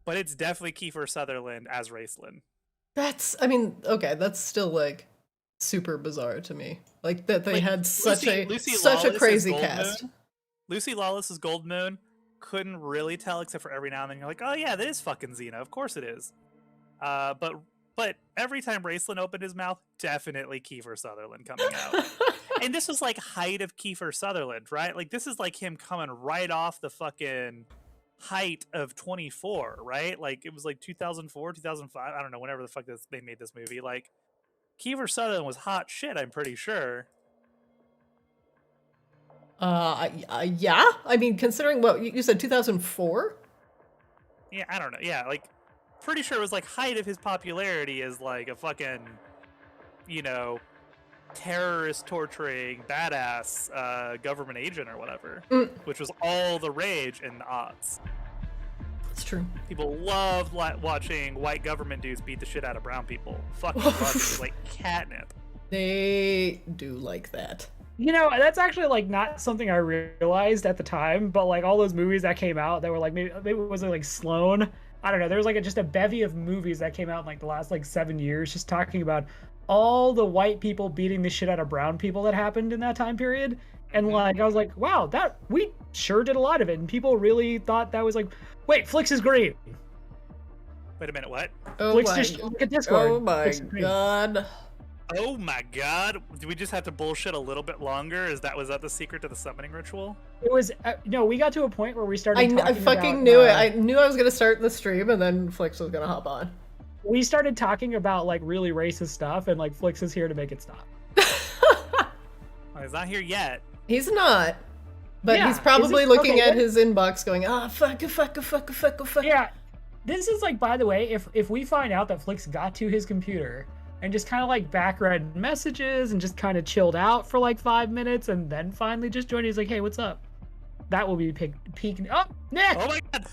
but it's definitely Kiefer Sutherland as Raistlin. I mean, okay, that's still like super bizarre to me. Like that they Like, had such a Lawless crazy is cast. Lucy Lawless is Gold Moon. Couldn't really tell, except for every now and then you're like, oh yeah, that is fucking Xena. Of course it is. But every time Raistlin opened his mouth, definitely Kiefer Sutherland coming out. And this was like height of Kiefer Sutherland, right? Like this is like him coming right off the fucking height of 24, right? Like it was like 2004, 2005. I don't know, whenever the fuck they made this movie. Like Kiefer Sutherland was hot shit, I'm pretty sure. Yeah. I mean, considering what you said, 2004. Yeah, I don't know. Yeah, like pretty sure it was like height of his popularity as like a fucking, you know, terrorist torturing badass government agent or whatever, which was all the rage in the aughts. It's true. People loved watching white government dudes beat the shit out of brown people. Fucking loved it. Like catnip. They do like that. You know, that's actually like not something I realized at the time, but like all those movies that came out that were like maybe was it like Sloane? I don't know. There was like just a bevy of movies that came out in like the last like 7 years just talking about all the white people beating the shit out of brown people that happened in that time period. And like I was like, wow, that we sure did a lot of it, and people really thought that was like, wait, Flix is green. Wait a minute, what? Oh Flix my, just look at Discord. oh my god. Oh my god! Do we just have to bullshit a little bit longer? Was that the secret to the summoning ritual? It was no. We got to a point where we started. I fucking knew it. I knew I was gonna start the stream, and then Flix was gonna hop on. We started talking about like really racist stuff, and like Flix is here to make it stop. Well, he's not here yet. He's not, but Yeah, he's probably is it- looking okay, at what- his inbox, going, "Ah, fuck, fuck, fuck, fuck, fuck." Yeah, this is like, by the way, if we find out that Flix got to his computer and just kind of like backread messages and just kind of chilled out for like 5 minutes and then finally just joined, he's like, hey, what's up? That will be peak. Oh, Nick! Oh my god!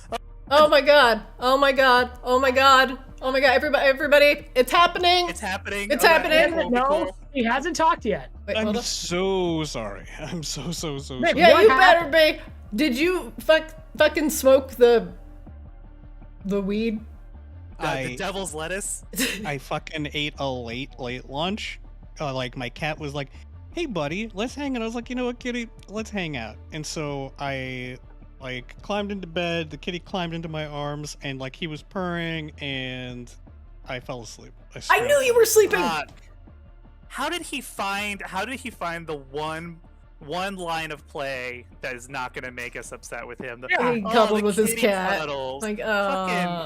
Oh my god! Oh my god! Oh my god! Oh my god! Everybody! It's happening! It's happening! It's happening! Cool, No, cool. he hasn't talked yet. Wait, I'm hold up. so sorry. I'm so Nick, sorry. Yeah, What you happened? better be. Did you fucking smoke the weed? The devil's lettuce. I fucking ate a late lunch. Like my cat was like, "Hey buddy, let's hang out." I was like, "You know what, kitty? Let's hang out." And so I like climbed into bed. The kitty climbed into my arms, and like he was purring, and I fell asleep. I swear. knew you were sleeping. How did he find the one line of play that is not going to make us upset with him? He the cuddled with his kitty cat. cuddles. Like,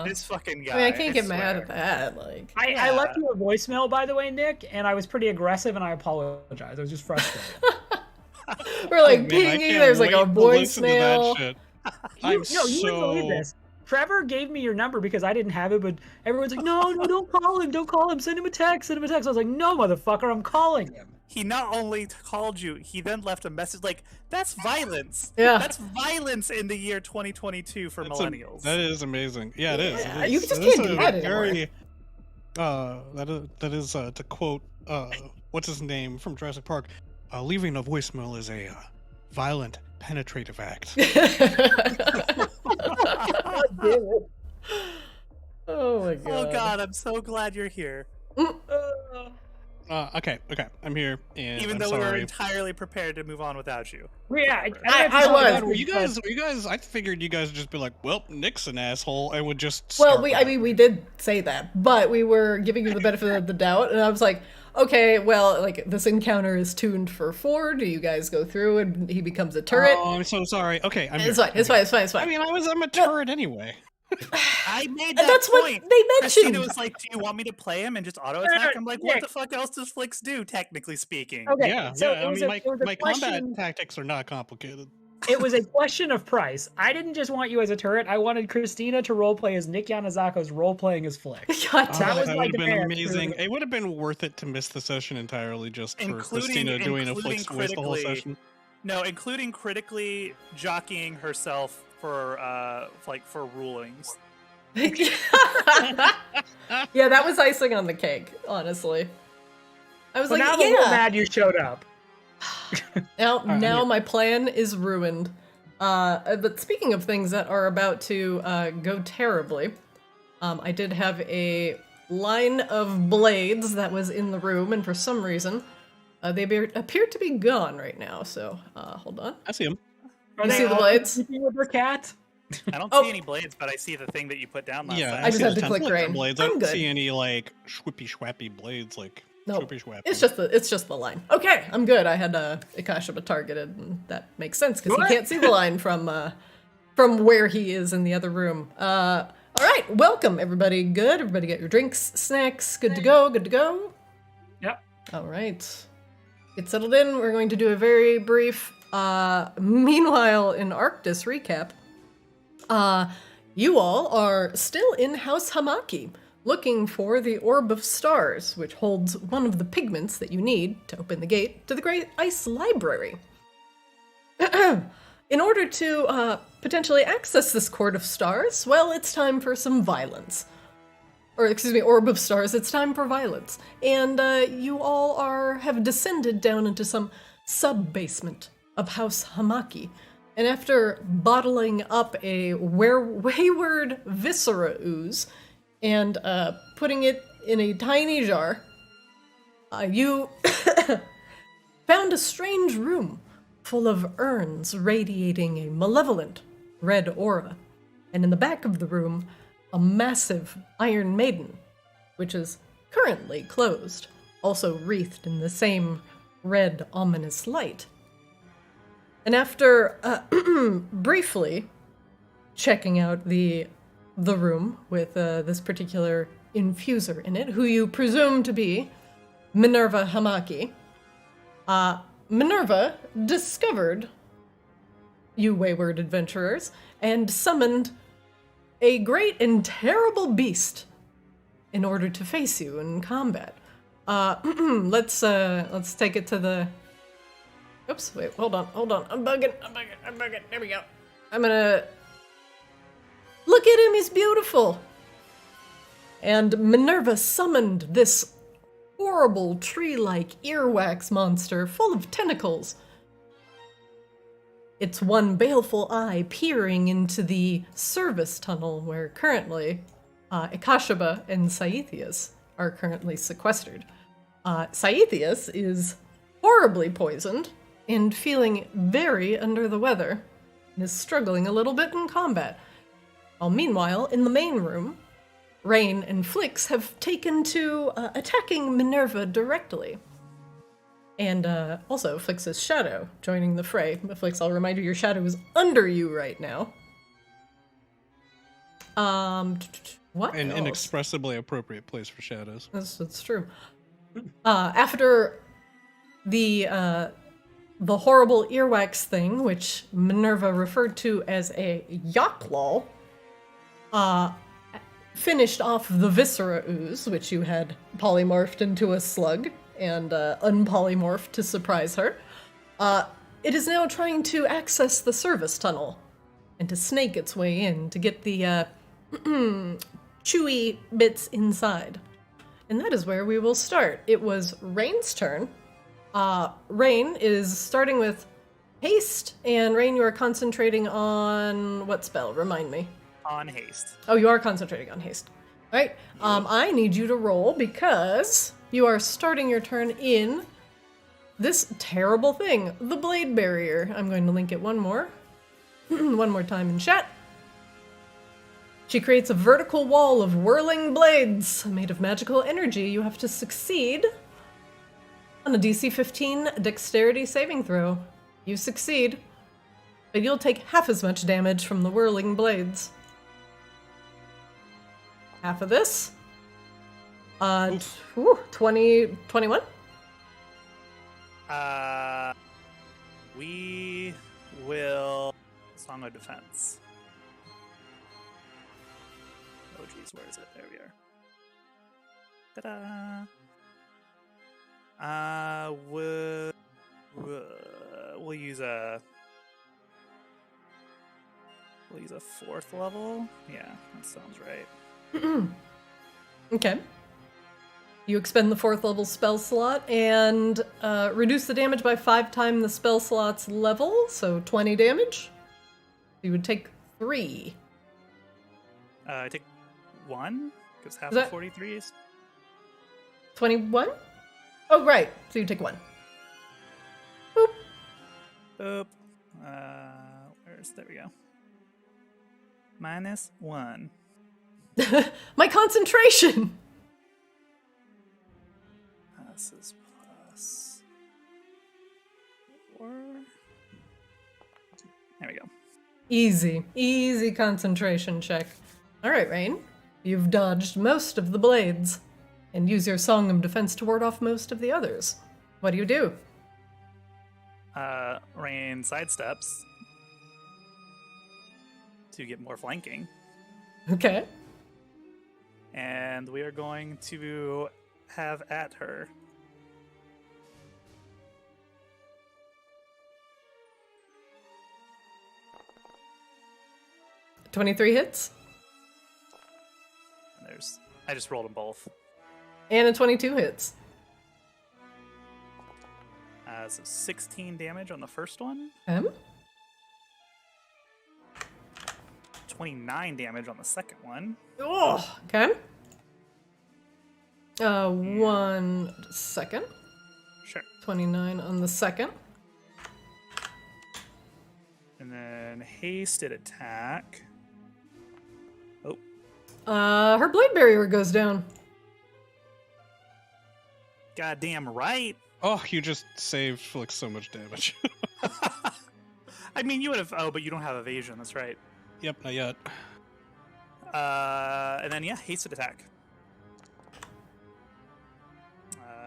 This fucking guy. I mean, I can't get swear. mad at that. Like, I left you a voicemail, by the way, Nick, and I was pretty aggressive, and I apologize. I was just frustrated. we're like Man, I pinging. can't There's like a wait to listen to that voicemail. shit. You wouldn't believe this. Trevor gave me your number because I didn't have it, but everyone's like, no, don't call him, send him a text. I was like, no, motherfucker, I'm calling him. He not only called you, he then left a message like, that's violence. Yeah. That's violence in the year 2022 for millennials. That is amazing. Yeah, it is. Yeah, It you is- just it is can't do a that anymore. very, that is to quote what's his name from Jurassic Park, leaving a voicemail is a violent, penetrative act. Oh my god. Oh god, I'm so glad you're here. Okay, I'm here, and Even I'm though we were sorry. entirely prepared to move on without you. Yeah, I was. Were you guys? I figured you guys would just be like, "Well, Nick's an asshole," and would just. Well, start I mean, we did say that, but we were giving you the benefit of the doubt, and I was like, okay, well, like, this encounter is tuned for 4. Do you guys go through and he becomes a turret? Oh, I'm so sorry. Okay, I'm It's here. fine, it's fine. I mean, I'm a turret anyway. I made And that that's what point. they Christina mentioned. was like, do you want me to play him and just auto attack? I'm like, what the fuck else does Flix do, technically speaking? Okay, Yeah, so yeah. it I was mean, it was a my combat question- tactics are not complicated. It was a question of price. I didn't just want you as a turret. I wanted Christina to roleplay as Nick Yanazako's roleplaying as Flix. God That damn was it. That my would have been demand. amazing. It would have been worth it to miss the session entirely just for Including- Christina doing a including Flix voice the whole critically. session. No, including critically jockeying herself for rulings. Yeah, that was icing on the cake, honestly. I was But now like, I'm a little yeah. mad you showed up. Now yeah. my plan is ruined. But speaking of things that are about to go terribly, I did have a line of blades that was in the room, and for some reason, they appear to be gone right now. So, hold on. I see him. Are You they see the all blades? sleeping with their cat? I don't Oh. see any blades, but I see the thing that you put down last Yeah, time. I just see had the to click template for grain. blades. I I'm don't good. see any like schwippy schwappy blades like No, schwippy schwappy. it's just the line. Okay, I'm good. I had Ikashima targeted, and that makes sense because he Good. can't see the line from where he is in the other room. All right, welcome everybody. Good. Everybody get your drinks, snacks. Good to go. Good to go. Yep. All right. Get settled in. We're going to do a very brief meanwhile in Arctis recap. You all are still in House H'Amaki, looking for the Orb of Stars, which holds one of the pigments that you need to open the gate to the Great Ice Library. In order to potentially access this Court of Stars, well, it's time for some violence. Or, excuse me, Orb of Stars, it's time for violence. And you all have descended down into some sub-basement of House H'Amaki. And after bottling up a wayward viscera ooze and putting it in a tiny jar, you found a strange room full of urns radiating a malevolent red aura. And in the back of the room, a massive Iron Maiden, which is currently closed, also wreathed in the same red, ominous light. And after briefly checking out the room with this particular infuser in it, who you presume to be Minerva H'Amaki, Minerva discovered you wayward adventurers and summoned a great and terrible beast in order to face you in combat. Let's take it to the... Oops, wait, hold on. I'm bugging. There we go. I'm gonna... Look at him, he's beautiful! And Minerva summoned this horrible tree-like earwax monster full of tentacles. Its one baleful eye peering into the service tunnel where currently Ikashima and Saithius are currently sequestered. Saithius is horribly poisoned and feeling very under the weather, and is struggling a little bit in combat. While meanwhile, in the main room, Rain and Flix have taken to attacking Minerva directly. And also Flix's shadow joining the fray. Flix, I'll remind you, your shadow is under you right now. What An else? inexpressibly appropriate place for shadows. That's true. After the horrible earwax thing, which Minerva referred to as a yaklol, finished off the viscera ooze, which you had polymorphed into a slug and unpolymorphed to surprise her. It is now trying to access the service tunnel and to snake its way in to get the chewy bits inside. And that is where we will start. It was Rain's turn. Rain is starting with haste, and Rain, you are concentrating on what spell? Remind me. On haste. Oh, you are concentrating on haste. All right. I need you to roll because you are starting your turn in this terrible thing, the Blade Barrier. I'm going to link it one more time in chat. She creates a vertical wall of whirling blades made of magical energy. You have to succeed on a DC 15 dexterity saving throw. You succeed, but you'll take half as much damage from the whirling blades. Half of this. 21? We will... Song of Defense. Oh geez, where is it? There we are. Ta-da! We'll use a 4th level. Yeah, that sounds right. Okay. You expend the 4th level spell slot and reduce the damage by 5 times the spell slot's level, so 20 damage. You would take 3. I take 21, because half Is of that- 43 is 21? Oh, right. So you take 1. Boop. boop. There we go. -1. My concentration! This is plus 4. There we go. Easy concentration check. Alright, Rain. You've dodged most of the blades, and use your Song of Defense to ward off most of the others. What do you do? Rain sidesteps to get more flanking, Okay. and we are going to have at her. $23 hits, And I just rolled them both. and a 22 hits. So 16 damage on the first one, 29 damage on the second one. Oh, okay. 1 second. Sure. 29 on the second. And then hasted attack. Oh, Her blade barrier goes down. goddamn right. Oh, you just saved like so much damage. I mean, you would have. Oh, but you don't have evasion. That's right. Yep, not yet. And then yeah, hasted attack.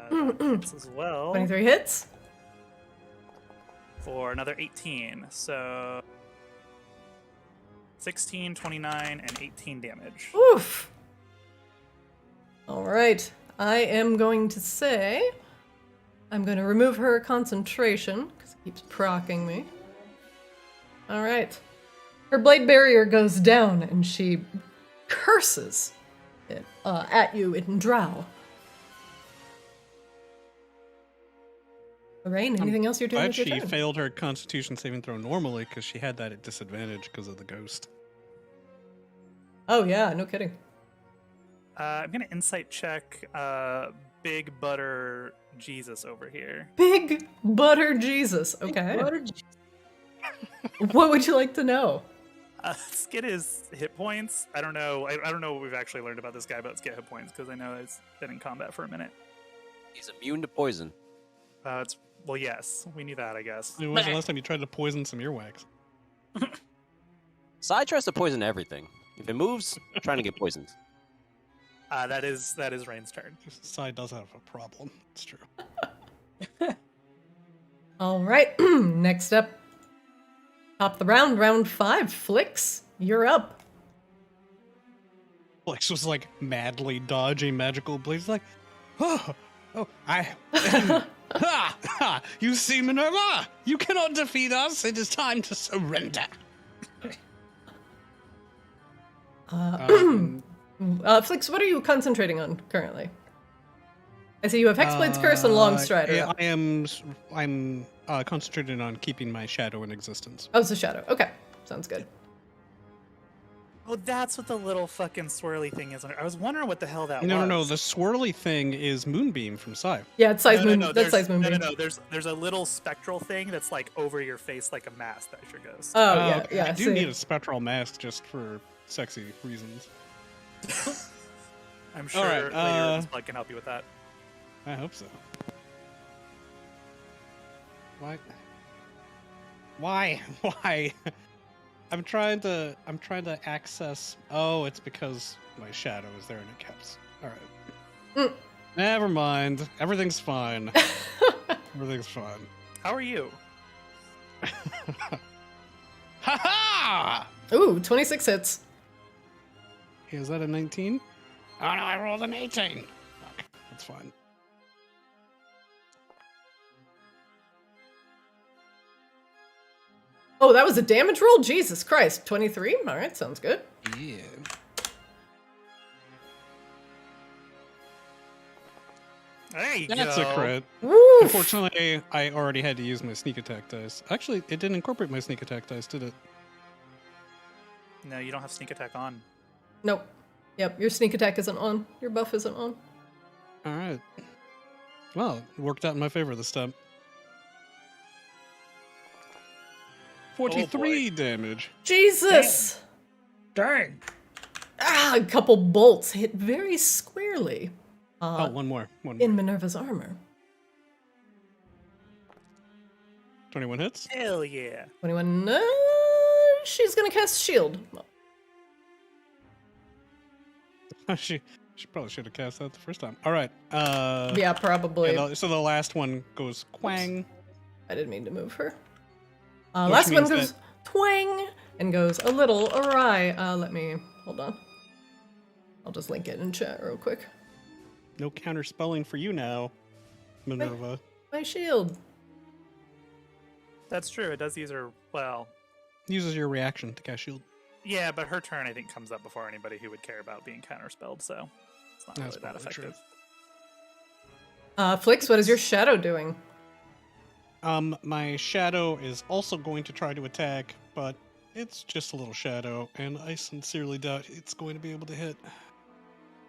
That hits as well 23 hits. for another 18. So 16, 29, and 18 damage. Oof. All right. I am going to say I'm going to remove her concentration because it keeps procking me. All right. Her blade barrier goes down and she curses it, at you in Drow. Lorraine, anything else you're doing Glad with your she turn? failed her Constitution saving throw normally because she had that at disadvantage because of the ghost. Oh yeah, no kidding. I'm gonna insight check Big Butter Jesus over here. Big Butter Jesus. Okay. What would you like to know? Let's get his hit points. I don't know. I don't know what we've actually learned about this guy, but let's get hit points because I know he's been in combat for a minute. He's immune to poison. Well, yes, we knew that, I guess. When was the last time you tried to poison some earwax? Sai tries to poison everything. If it moves, trying to get poisoned. That is Rain's turn. Sai does have a problem. It's true. All right. Next up, top the round 5. Flicks, you're up. Flex was like madly dodging magical blades, like, ha! You see, Minerva, you cannot defeat us. It is time to surrender. Flicks, what are you concentrating on currently? I see you have Hexblade's Curse and Longstrider. I'm concentrating on keeping my shadow in existence. Oh, it's a shadow. Okay, sounds good. Oh, that's what the little fucking swirly thing is. I was wondering what the hell that was. No. The swirly thing is Moonbeam from Sai. Yeah, it's Size Moon. No, That's Size Moonbeam. No. There's a little spectral thing that's like over your face, like a mask that sure goes. Oh, Okay. yeah. I do see. need a spectral mask just for sexy reasons. I'm sure All right, later this bug can help you with that. I hope so. Why? I'm trying to access. Oh, it's because my shadow is there and it caps. All right. Never mind. Everything's fine. Everything's fine. How are you? Ha ha! Ooh, 26 hits. Is that a 19? Oh no, I rolled an 18. Okay, that's fine. Oh, that was a damage roll? Jesus Christ. 23? All right, sounds good. Yeah. There you That's go. a crit. Woo! Unfortunately, I already had to use my sneak attack dice. Actually, it didn't incorporate my sneak attack dice, did it? No, you don't have sneak attack on. Nope. Yep, your sneak attack isn't on. Your buff isn't on. All right. Well, it worked out in my favor this time. 43 damage. Jesus! Dang. Ah, a couple bolts hit very squarely. One more. In Minerva's armor. 21 hits. Hell yeah. 21. She's gonna cast shield. She probably should have cast that the first time. All right. Yeah, probably. So the last one goes quang. I didn't mean to move her. Which Last one means goes twang and goes a little awry. Let me hold on. I'll just link it in chat real quick. No counter spelling for you now, Minerva. My shield. That's true. It does use her. Well, Uses your reaction to cast shield. yeah, but her turn I think comes up before anybody who would care about being counterspelled, so it's not That's really that probably true. effective. Flix, what is your shadow doing? My shadow is also going to try to attack, but it's just a little shadow, and I sincerely doubt it's going to be able to hit.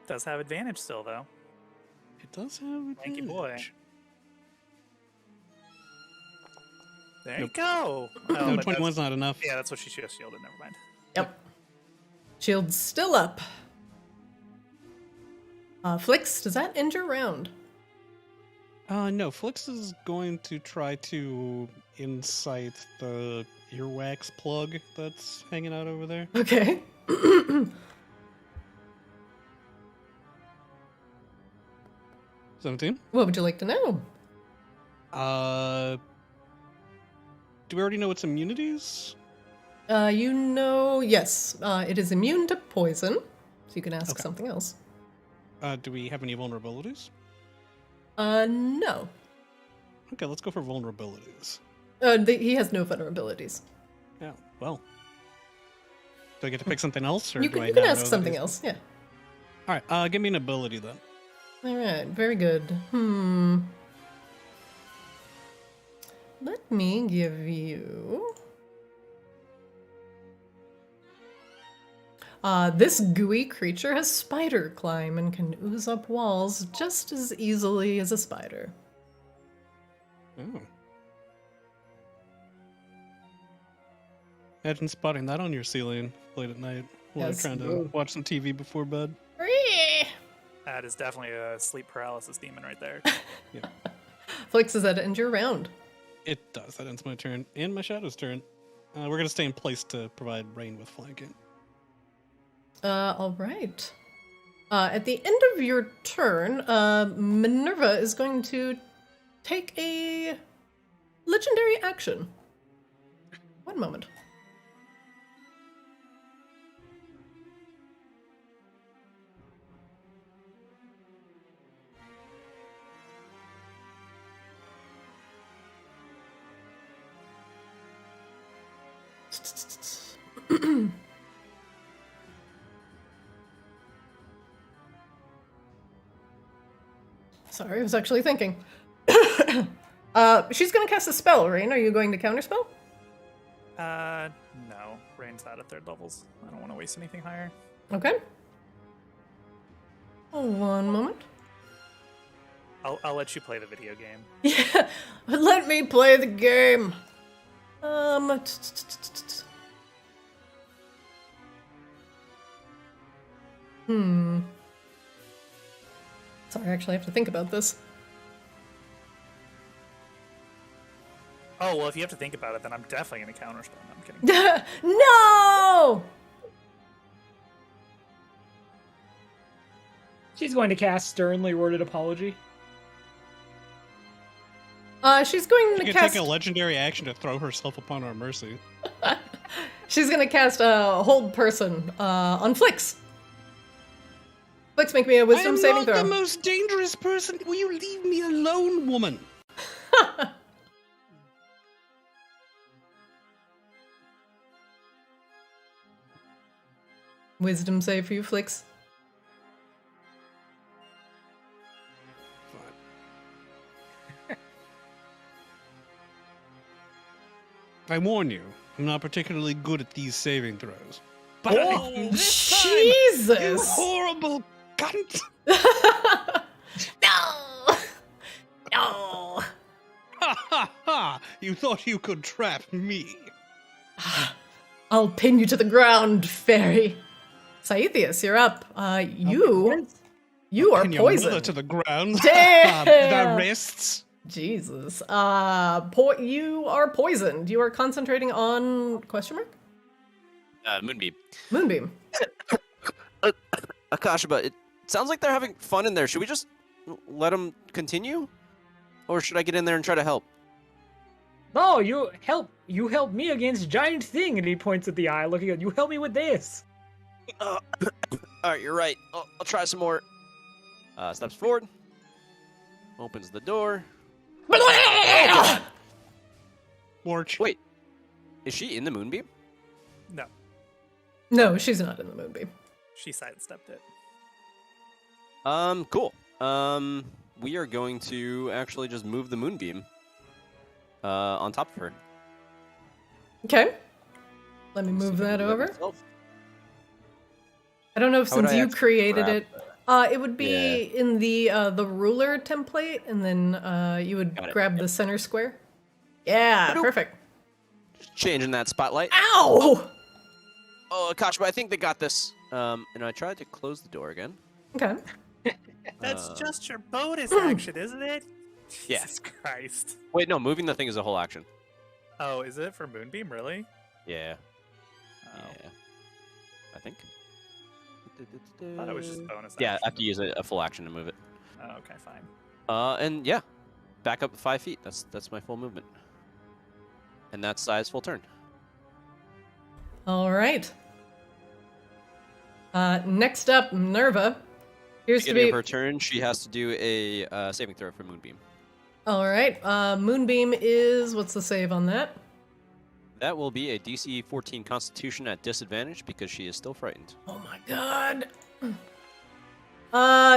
Does have advantage still though. It does have advantage. Lanky boy. There Nope. you go. No, Oh, but 21's not enough. yeah, that's what she should have shielded. Never mind. Yep. Shield's still up. Flix, does that end your round? No, Flix is going to try to incite the earwax plug that's hanging out over there. Okay. 17. What would you like to know? Do we already know its immunities? Yes. It is immune to poison, so you can ask Okay. something else. Do we have any vulnerabilities? No. Okay, let's go for vulnerabilities. He has no vulnerabilities. Yeah, well. Do I get to pick something else? Or You do can, I you can now ask know that something he's- else, yeah. Alright, give me an ability then. Alright, very good. Let me give you... this gooey creature has spider climb and can ooze up walls just as easily as a spider. Oh. Imagine spotting that on your ceiling late at night while Yes. you're trying to watch some TV before bed. That is definitely a sleep paralysis demon right there. Flix, does that end your round? It does. That ends my turn and my shadow's turn. We're going to stay in place to provide rain with flanking. All right. At the end of your turn, Minerva is going to take a legendary action. One moment. Sorry, I was actually thinking. She's gonna cast a spell, Rain. Are you going to counterspell? No. Rain's out at third levels. I don't want to waste anything higher. Okay. One moment. I'll let you play the video game. Yeah, let me play the game. Sorry, I actually have to think about this. Oh, well, if you have to think about it, then I'm definitely going to counterspell. No, I'm kidding. No! She's going to cast Sternly Worded Apology. She's going She to can cast. take a legendary action to throw herself upon our mercy. She's gonna cast Hold Person on Flix. Flix, make me a Wisdom saving throw. I am not the most dangerous person. Will you leave me alone, woman? Wisdom save for you, Flix. I warn you, I'm not particularly good at these saving throws. But Oh, this time, you Jesus! horrible cunt! No! No! Ha ha ha! You thought you could trap me? I'll pin you to the ground, fairy. Scythius, you're up. You are Pin your mother poisoned. to the ground. Damn! The wrists. Jesus. You are poisoned. You are concentrating on question mark? Moonbeam. Moonbeam. Akashaba, it sounds like they're having fun in there. Should we just let them continue? Or should I get in there and try to help? No, you help me against giant thing, and he points at the eye, looking at you. Help me with this. Alright, you're right. I'll try some more. Steps forward. Opens the door. Morch. Wait. Is she in the moonbeam? No, No, she's not in the moonbeam. she sidestepped it. Cool. We are going to actually just move the moonbeam on top of her. Okay. Let me move that over. I don't know if How would since I you actually created grab it, it would be in the ruler template, and then you would Got it. grab the center square. Yeah, Nope. perfect. Just changing that spotlight. Ow! Oh, Akashaba, I think they got this. And I tried to close the door again. Okay. That's just your bonus action, isn't it? Yeah. Jesus Christ. Wait, no, moving the thing is a whole action. Oh, is it for Moonbeam, really? Yeah. Oh, Yeah. I think. I thought it was just bonus Yeah, I action. have to use a full action to move it. Oh, okay, fine. And yeah, back up 5 feet. That's my full movement. And that's size full turn. All right. Next up, Minerva. Here's to Beginning be. of her turn, she has to do a saving throw for Moonbeam. All right. Moonbeam is what's the save on that? That will be a DC 14 Constitution at disadvantage because she is still frightened. Oh my god.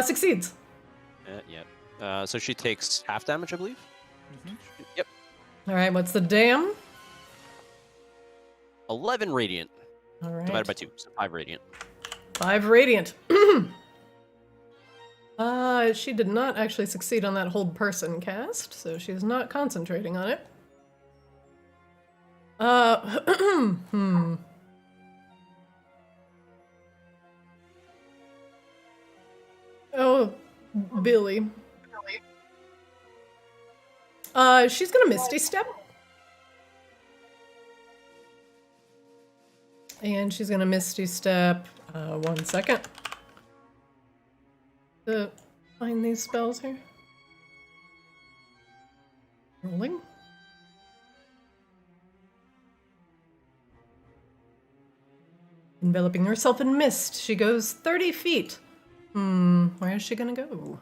Succeeds. Yeah. So she takes half damage, I believe. Mhm. Yep. All right. What's the dam? 11 radiant All right. divided by 2, so 5 radiant. 5 radiant. She did not actually succeed on that hold person cast, so she's not concentrating on it. Oh, Billy. She's gonna Misty Step. And she's gonna Misty Step. 1 second. To find these spells here. Rolling. Enveloping herself in mist, she goes 30 feet. Where is she gonna go?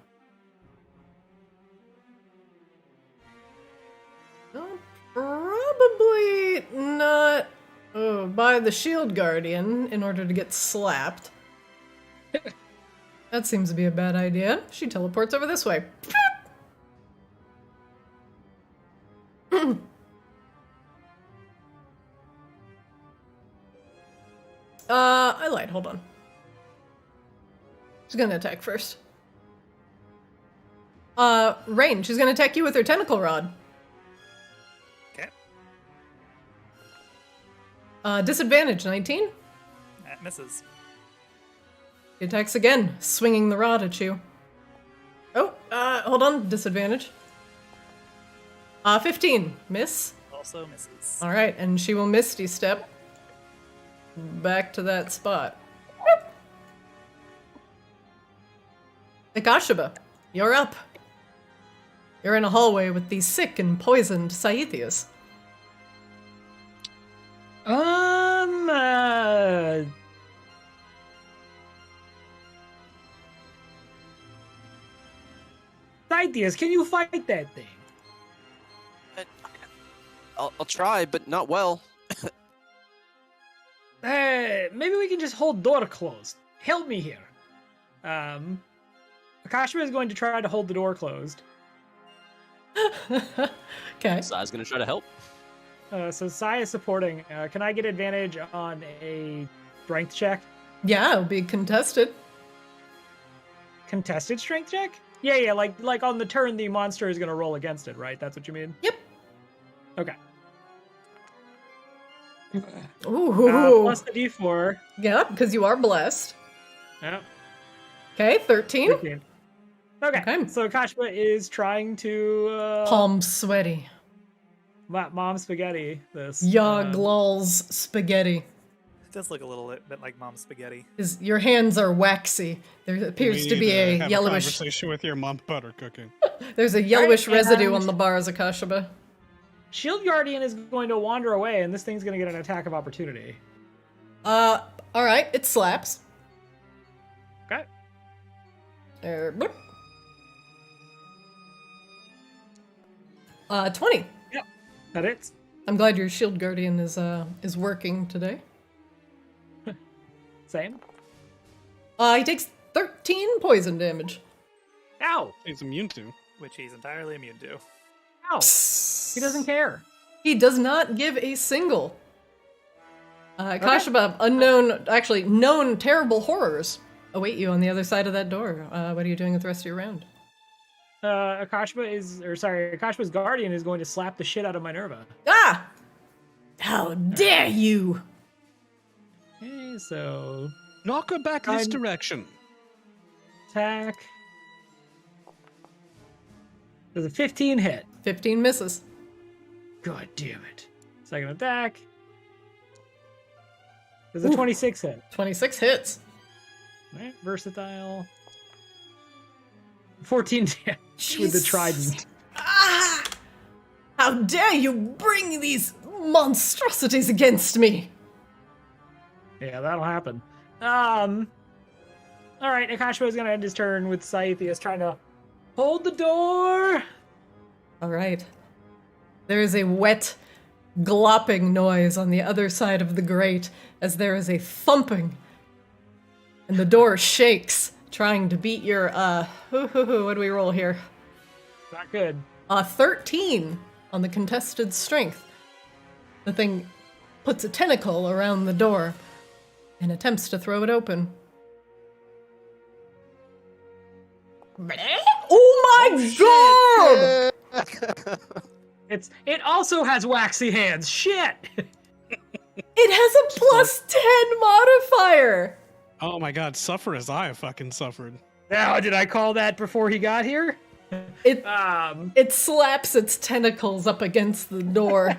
Well, probably not by the Shield Guardian in order to get slapped. That seems to be a bad idea. She teleports over this way. I lied. Hold on. She's gonna attack first. Rain. She's gonna attack you with her tentacle rod. Okay. Disadvantage 19. That misses. She attacks again, swinging the rod at you. Oh, hold on. Disadvantage. 15. Miss. Also misses. All right, and she will Misty Step back to that spot. Akashaba, you're up. You're in a hallway with the sick and poisoned Scythius. Scythius, can you fight that thing? I'll try, but not well. Maybe we can just hold door closed. Help me here. Akashima is going to try to hold the door closed. Okay. Sai's gonna try to help. So Sai is supporting. Can I get advantage on a strength check? Yeah, it'll be contested. Contested strength check? Yeah, like on the turn the monster is gonna roll against it, right? That's what you mean? Yep. Okay. Ooh. Plus the d4. Yeah, because you are blessed. Yeah. Okay, 13. 15. Okay. So Kashba is trying to Palm sweaty. Mom spaghetti this. Yoglol's spaghetti. It does look a little bit like mom's spaghetti. Your hands are waxy. There appears to be a have yellowish. A conversation with your mom about her cooking. There's a yellowish Alright, residue and- on the bars of Kashaba. Shield Guardian is going to wander away, and this thing's going to get an attack of opportunity. Alright, it slaps. Okay. Boop. 20. Yep. That hits. I'm glad your shield guardian is working today. Same. He takes 13 poison damage. Ow! He's immune to. Which he's entirely immune to. Ow! He doesn't care. He does not give a single. Kashaba, known terrible horrors await you on the other side of that door. What are you doing with the rest of your round? Akashaba's guardian is going to slap the shit out of Minerva. Ah! How dare you! Okay, so Knock her back this direction. attack. There's a 15 hit. 15 misses. God damn it. Second attack. There's a 26 hit. 26 hits. Alright, versatile. 14 damage with the trident. Ah! How dare you bring these monstrosities against me! Yeah, that'll happen. Alright, Akashba is gonna end his turn with Scythius trying to hold the door. Alright. There is a wet, glopping noise on the other side of the grate as there is a thumping. And the door shakes, trying to beat your, what do we roll here? Not good. 13 on the contested strength. The thing puts a tentacle around the door and attempts to throw it open. Oh my god! It also has waxy hands. Shit! It has a plus 10 modifier! Oh my god, suffer as I have fucking suffered. Now, did I call that before he got here? It slaps its tentacles up against the door.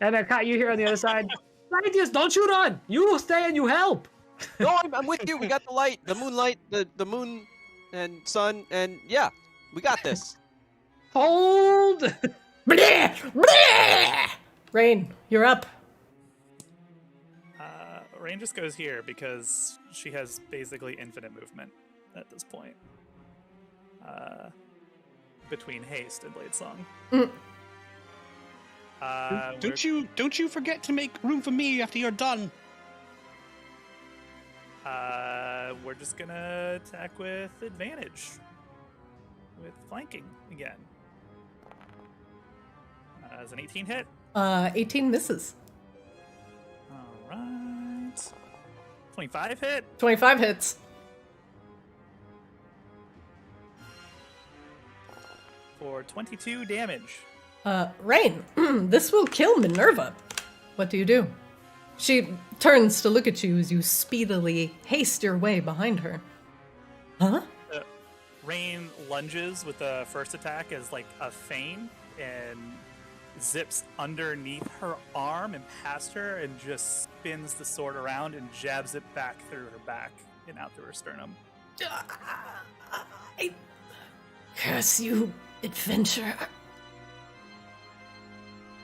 And I caught you here on the other side. Scientist, don't you run! You stay and you help! No, I'm with you. We got the light, the moonlight, the moon and sun, and yeah, we got this. Hold! Rain, you're up. Rain just goes here because she has basically infinite movement at this point. Between haste and blade song. Don't you forget to make room for me after you're done. We're just gonna attack with advantage. With flanking again. As an 18 hit. 18 misses. Alright. 25 hit. 25 hits. For 22 damage. Rain, this will kill Minerva. What do? She turns to look at you as you speedily haste your way behind her. Huh? Rain lunges with the first attack as like a feint and zips underneath her arm and past her and just spins the sword around and jabs it back through her back and out through her sternum. I curse you, adventurer.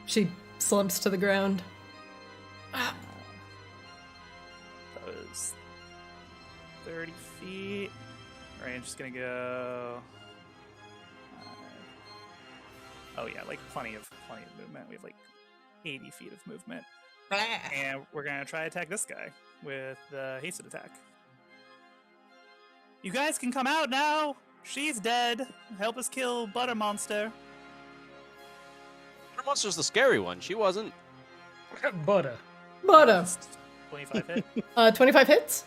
She slumps to the ground. That was 30 feet. Rain's just gonna go. Oh yeah, like plenty of movement. We have like 80 feet of movement, and we're gonna try to attack this guy with the hasted attack. You guys can come out now. She's dead. Help us kill Butter Monster. monster's the scary one. She wasn't. Butter. 25 hit. 25 hits.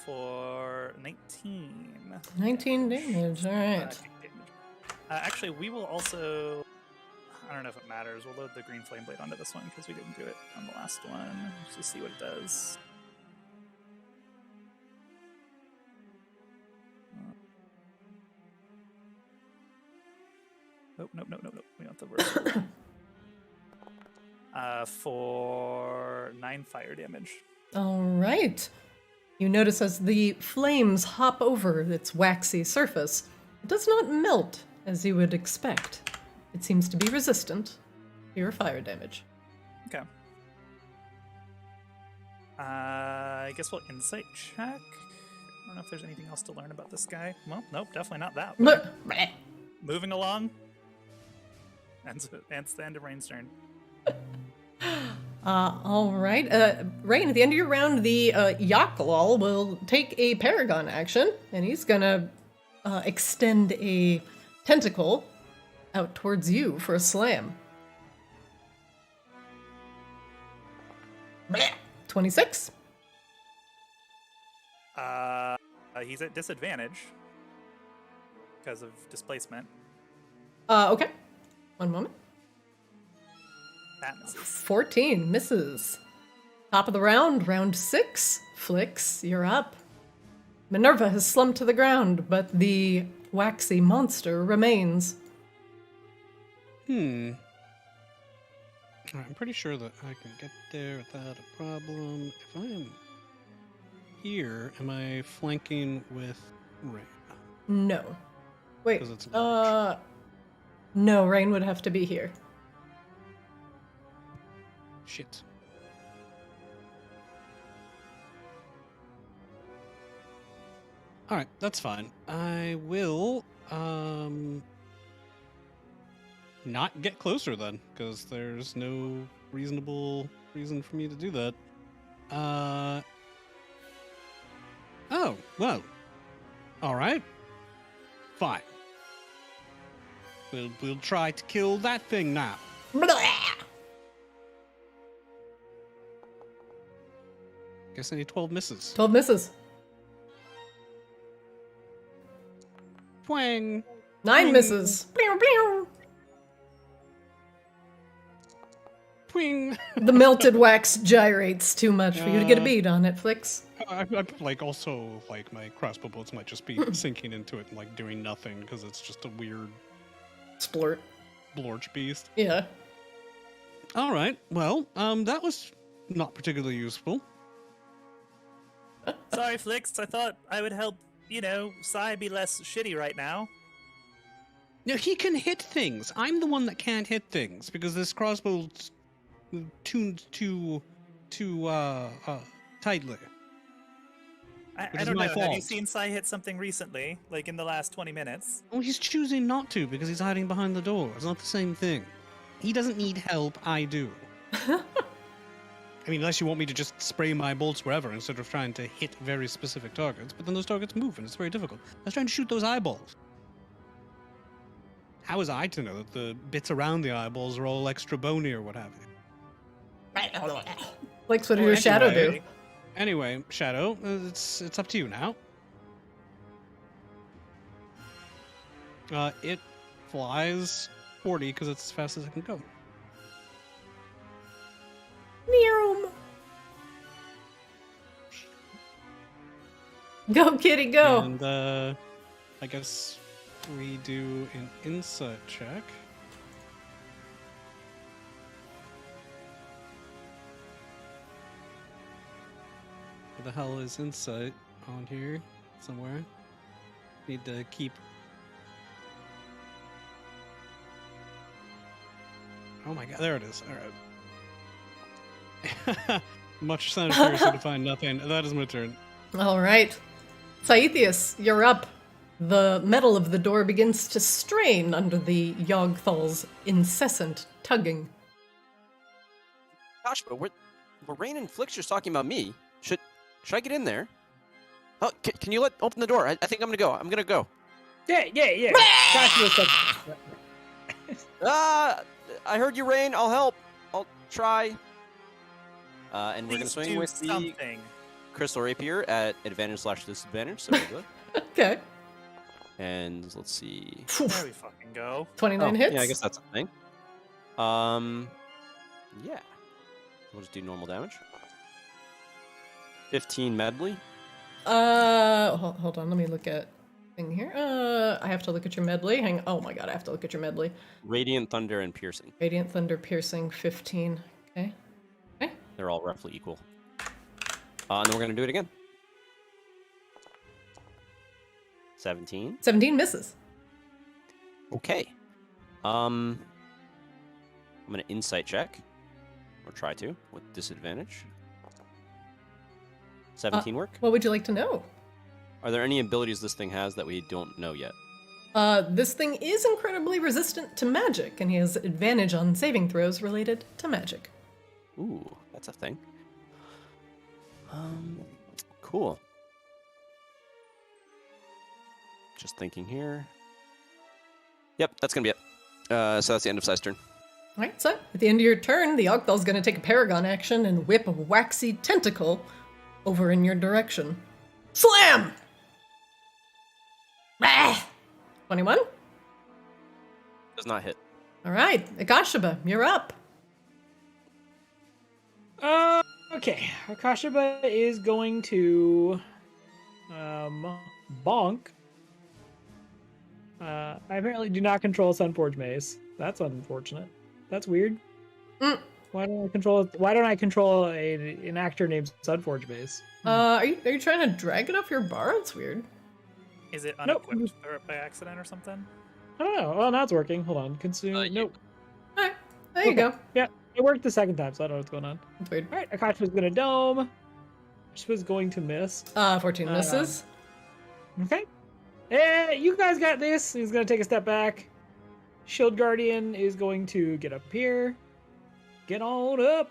For 19. 19 damage. All right. Actually, we will also. I don't know if it matters. We'll load the green flame blade onto this one because we didn't do it on the last one. Just to see what it does. Nope. We want the vertical. For 9 fire damage. All right. You notice as the flames hop over its waxy surface, it does not melt as you would expect. It seems to be resistant to your fire damage. Okay. I guess we'll insight check. I don't know if there's anything else to learn about this guy. Well, nope, definitely not that one. Moving along. And it's the end of Rain's turn. All right. Rain, at the end of your round, the Yaklal will take a Paragon action, and he's gonna extend a tentacle out towards you for a slam. 26. He's at disadvantage because of displacement. Okay. One moment. That misses. 14 misses. Top of the round, round 6. Flix, you're up. Minerva has slumped to the ground, but the waxy monster remains. I'm pretty sure that I can get there without a problem. If I am here, am I flanking with Rain? No. Wait. 'Cause it's large. No, Rain would have to be here. Shit. Alright, that's fine. I will, not get closer then, because there's no reasonable reason for me to do that. Oh, well. Alright. Fine. We'll try to kill that thing now. Guess I need 12 misses. 12 misses. Twang! 9 misses. Pew, pew. Twing! The melted wax gyrates too much for you to get a bead on it, Flix. I like also like my crossbow bolts might just be sinking into it and like doing nothing because it's just a weird Splurt. blorch beast. Yeah. All right. Well, that was not particularly useful. Sorry, Flix. I thought I would help, Sai be less shitty right now. No, he can hit things. I'm the one that can't hit things because this crossbow's tuned too tightly. I don't know. Have you seen Sai hit something recently, like in the last 20 minutes? Oh, he's choosing not to because he's hiding behind the door. It's not the same thing. He doesn't need help. I do. I mean, unless you want me to just spray my bolts wherever instead of trying to hit very specific targets, but then those targets move and it's very difficult. I was trying to shoot those eyeballs. How was I to know that the bits around the eyeballs are all extra bony or what have you? Flix, what did your shadow do? Anyway, Shadow, it's up to you now. It flies 40 because it's as fast as it can go. Near him. Go, kitty, go. And I guess we do an insight check. Where the hell is insight on here somewhere? Need to keep. Oh my god, there it is. Alright. Much sound curious to find nothing. That is my turn. All right. Saithius, you're up. The metal of the door begins to strain under the Yogg-Thal's incessant tugging. Gosh, but we're Rain and Flix just talking about me. Should I get in there? Oh, can you open the door? I think I'm gonna go. I'm gonna go. Yeah. Josh was like, I heard you, Rain. I'll help. I'll try. And we're gonna Please swing do with the something. crystal rapier at advantage/disadvantage. So regular. Okay. And let's see. There we fucking go. 29 hits. Yeah, I guess that's a thing. Yeah. We'll just do normal damage. 15 medley. Hold on. Let me look at thing here. I have to look at your medley. Oh my god, I have to look at your medley. Radiant thunder and piercing. Radiant thunder, piercing, 15. Okay. They're all roughly equal. And then we're gonna do it again. 17. 17 misses. Okay. I'm gonna insight check, or try to, with disadvantage. 17 work? What would you like to know? Are there any abilities this thing has that we don't know yet? This thing is incredibly resistant to magic, and he has advantage on saving throws related to magic. Ooh, that's a thing. Cool. Just thinking here. Yep, that's gonna be it. So that's the end of Sai's turn. Alright, so at the end of your turn, the Ogthal's gonna take a Paragon action and whip a waxy tentacle over in your direction. Slam! Ah! 21? Does not hit. Alright, Akashaba, you're up. Okay. Akashaba is going to bonk. I apparently do not control Sunforge Mace. That's unfortunate. That's weird. Why don't I control an actor named Sunforge Mace? Are you trying to drag it off your bar? That's weird. Is it Nope. unequipped by accident or something? I don't know. Oh, now it's working. Hold on. Consume. Nope. Alright, there you go. Yeah, it worked the second time, so I don't know what's going on. That's weird. All right, Akasha's gonna dome. She was going to miss. 14 misses. Okay. You guys got this. He's gonna take a step back. Shield Guardian is going to get up here. Get on up.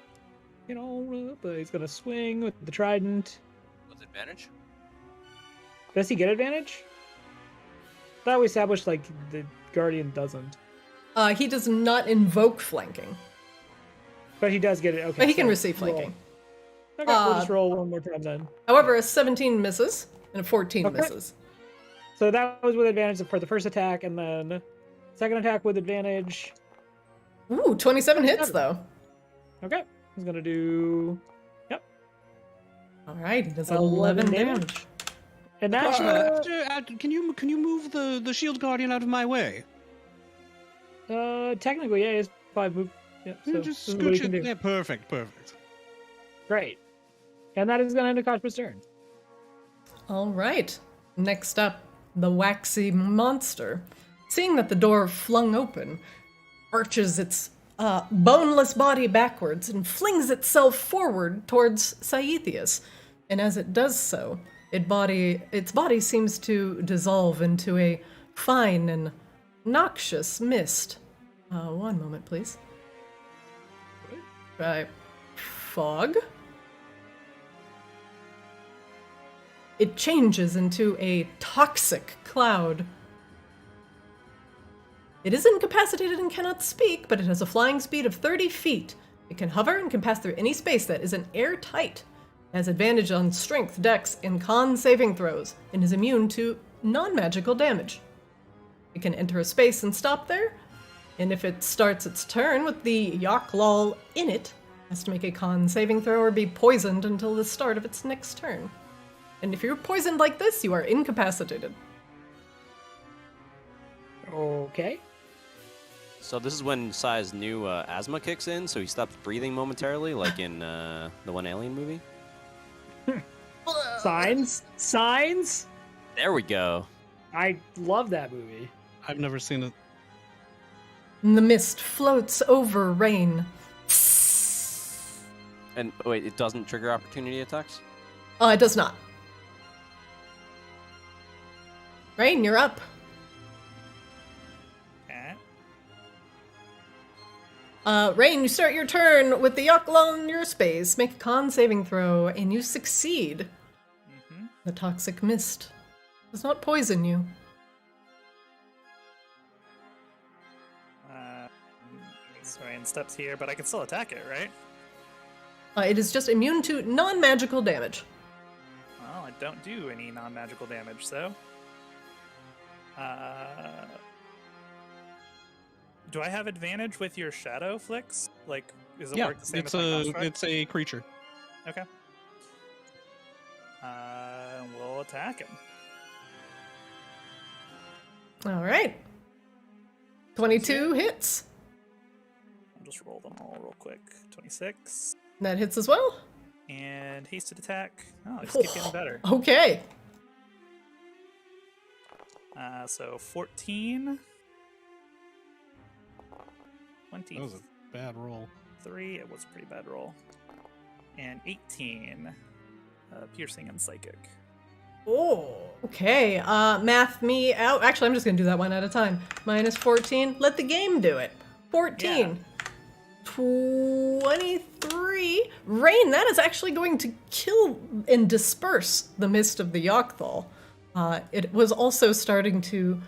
Get on up. He's gonna swing with the trident. With advantage? Does he get advantage? Thought we established like the Guardian doesn't. He does not invoke flanking, But he does get it. Okay. but he can so receive roll. flanking. Okay, we'll just roll one more time then. However, a 17 misses and a 14 Okay. misses. So that was with advantage for the first attack, and then second attack with advantage. Ooh, 27 hits though. Okay, he's gonna do. Yep. Alright, he does 11 11 damage. damage. And that's Can you move the shield guardian out of my way? technically, yeah, it's 5 move. Yeah, so Just this is what he scooch can it. do. Yeah, perfect. Great. And that is gonna end Akash's turn. Alright, next up, the waxy monster. Seeing that the door flung open, arches its boneless body backwards and flings itself forward towards Saethius. And as it does so, its body seems to dissolve into a fine and noxious mist. One moment, please. Right. Fog. It changes into a toxic cloud. It is incapacitated and cannot speak, but it has a flying speed of 30 feet. It can hover and can pass through any space that isn't airtight. It has advantage on strength, dex, and con saving throws, and is immune to non-magical damage. It can enter a space and stop there, and if it starts its turn with the Yaklal in it, it has to make a con saving throw or be poisoned until the start of its next turn. And if you're poisoned like this, you are incapacitated. Okay. So this is when Sai's new asthma kicks in, so he stops breathing momentarily, like in the one Alien movie. Signs. Signs. There we go. I love that movie. I've never seen it. And the mist floats over Rain. And wait, it doesn't trigger opportunity attacks? It does not. Rain, you're up. Rain, you start your turn with the Yaklal in your space. Make a con saving throw, and you succeed. The toxic mist does not poison you. So Rain steps here, but I can still attack it, right? It is just immune to non-magical damage. Well, I don't do any non-magical damage, so... do I have advantage with your shadow flicks? Like, does it work the same as my construct? it's a creature. Okay. We'll attack him. All right. 22 hits. I'll just roll them all real quick. 26. That hits as well. And hasted attack. Oh, I just keep getting better. Okay. So 14. 20. That was a bad roll. 3. It was a pretty bad roll. And 18. Piercing and psychic. Oh, okay. Math me out. Actually, I'm just going to do that one at a time. Minus 14. Let the game do it. 14. Yeah. 23. Rain, that is actually going to kill and disperse the mist of the Yog'Thal. It was also starting to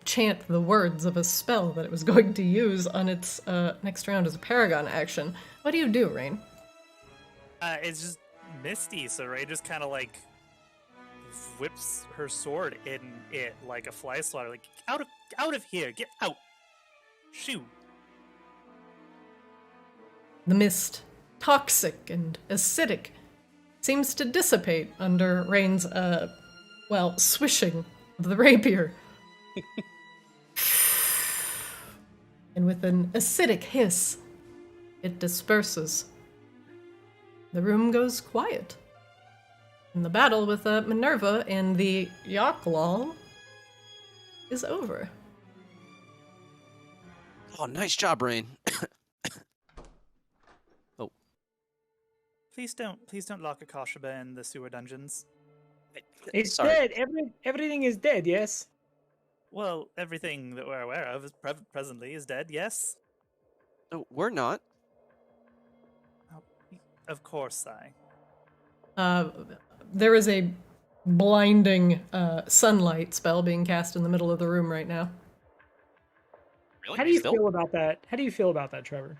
chant the words of a spell that it was going to use on its next round as a Paragon action. What do you do, Rain? It's just misty, so Rain just kind of like whips her sword in it like a fly swatter, like out of here, get out, shoo. The mist, toxic and acidic, seems to dissipate under Rain's swishing of the rapier. And with an acidic hiss, it disperses. The room goes quiet. And the battle with Minerva and the Yog'Thal is over. Oh, nice job, Rain. Oh. Please don't lock Akashaba in the sewer dungeons. It's Sorry. dead. Everything is dead, yes? Well, everything that we're aware of is presently is dead, yes? No, we're not. Oh, of course, I. There is a blinding sunlight spell being cast in the middle of the room right now. Really? How do you Still? feel about that? How do you feel about that, Trevor?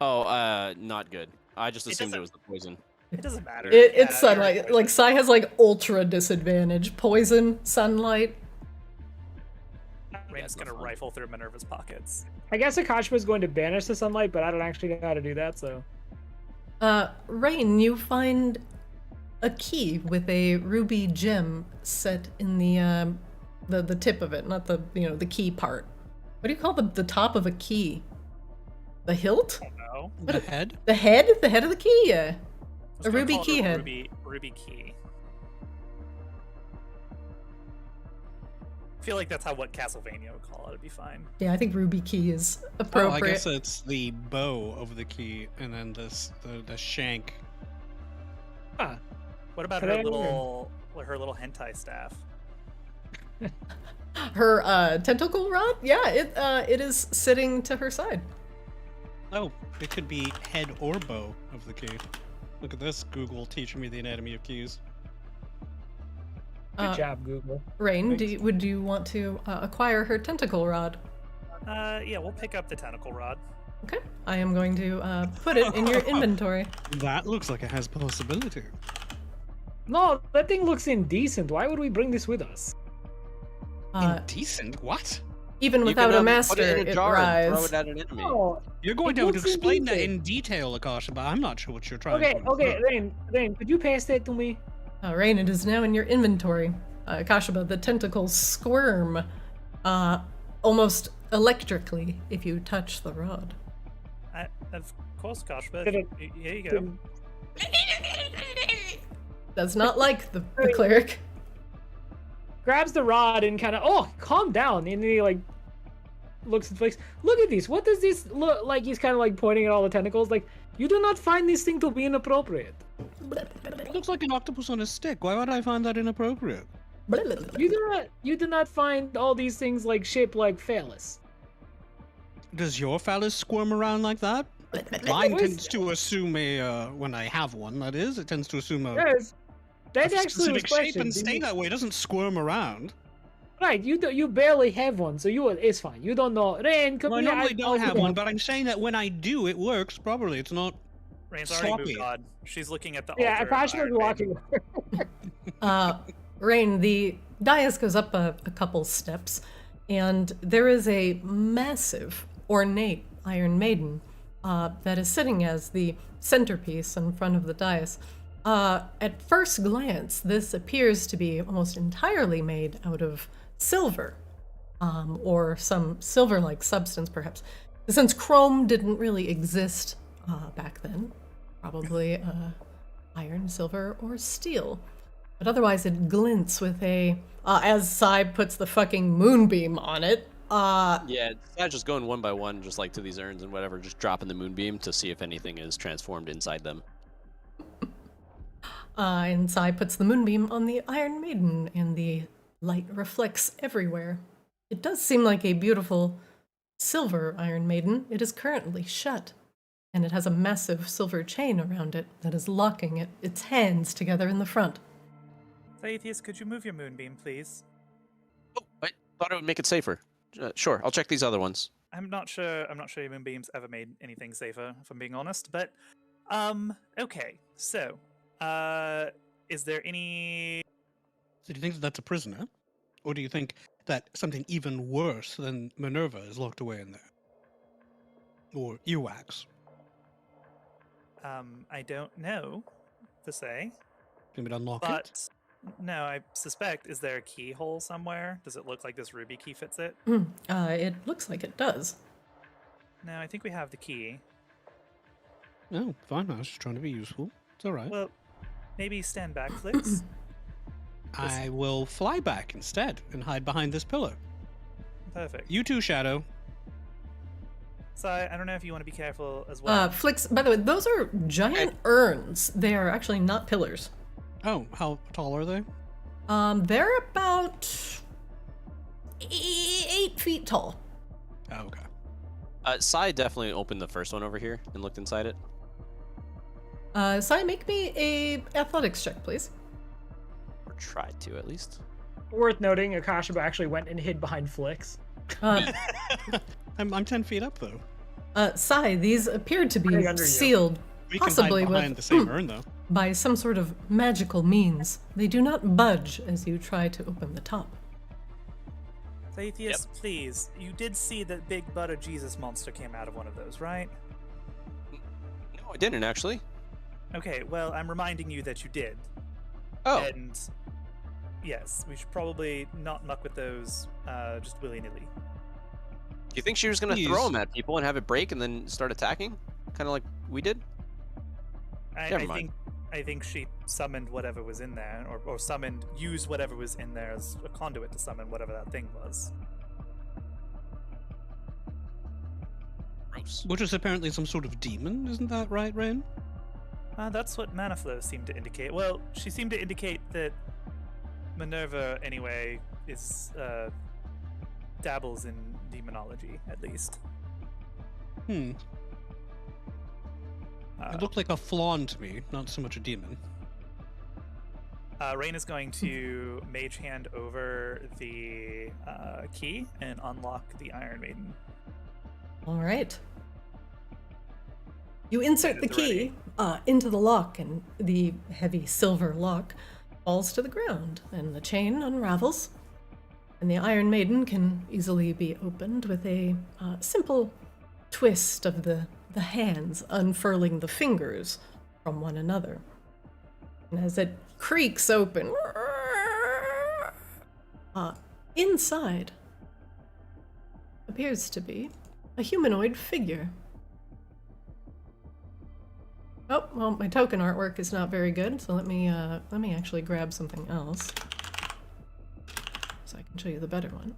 Oh, not good. I just assumed doesn't- it was the poison. It doesn't matter. It's Yeah, sunlight. you're- Like, Sai has, like, ultra disadvantage. Poison, sunlight. Rain's gonna rifle through Minerva's pockets. I guess Akashima is going to banish the sunlight, but I don't actually know how to do that, so... Rain, you find a key with a ruby gem set in the tip of it, not the the key part. What do you call the top of a key? The hilt? No. The head? The head? The head of the key? Yeah. I was A gonna ruby call it key a head. Ruby key. I feel like that's what Castlevania would call it. It'd be fine. Yeah, I think ruby key is Oh, appropriate. I guess it's the bow of the key, and then the shank. Huh. What about Could her I- little hentai staff? Her tentacle rod? Yeah, it is sitting to her side. Oh, it could be head or bow of the key. Look at this, Google teaching me the anatomy of keys. Good job, Google. Rain, would you want to acquire her tentacle rod? Yeah, we'll pick up the tentacle rod. Okay, I am going to put it in your inventory. That looks like it has possibility. No, that thing looks indecent. Why would we bring this with us? Indecent? What? Even You without can, a put master, it in a it jar and throw rise. it at an enemy. Oh, You're going It to looks explain that indecent. in detail, Akasha, but I'm not sure what you're trying okay, to okay, Rain, could you pass that to me? Rain, it is now in your inventory. Kashaba, the tentacles squirm almost electrically if you touch the rod. Of course, Kashba. Did it- Here you go. Does not like the cleric. Grabs the rod and kind of, oh, calm down. And he, like, looks at Flakes. Look at this. What does this look like? He's kind of, like, pointing at all the tentacles. Like, you do not find this thing to be inappropriate. It looks like an octopus on a stick. Why would I find that inappropriate? You do not find all these things, like, shaped like phallus. Does your phallus squirm around like that? Mine tends to assume when I have one, that is, it tends to assume a Yes. That a actually was specific shape questioned. and stay that way. It doesn't squirm around. Right, you barely have one, so it's fine. You don't know. Rain, come Well, I here. normally don't have yeah. one, but I'm saying that when I do, it works properly. It's not. Rain's already moved Sloppy. on. She's looking at the Yeah, altar. of Passion was Iron walking. Maiden. Rain, the dais goes up a couple steps, and there is a massive, ornate Iron Maiden that is sitting as the centerpiece in front of the dais. At first glance, this appears to be almost entirely made out of silver, or some silver-like substance, perhaps. Since chrome didn't really exist back then, probably iron, silver, or steel. But otherwise, it glints with a, as Sai puts the fucking moonbeam on it. Yeah, it's not just going one by one, just like to these urns and whatever, just dropping the moonbeam to see if anything is transformed inside them. And Sai puts the moonbeam on the Iron Maiden, and the light reflects everywhere. It does seem like a beautiful silver Iron Maiden. It is currently shut, and it has a massive silver chain around it that is locking its hands together in the front. Atheist, could you move your moonbeam, please? Oh, I thought it would make it safer. Sure, I'll check these other ones. I'm not sure your moonbeams ever made anything safer, if I'm being honest. But, okay. So, is there any? So do you think that that's a prisoner, or do you think that something even worse than Minerva is locked away in there, or earwax? I don't know to say. Can we unlock it? But no, I suspect, is there a keyhole somewhere? Does it look like this ruby key fits it? It looks like it does. No, I think we have the key. Oh, fine. I was just trying to be useful. It's all right. Well, maybe stand back, Flix. I will fly back instead and hide behind this pillar. Perfect. You too, Shadow. So I don't know if you want to be careful as well. Flix, by the way, those are giant urns. They are actually not pillars. Oh, how tall are they? They're about 8 feet tall. Oh, okay. Sai definitely opened the first one over here and looked inside it. Sai, make me a athletics check, please. Or tried to, at least. Worth noting, Akasha actually went and hid behind Flix. I'm 10 feet up though. Sai, these appear to Pretty be under you. sealed, We possibly can hide behind with the same urn though. by some sort of magical means. They do not budge as you try to open the top. Atheist, please. You did see that big butter Jesus monster came out of one of those, right? No, I didn't actually. Okay, well, I'm reminding you that you did. Oh, And yes, we should probably not muck with those just willy-nilly. do you think she was gonna Please. throw them at people and have it break and then start attacking, kind of like we did? Never mind. I think she summoned whatever was in there, or used whatever was in there as a conduit to summon whatever that thing was. Gross. Which is apparently some sort of demon, isn't that right, Rain? That's what mana flow seemed to indicate. Well, she seemed to indicate that Minerva, anyway, is dabbles in demonology, at least. It looked like a flawn to me, not so much a demon. Rain is going to mage hand over the key and unlock the Iron Maiden. All right. You insert the It's key into the lock, and the heavy silver lock falls to the ground, and the chain unravels, and the Iron Maiden can easily be opened with a simple twist of the hands, unfurling the fingers from one another. And as it creaks open, inside appears to be a humanoid figure. Oh, well, my token artwork is not very good, so let me actually grab something else so I can show you the better one.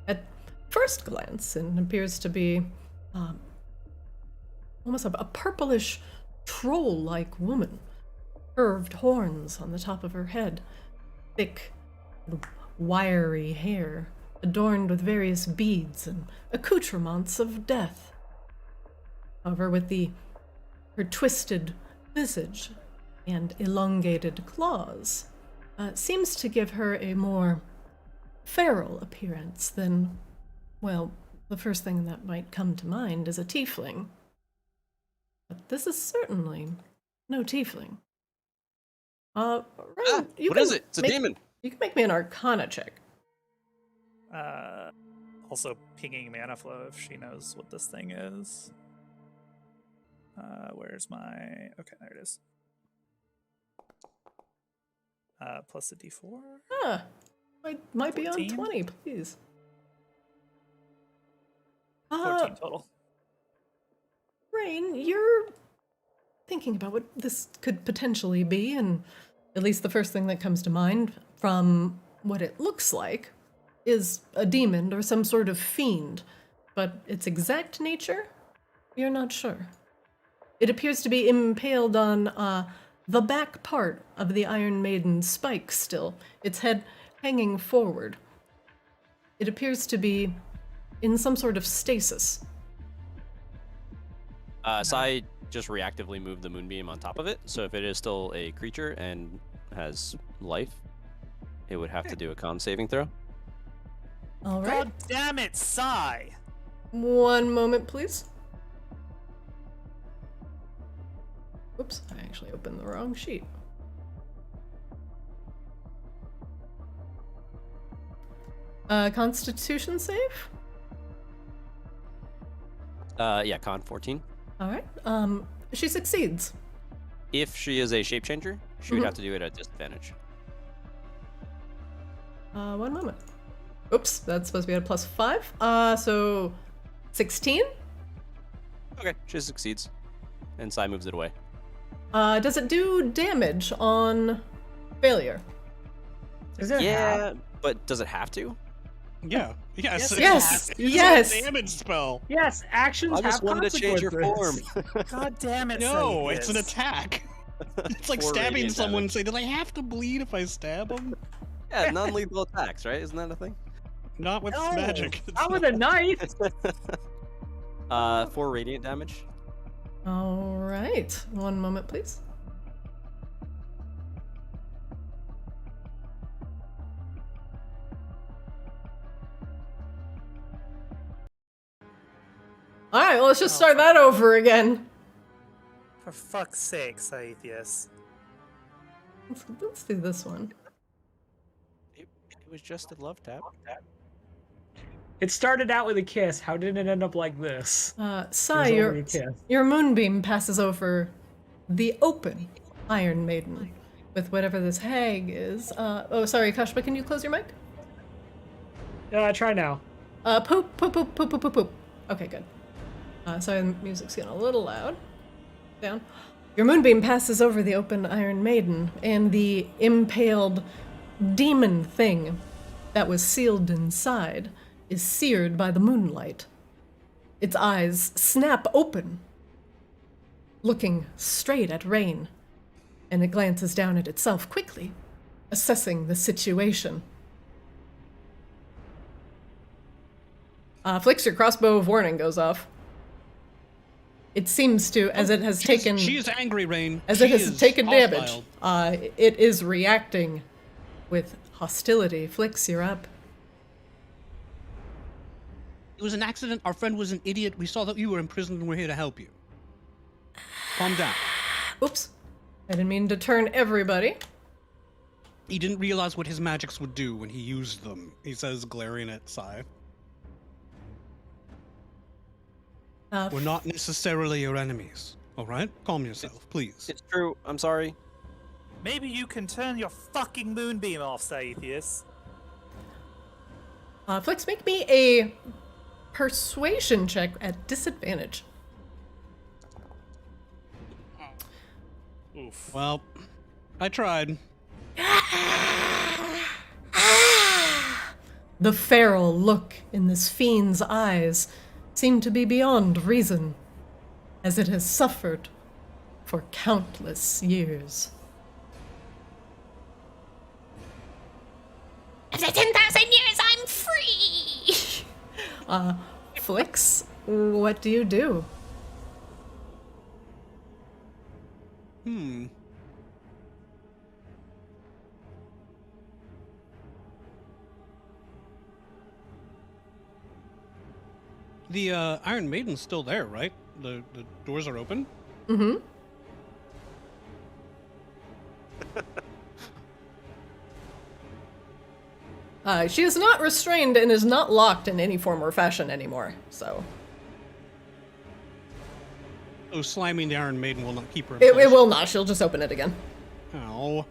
At first glance, it appears to be almost a purplish troll-like woman. Curved horns on the top of her head, thick, wiry hair, adorned with various beads and accoutrements of death. However, with her twisted visage and elongated claws seems to give her a more feral appearance than, well, the first thing that might come to mind is a tiefling. But this is certainly no tiefling. Right, what is it? It's a demon. You can make me an Arcana check. Also pinging mana flow if she knows what this thing is. Where's my... Okay, there it is. Plus a d4. Might be on 14? 20, please. 14 total. Rain, you're thinking about what this could potentially be, and at least the first thing that comes to mind from what it looks like is a demon or some sort of fiend, but its exact nature, you're not sure. It appears to be impaled on the back part of the Iron Maiden's spike still, its head hanging forward. It appears to be in some sort of stasis. So I just reactively moved the moonbeam on top of it. So if it is still a creature and has life, it would have to do a con saving throw. All right. God damn it, Sigh! One moment, please. Oops, I actually opened the wrong sheet. Constitution save? Yeah, con 14. All right. She succeeds. If she is a shape changer, she would Mhm. have to do it at disadvantage. One moment. Oops, that's supposed to be at a +5. So 16? Okay, she succeeds. And Sai moves it away. Does it do damage on failure? Is it Yeah, but does it have to? Yeah. Yes. Yes, It's yes. a damage spell. Yes, actions I have just wanted to change your form. consequences. God damn it, No, Saithis. it's an attack. It's like 4 stabbing radiant someone and damage. say, "Did I have to bleed if I stab them?" Yeah, non-lethal attacks, right? Isn't that a thing? Not with No, magic. Not with a knife. 4 radiant damage. All right. One moment, please. All right, well, let's just start that over again. For fuck's sake, Saithis. Let's do this one. It was just a love tap. It started out with a kiss. How did it end up like this? Sai, It was only a kiss. your moonbeam passes over the open Iron Maiden with whatever this hag is. Oh, sorry, Kashba, can you close your mic? Try now. Poop, poop, poop, poop, poop, poop, poop. Okay, good. Sorry, the music's getting a little loud. Down. Your moonbeam passes over the open Iron Maiden, and the impaled demon thing that was sealed inside is seared by the moonlight. Its eyes snap open, looking straight at Rain, and it glances down at itself quickly, assessing the situation. Flix, your crossbow of warning goes off. It seems to, as it has taken... She is angry, Rain. As She it has is taken damage, hostile. it is reacting with hostility. Flix, you're up. It was an accident. Our friend was an idiot. We saw that you were imprisoned and we're here to help you. Calm down. Oops. I didn't mean to turn everybody. He didn't realize what his magics would do when he used them, he says, glaring at Sai. We're not necessarily your enemies, all right? Calm yourself, please. It's true. I'm sorry. Maybe you can turn your fucking moonbeam off, Saithis. Flix, make me a persuasion check at disadvantage. Oof. Well, I tried. The feral look in this fiend's eyes seemed to be beyond reason, as it has suffered for countless years. After 10,000 years, I'm free! Flix, what do you do? The Iron Maiden's still there, right? The doors are open? Mm-hmm. She is not restrained and is not locked in any form or fashion anymore, so... Oh, slamming the Iron Maiden will not keep her in It place. will not, she'll just open it again. Oh.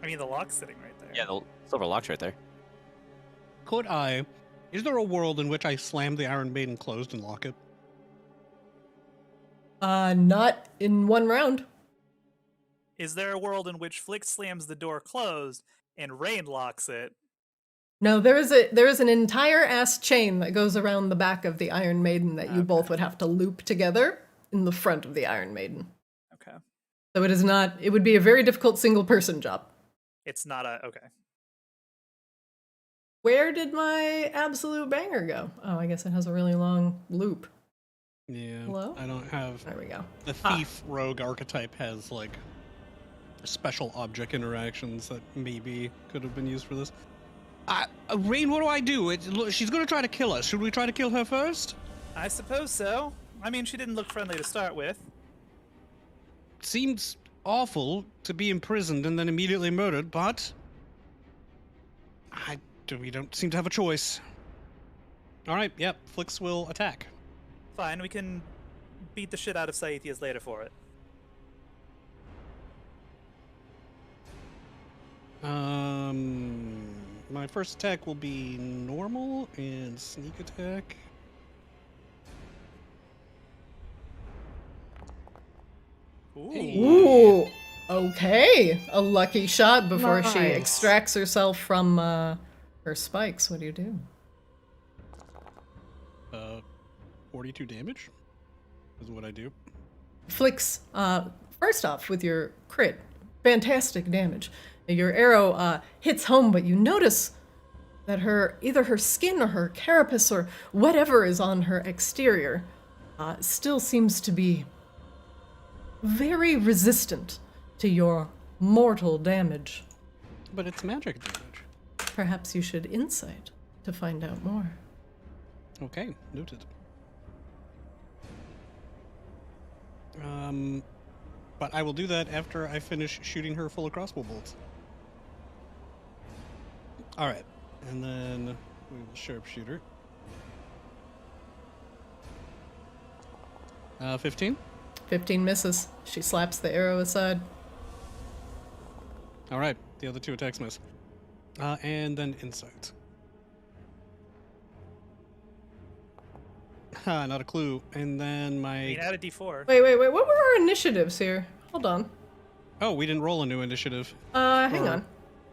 I mean, the lock's sitting right there. Yeah, the silver lock's right there. Could I... Is there a world in which I slam the Iron Maiden closed and lock it? Not in one round. Is there a world in which Flick slams the door closed and Rain locks it? No, there is an entire ass chain that goes around the back of the Iron Maiden that you both would have to loop together in the front of the Iron Maiden. Okay. So it would be a very difficult single person job. It's not a... Okay. Where did my absolute banger go? Oh, I guess it has a really long loop. Yeah. Hello? I don't have... There we go. The thief rogue archetype has, like, special object interactions that maybe could have been used for this. Rain, what do I do? She's gonna try to kill us. Should we try to kill her first? I suppose so. I mean, she didn't look friendly to start with. Seems awful to be imprisoned and then immediately murdered, but... we don't seem to have a choice. Alright, yep, Flix will attack. Fine, we can beat the shit out of Saithias later for it. My first attack will be normal and sneak attack. Ooh, okay. A lucky shot before she Nice. extracts herself from her spikes. What do you do? 42 damage is what I do. Flicks, first off, with your crit, fantastic damage. Your arrow hits home, but you notice that either her skin or her carapace or whatever is on her exterior still seems to be very resistant to your mortal damage. But it's magic damage. Perhaps you should insight to find out more. Okay, noted. But I will do that after I finish shooting her full of crossbow bolts. Alright, and then we will sharpshooter. 15? 15 misses. She slaps the arrow aside. Alright, the other two attacks miss. And then insight. Ha, not a clue. And then I mean, my... add a d4. Wait. What were our initiatives here? Hold on. Oh, we didn't roll a new initiative. Hang on.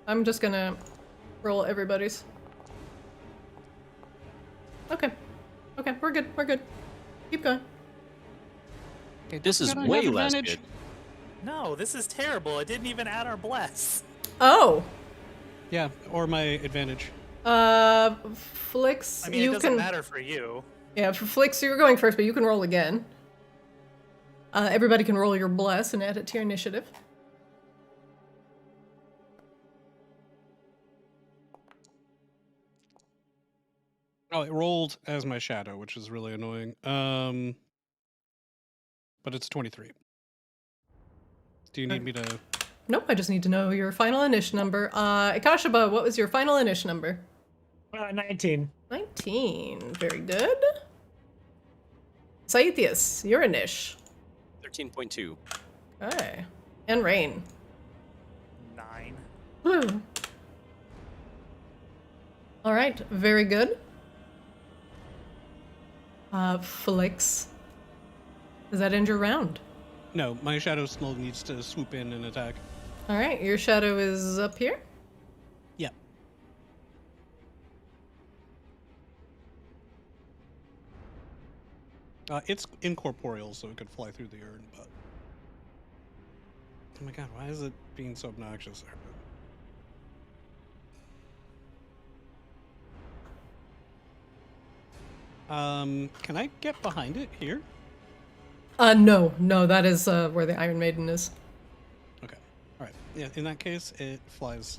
I'm just gonna roll everybody's. Okay, we're good. Keep going. This is Can I way have less advantage? good. No, this is terrible. It didn't even add our bless. Oh, Yeah, or my advantage. Flix, I mean, you it doesn't can. matter for you. Yeah, for Flix, you're going first, but you can roll again. Everybody can roll your bless and add it to your initiative. Oh, it rolled as my shadow, which is really annoying. But it's 23. Do you need me to... Nope, I just need to know your final initiative number. Ikashaba, what was your final initiative number? 19. 19. Very good. Saithias, your inish. 13.2. Okay. And Rain. 9. Woo. All right, very good. Felix. Does that end your round? No, my shadow still needs to swoop in and attack. All right, your shadow is up here. Yeah. It's incorporeal, so it could fly through the urn, but... Oh my god, why is it being so obnoxious there? Can I get behind it here? No, that is where the Iron Maiden is. Okay. Alright. Yeah, in that case, it flies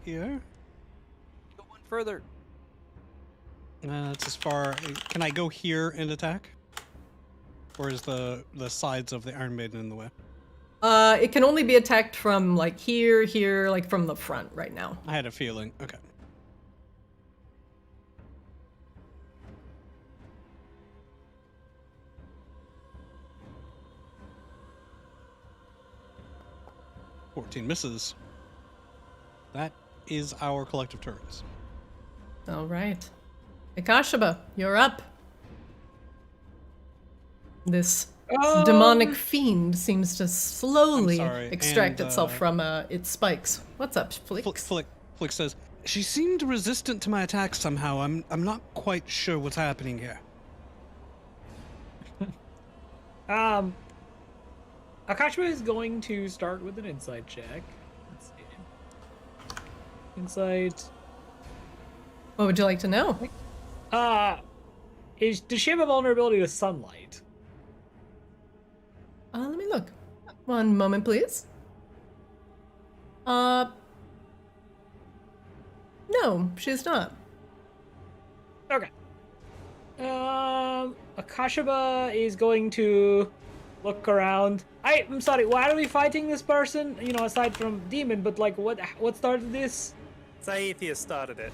here. Go one further. That's as far. Can I go here and attack? Or is the sides of the Iron Maiden in the way? It can only be attacked from like here, like from the front right now. I had a feeling. Okay. "14 misses. That is our collective turns. All right. Akashaba, you're up. This demonic fiend seems to slowly sorry, extract and, itself from its spikes. What's up, Flick? Flick says, "She seemed resistant to my attacks somehow. I'm not quite sure what's happening here." Akashima is going to start with an insight check. Let's see. Insight. What would you like to know? Does she have a vulnerability to sunlight? Let me look. One moment, please. No, she's not. Okay. Akashaba is going to look around. I'm sorry, why are we fighting this person? You know, aside from demon, but like, what started this? Saethius started it.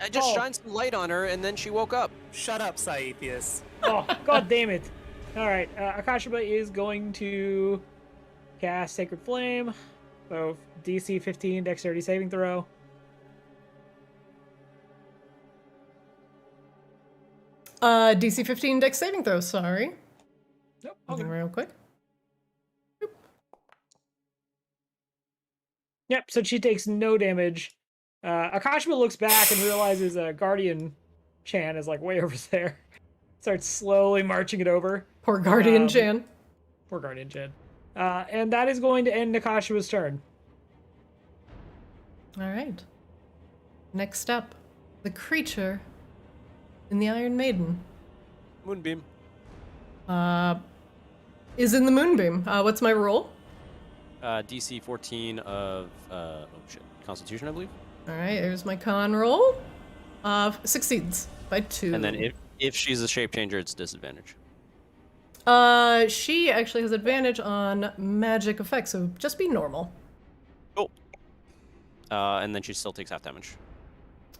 I just shined some light on her, and then she woke up. Shut up, Saethius. Oh, god damn it. Alright, Akashaba is going to cast Sacred Flame. So, DC 15, Dexterity saving throw. DC 15 Dex saving throw, sorry. Nope, Moving real quick. Yep, so she takes no damage. Akashima looks back and realizes Guardian Chan is like way over there. Starts slowly marching it over. Poor Guardian Chan. Poor Guardian Chan. And that is going to end Akashima's turn. All right. Next up, the creature in the Iron Maiden. Moonbeam. Is in the Moonbeam. What's my roll? DC 14 of Constitution, I believe. All right, there's my con roll. Succeeds by 2. And then if she's a shape changer, it's disadvantage. She actually has advantage on magic effects, so just be normal. Cool. And then she still takes half damage.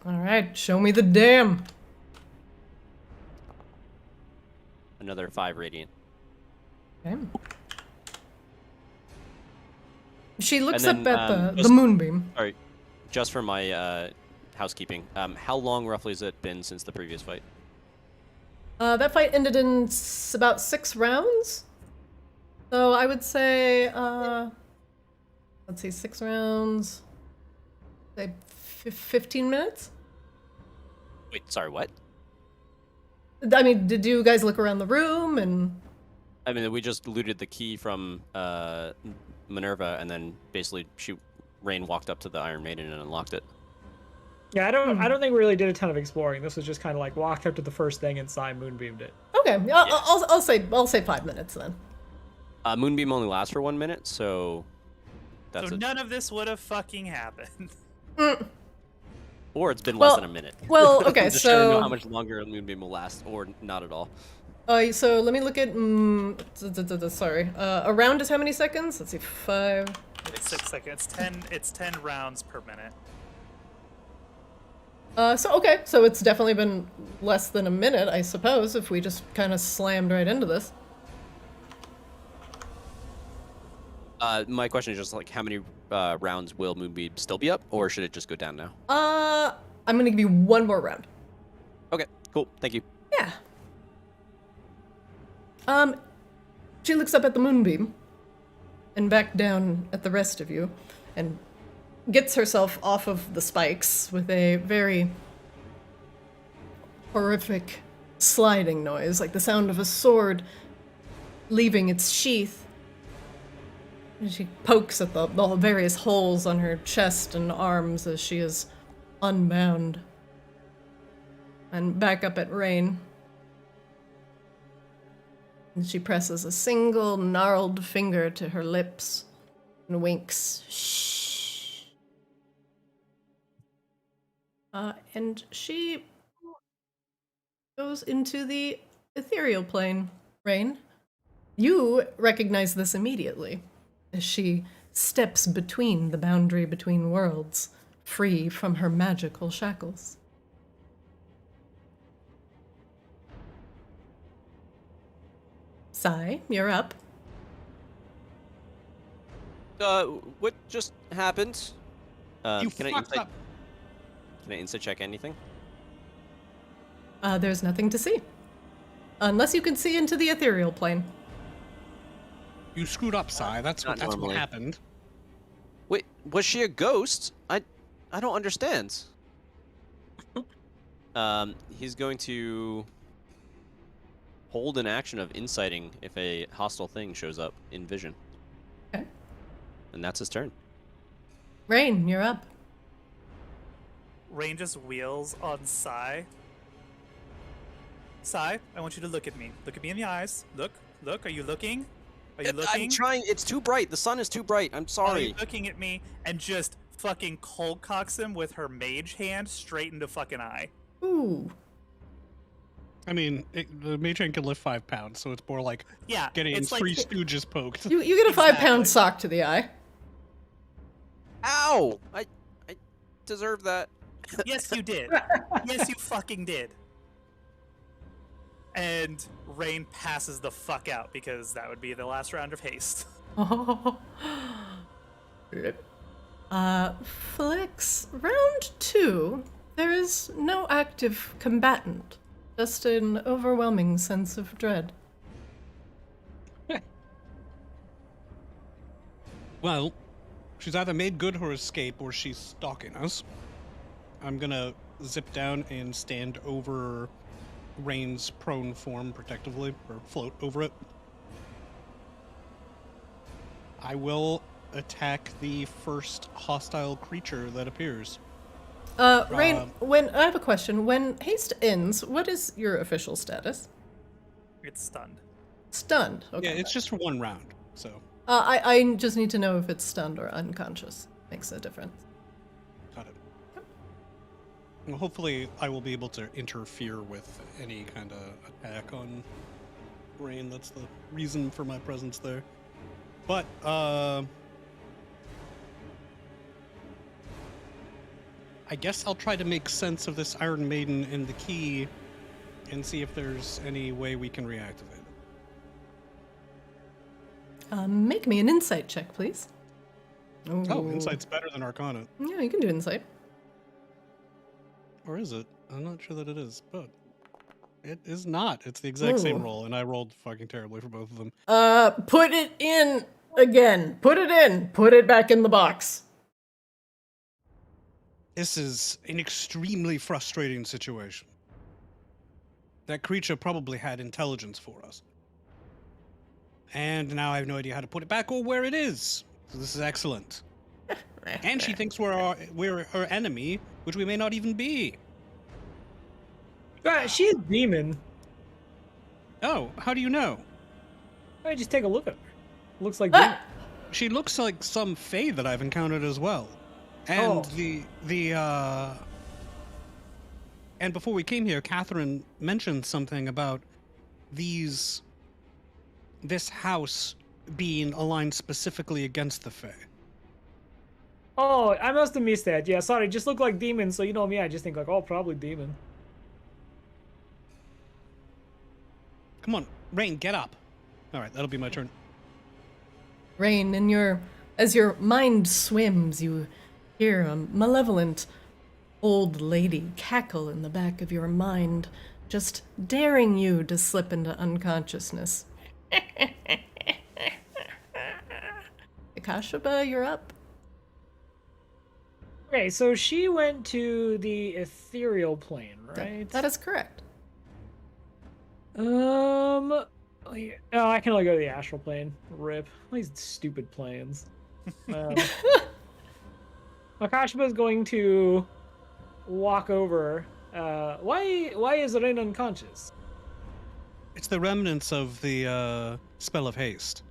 All right, show me the dam. Another 5 radiant. Okay. She looks And then, up at the just- Moonbeam. Sorry, just for my housekeeping. How long roughly has it been since the previous fight? That fight ended in about 6 rounds. So I would say, let's see, 6 rounds. Say 15 minutes? Wait, sorry, what? I mean, did you guys look around the room and... I mean, we just looted the key from Minerva, and then basically Rain walked up to the Iron Maiden and unlocked it. Yeah, I don't think we really did a ton of exploring. This was just kind of like walked up to the first thing and Sai moonbeamed it. Okay, I'll say 5 minutes then. Moonbeam only lasts for 1 minute, so that's So none of this would have fucking happened. Or it's been less than a minute. Well, okay, I'm just trying to know so... how much longer a Moonbeam will last, or not at all. So let me look at, sorry, a round is how many seconds? Let's see, 5... It's 6 seconds. It's 10 rounds per minute. So it's definitely been less than a minute, I suppose, if we just kind of slammed right into this. My question is just like, how many rounds will Moonbeam still be up, or should it just go down now? I'm gonna give you one more round. Okay, cool, thank you. Yeah. She looks up at the Moonbeam and back down at the rest of you and gets herself off of the spikes with a very horrific sliding noise, like the sound of a sword leaving its sheath. And she pokes at the various holes on her chest and arms as she is unbound. And back up at Rain. And she presses a single gnarled finger to her lips and winks. Shh. And she goes into the ethereal plane. Rain, you recognize this immediately as she steps between the boundary between worlds, free from her magical shackles. Sai, you're up. What just happened? You Can I fucked insight? up. Can I insight check anything? There's nothing to see. Unless you can see into the ethereal plane. You screwed up, Sai. That's what Not normally. happened. Wait, was she a ghost? I don't understand. He's going to hold an action of inciting if a hostile thing shows up in vision. Okay. And that's his turn. Rain, you're up. Rain just wheels on Sai. Sai, I want you to look at me. Look at me in the eyes. Look. Are you looking? Are you looking? I'm trying. It's too bright. The sun is too bright. I'm Are sorry. you looking at me and just fucking cold cocks him with her mage hand straight into fucking eye? Ooh. I mean, the mage hand can lift 5 pounds, so it's more like Yeah, getting it's like Three Stooges poked. You get a 5-pound Exactly. sock to the eye. Ow! I deserve that. Yes, you did. Yes, you fucking did. And Rain passes the fuck out because that would be the last round of haste. Flex, round 2, there is no active combatant, just an overwhelming sense of dread. Well, she's either made good her escape or she's stalking us. I'm gonna zip down and stand over Rain's prone form protectively, or float over it. I will attack the first hostile creature that appears. Rain, I have a question. When haste ends, what is your official status? It's stunned. Stunned. Okay. Yeah, it's just for 1 round, so. I just need to know if it's stunned or unconscious. Makes a difference. Got it. Well, hopefully I will be able to interfere with any kind of attack on Rain. That's the reason for my presence there. But, I guess I'll try to make sense of this Iron Maiden and the key and see if there's any way we can reactivate it. Make me an insight check, please. Oh, Ooh. Insight's better than Arcana. Yeah, you can do insight. Or is it? I'm not sure that it is, but it is not. It's the exact same Ooh. roll, and I rolled fucking terribly for both of them. Put it in again. Put it in. Put it back in the box. This is an extremely frustrating situation. That creature probably had intelligence for us. And now I have no idea how to put it back or where it is. So this is excellent. And she thinks we're her enemy, which we may not even be. She's a demon. Oh, how do you know? I just take a look at her. Looks like Ah! demon. She looks like some fae that I've encountered as well. And Oh. and before we came here, Catherine mentioned something about this house being aligned specifically against the fae. Oh, I must have missed that. Yeah, sorry, just look like demon, so you know me, I just think like, oh, probably demon. Come on, Rain, get up. All right, that'll be my turn. Rain, as your mind swims, you hear a malevolent old lady cackle in the back of your mind, just daring you to slip into unconsciousness. Akashaba, you're up. Okay, so she went to the ethereal plane, right? That is correct. Oh, I can only go to the astral plane. Rip. These stupid planes. Makashima is going to walk over. Why is Rain unconscious? It's the remnants of the spell of haste.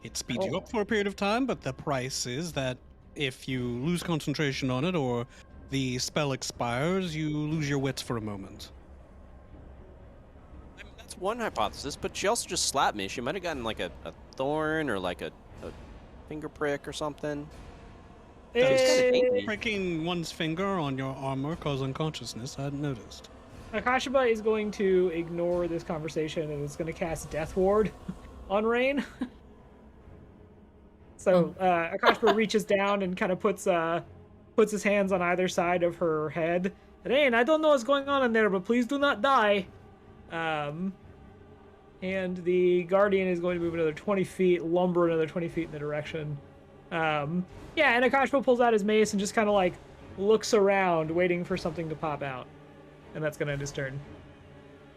It speeds you up for a period of time, but the price is that if you lose concentration on it or the spell expires, you lose your wits for a moment. That's one hypothesis, but she also just slapped me. She might have gotten like a thorn or like a finger prick or something. Pricking one's finger on your armor cause unconsciousness. I hadn't noticed. Akashima is going to ignore this conversation and is going to cast Death Ward on Rain. So Akashima reaches down and kind of puts his hands on either side of her head. Rain, I don't know what's going on in there, but please do not die. And the Guardian is going to move another 20 feet, lumber another 20 feet in the direction. Yeah, and Akashima pulls out his mace and just kind of like looks around, waiting for something to pop out. And that's going to end his turn.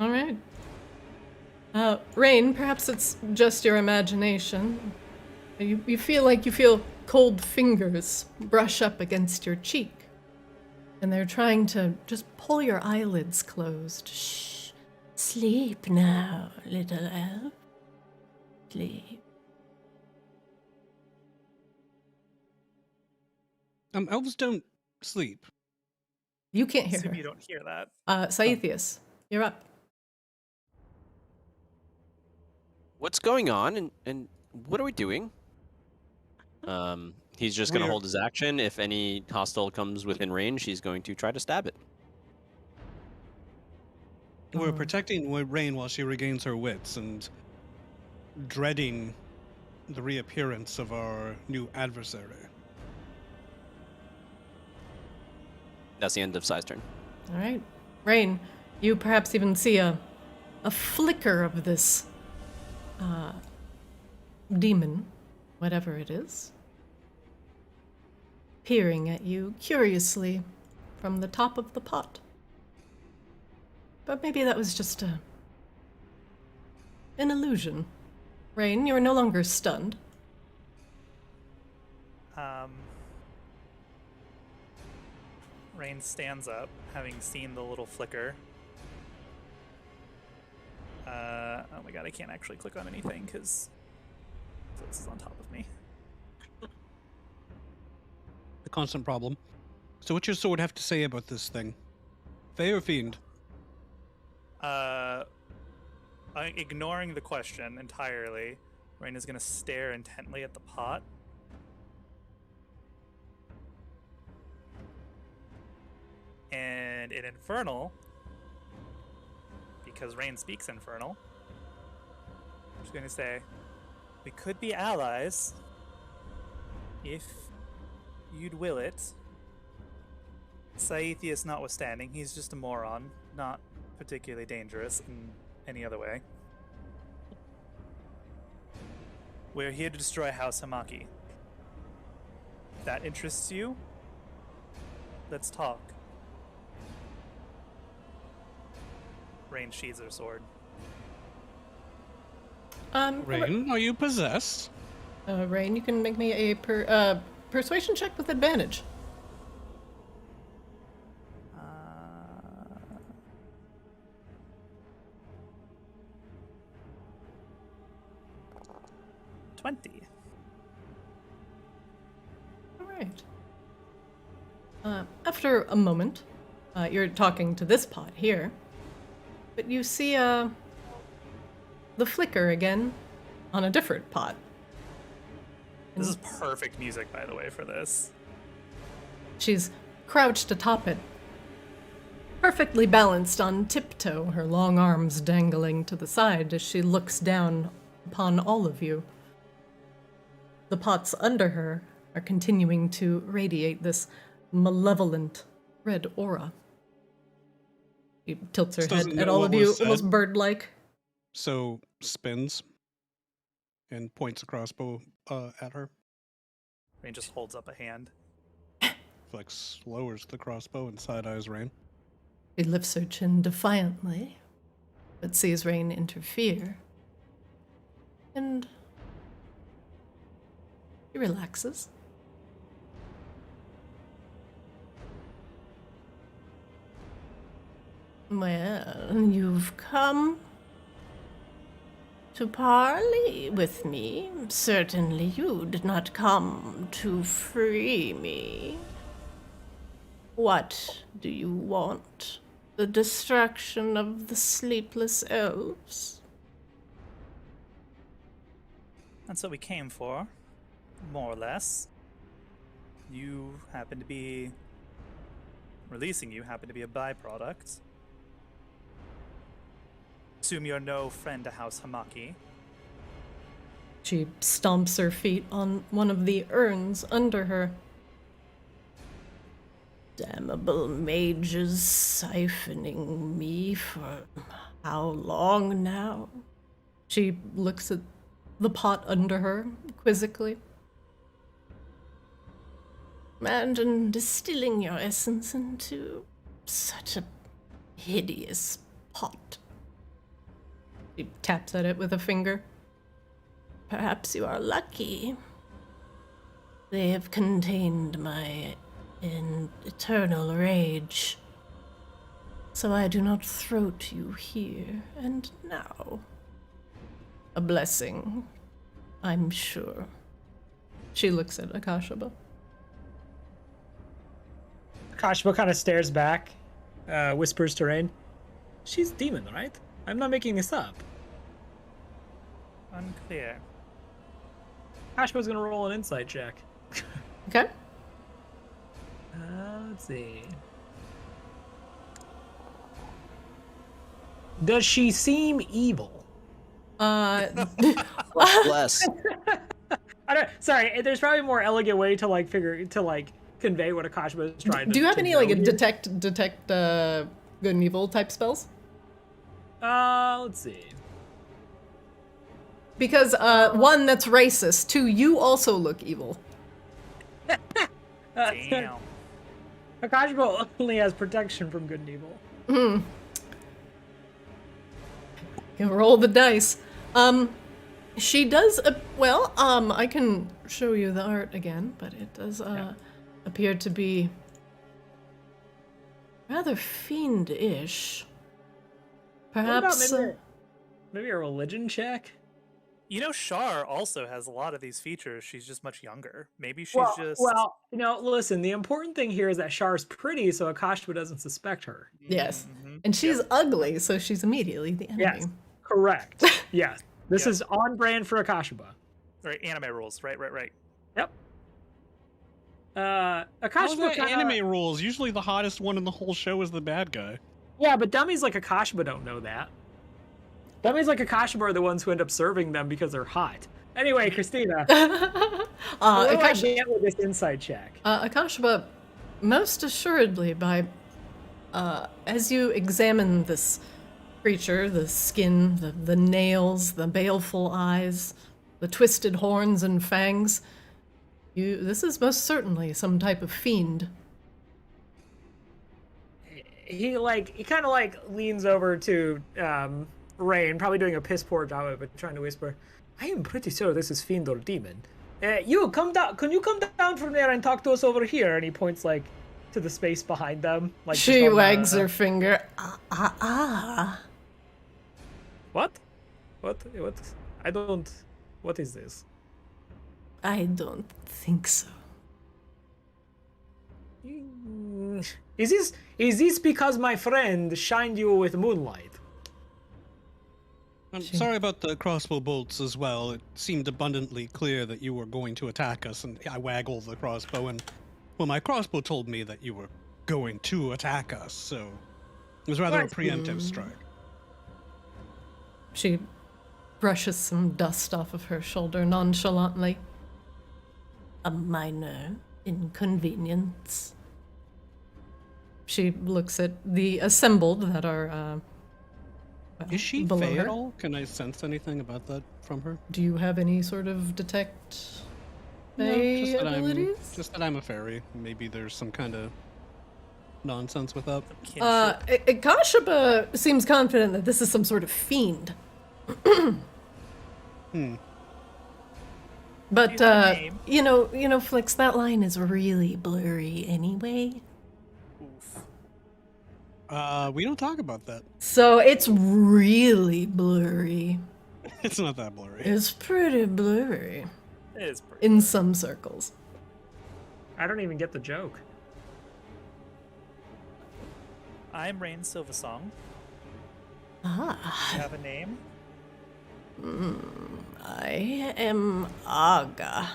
All right. Rain, perhaps it's just your imagination. You feel cold fingers brush up against your cheek. And they're trying to just pull your eyelids closed. Shh. Sleep now, little elf. Sleep. Elves don't sleep. You can't hear Assume her. you don't hear that. Saithius, you're up. What's going on and what are we doing? He's just gonna hold his action. If any hostile comes within range, he's going to try to stab it. We're protecting Rain while she regains her wits and dreading the reappearance of our new adversary. That's the end of Sai's turn. All right. Rain, you perhaps even see a flicker of this demon, whatever it is, peering at you curiously from the top of the pot. But maybe that was just an illusion. Rain, you are no longer stunned. Rain stands up, having seen the little flicker. Oh my god, I can't actually click on anything because this is on top of me. The constant problem. So what's your sword have to say about this thing? Fey or fiend? Ignoring the question entirely, Rain is going to stare intently at the pot. And in Infernal, because Rain speaks Infernal, I'm just going to say, we could be allies if you'd will it. Saithius notwithstanding, he's just a moron, not particularly dangerous in any other way. We're here to destroy House H'Amaki. If that interests you, let's talk. Rain sheathes her sword. Rain, are you possessed? Rain, you can make me a persuasion check with advantage. Uh, 20. All right. After a moment, you're talking to this pot here, but you see the flicker again on a different pot. This is perfect music, by the way, for this. She's crouched atop it, perfectly balanced on tiptoe, her long arms dangling to the side as she looks down upon all of you. The pots under her are continuing to radiate this malevolent red aura. She tilts her head at all of you, almost bird-like. So spins and points a crossbow at her. Rain just holds up a hand. Flex lowers the crossbow and side-eyes Rain. She lifts her chin defiantly, but sees Rain interfere. And she relaxes. Well, you've come to parley with me. Certainly you did not come to free me. What do you want? The destruction of the sleepless elves. That's what we came for, more or less. Releasing you happen to be a byproduct. Assume you're no friend to House H'Amaki. She stomps her feet on one of the urns under her. Damnable mages siphoning me for how long now? She looks at the pot under her quizzically. Imagine distilling your essence into such a hideous pot. She taps at it with a finger. Perhaps you are lucky. They have contained my eternal rage, so I do not throat you here and now. A blessing, I'm sure. She looks at Akashaba. Akashba kind of stares back, whispers to Rain, "She's demon, right? I'm not making this up." Unclear. Akashba's gonna roll an insight check. Okay. Let's see. Does she seem evil? Bless. I don't. Sorry, there's probably a more elegant way to convey what Akashba is trying to. Do you have to any know like here. detect good and evil type spells? Let's see. Because one, that's racist. Two, you also look evil. Damn. Akashba only has protection from good and evil. You roll the dice. She does. I can show you the art again, but it does appear to be rather fiendish. What about Perhaps. maybe a religion check? You know, Shar also has a lot of these features. She's just much younger. Maybe she's just. Well, listen, the important thing here is that Shar's pretty, so Akashba doesn't suspect her. Yes, Mhm. and she's ugly, so she's immediately the enemy. Yes, correct. Yes, this is on brand for Akashba. Right, anime rules. Right. Yep. How's Akashba that kinda, anime rules? Usually the hottest one in the whole show is the bad guy. Yeah, but dummies like Akashba don't know that. Dummies like Akashba are the ones who end up serving them because they're hot. Anyway, Christina, what do I get with this insight check? Akashba, most assuredly, by as you examine this creature, the skin, the nails, the baleful eyes, the twisted horns and fangs, this is most certainly some type of fiend. He kind of leans over to Rain, probably doing a piss poor job of it, trying to whisper, "I am pretty sure this is fiend or demon. You come down. Can you come down from there and talk to us over here?" And he points to the space behind them. She wags her finger. What? What? I don't. What is this? I don't think so. Is this because my friend shined you with moonlight? I'm sorry about the crossbow bolts as well. It seemed abundantly clear that you were going to attack us, and I waggle the crossbow, and well, my crossbow told me that you were going to attack us, so it was rather a preemptive strike. She brushes some dust off of her shoulder nonchalantly. A minor inconvenience. She looks at the assembled that are Is she below Fey at her. all? Can I sense anything about that from her? Do you have any sort of detect No, Fey abilities? just that I'm a fairy. Maybe there's some kind of nonsense with that. Kashaba seems confident that this is some sort of fiend. But Do you have a name? you know, Flix, that line is really blurry anyway. Oof. We don't talk about that. So it's really blurry. It's not that blurry. It's pretty blurry It is pretty. in some circles. I don't even get the joke. I'm Rain Silversong. Ah, You have a name? I am Aga.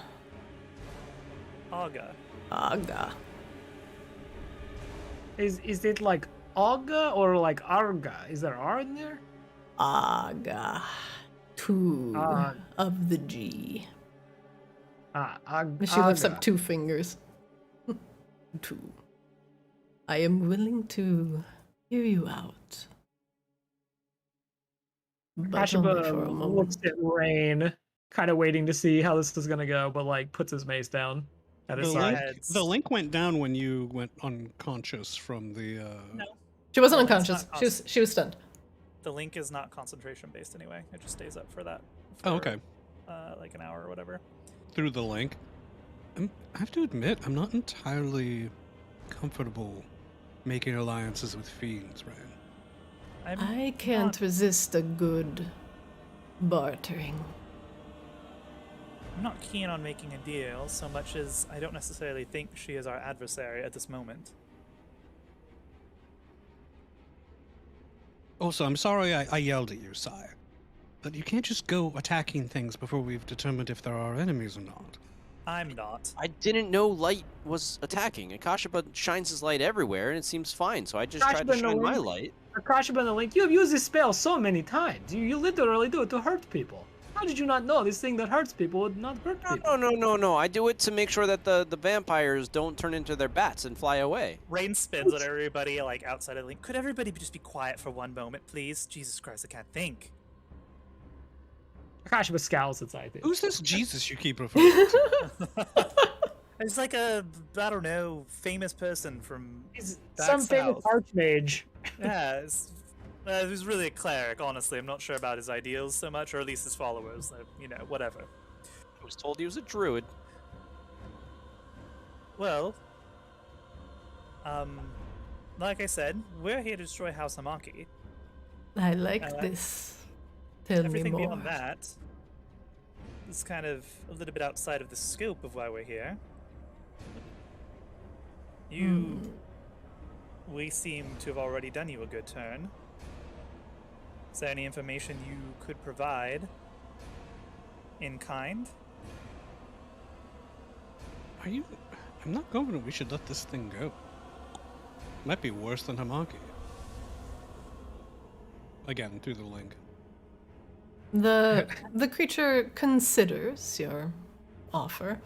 Aga. Aga. Is it like Aga or like Arga? Is there R in there? Aga. Two Ah. of the G. She lifts Aga. up 2 fingers. 2. I am willing to hear you out. But only for a Kashiba moment. looks at Rain, kind of waiting to see how this is gonna go, but like puts his mace down at his The side. link, the link went down when you went unconscious from the. No. She wasn't No, it's unconscious. not She was stunned. The link is not concentration based anyway. It just stays up for that. Oh, for, okay. Like an hour or whatever. Through the link. I have to admit, I'm not entirely comfortable making alliances with fiends, right? I can't resist a good bartering. I'm not keen on making a deal so much as I don't necessarily think she is our adversary at this moment. Also, I'm sorry I yelled at you, sire. But you can't just go attacking things before we've determined if there are enemies or not. I'm not. I didn't know light was attacking. And Kashiba shines his light everywhere, and it seems fine. So I just tried to Kashiba, shine my no. light. Kashiba and the Link, you have used this spell so many times. You literally do it to hurt people. How did you not know this thing that hurts people would not hurt people? No. I do it to make sure that the vampires don't turn into their bats and fly away. Rain spins at everybody, like outside of the link. Could everybody just be quiet for one moment, please? Jesus Christ, I can't think. Kashiba scowls inside it. Who's this Jesus you keep referring to? It's like a, I don't know, famous person from He's back some famous south. archmage. Yeah, he was really a cleric, honestly. I'm not sure about his ideals so much, or at least his followers. Whatever. I was told he was a druid. Well, like I said, we're here to destroy House H'Amaki. I like this. Tell me Everything more. beyond that is kind of a little bit outside of the scope of why we're here. We seem to have already done you a good turn. Is there any information you could provide in kind? I'm not confident we should let this thing go. Might be worse than H'Amaki. Again, through the link. The creature considers your offer.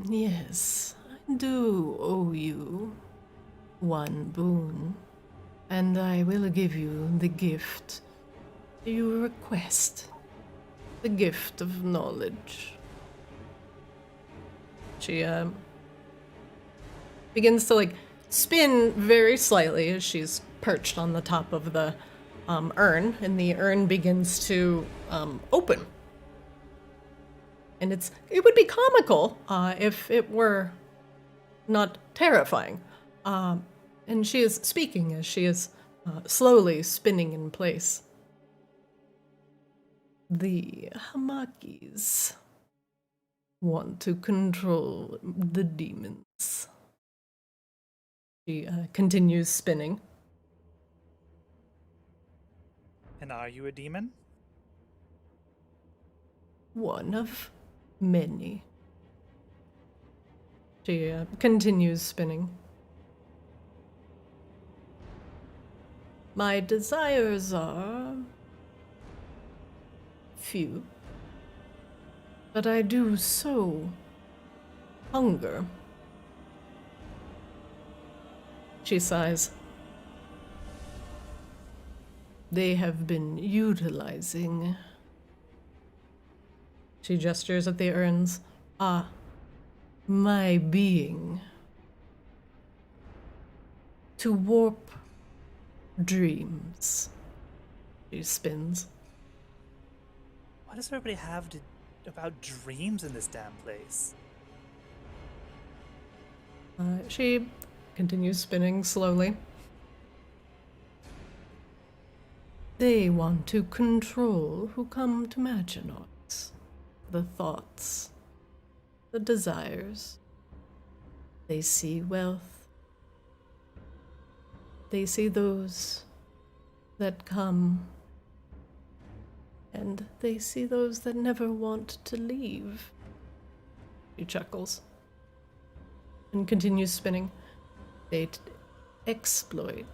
Yes, I do owe you one boon, and I will give you the gift you request. The gift of knowledge. She begins to spin very slightly as she's perched on the top of the urn, and the urn begins to open. And it would be comical if it were not terrifying. And she is speaking as she is slowly spinning in place. The H'Amakis want to control the demons. She continues spinning. And are you a demon? One of many. She continues spinning. My desires are few, but I do so hunger. She sighs. They have been utilizing. She gestures at the urns. My being. To warp dreams. She spins. What does everybody have about dreams in this damn place? She continues spinning slowly. They want to control who come to Maginoids. The thoughts, the desires. They see wealth. They see those that come, and they see those that never want to leave. He chuckles and continues spinning. They exploit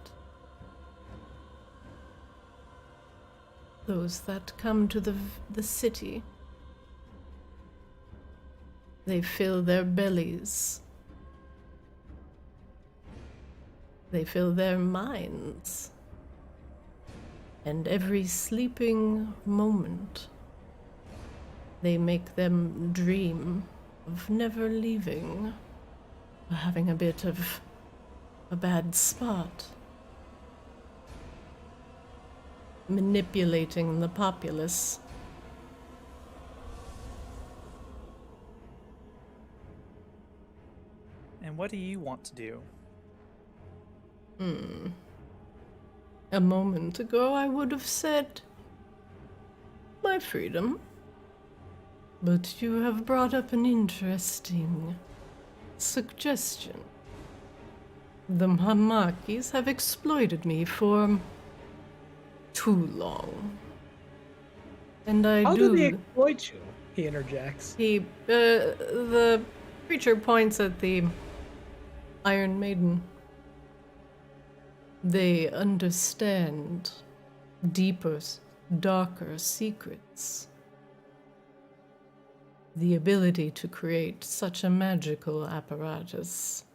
those that come to the city. They fill their bellies. They fill their minds. And every sleeping moment, they make them dream of never leaving, or having a bit of a bad spot. Manipulating the populace. And what do you want to do? A moment ago, I would have said my freedom. But you have brought up an interesting suggestion. The H'Amakis have exploited me for too long. And How do they exploit you? He interjects. The creature points at the Iron Maiden. They understand deeper, darker secrets. The ability to create such a magical apparatus.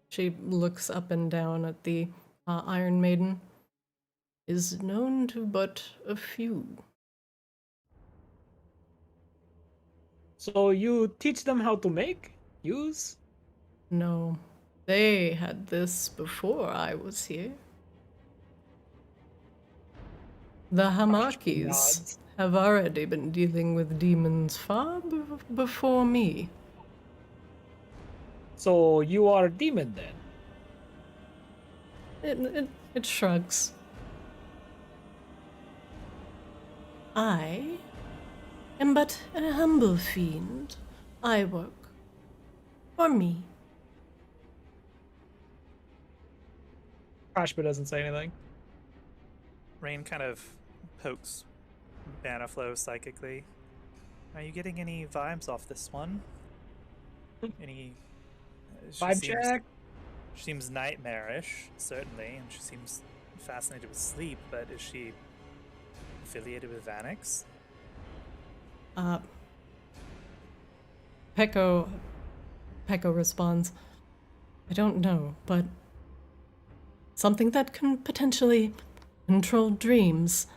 She looks up and down at the Iron Maiden. Is known to but a few. So you teach them how to make? Use? No, they had this before I was here. The H'Amakis nods. have already been dealing with demons far before me. So you are a demon then? It shrugs. I am but a humble fiend. I work for me. Krashba doesn't say anything. Rain kind of pokes Banaflow psychically. Are you getting any vibes off this one? Any Vibe check? She seems nightmarish, certainly, and she seems fascinated with sleep, but is she affiliated with Vanix? Peko responds, I don't know, but something that can potentially control dreams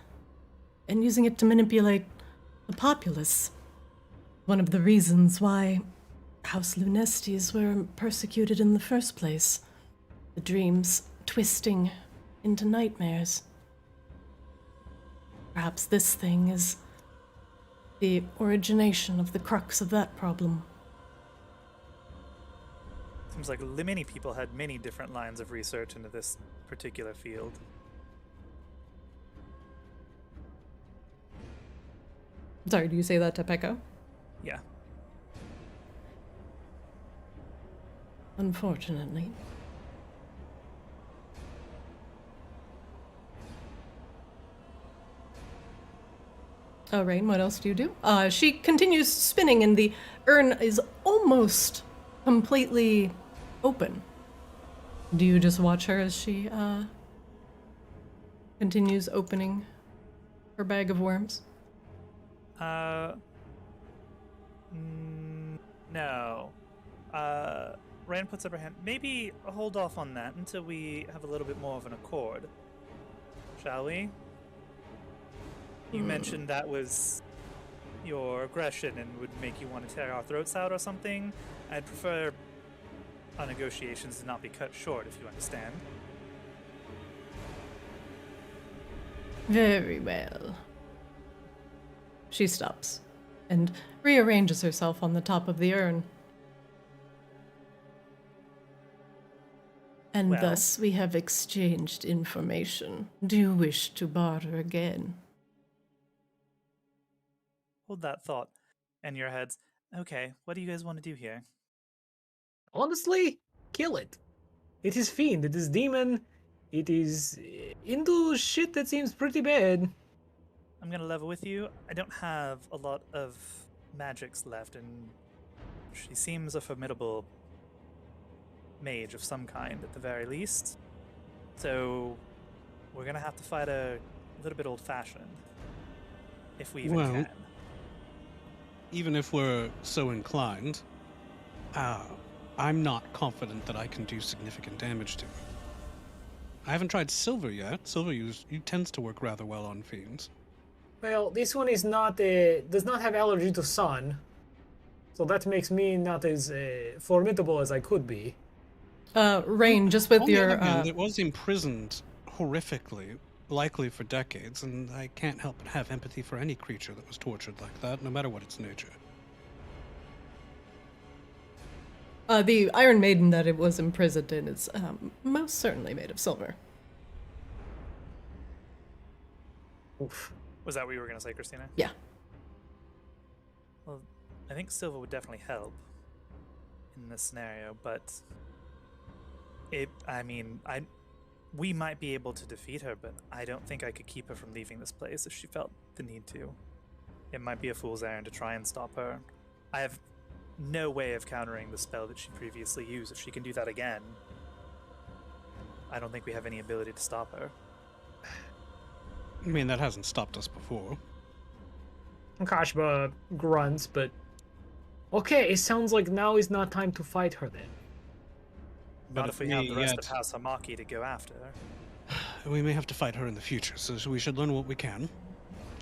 and using it to manipulate the populace. One of the reasons why House Lunestes were persecuted in the first place. The dreams twisting into nightmares. Perhaps this thing is the origination of the crux of that problem. Seems like many people had many different lines of research into this particular field. Sorry, do you say that to Peko? Yeah. Unfortunately. Oh, Rain, what else do you do? She continues spinning and the urn is almost completely open. Do you just watch her as she continues opening her bag of worms? No. Rand puts up her hand. Maybe hold off on that until we have a little bit more of an accord. Shall we? You mentioned that was your aggression and would make you want to tear our throats out or something. I'd prefer our negotiations to not be cut short, if you understand. Very well. She stops and rearranges herself on the top of the urn. And Well. thus we have exchanged information. Do you wish to barter again? Hold that thought in your heads. Okay, what do you guys want to do here? Honestly, kill it. It is fiend, it is demon, it is into shit that seems pretty bad. I'm gonna level with you. I don't have a lot of magics left, and she seems a formidable mage of some kind at the very least. So we're gonna have to fight a little bit old-fashioned, if we even Well, can. Even if we're so inclined, I'm not confident that I can do significant damage to her. I haven't tried Silver yet. Silver tends to work rather well on fiends. Well, this one is not does not have allergy to sun, so that makes me not as formidable as I could be. Rain, just with On the your other hand, it was imprisoned horrifically, likely for decades, and I can't help but have empathy for any creature that was tortured like that, no matter what its nature. the Iron Maiden that it was imprisoned in is most certainly made of silver. Oof. Was that what you were gonna say, Christina? Yeah. Well, I think silver would definitely help in this scenario, but we might be able to defeat her, but I don't think I could keep her from leaving this place if she felt the need to. It might be a fool's errand to try and stop her. I have no way of countering the spell that she previously used. If she can do that again, I don't think we have any ability to stop her. I mean, that hasn't stopped us before. Kashba grunts, but okay, it sounds like now is not time to fight her then. Not But if we have the rest yet- of House H'Amaki to go after her. We may have to fight her in the future, so we should learn what we can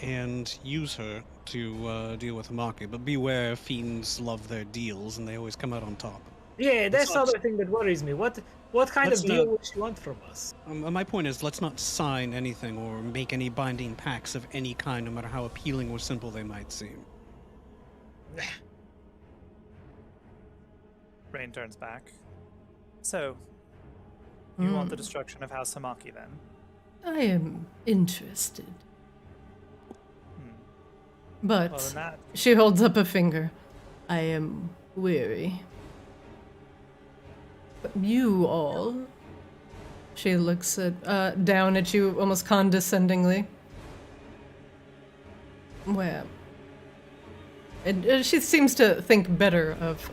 and use her to deal with H'Amaki. But beware, fiends love their deals, and they always come out on top. Yeah, that's the not- other thing that worries me. What kind of Let's deal not- would she want from us? My point is, let's not sign anything or make any binding pacts of any kind, no matter how appealing or simple they might seem. Rain turns back. So, you want the destruction of House H'Amaki then? I am interested. But Well, then that she holds up a finger. I am weary. But you all. She looks down at you almost condescendingly. Well, she seems to think better of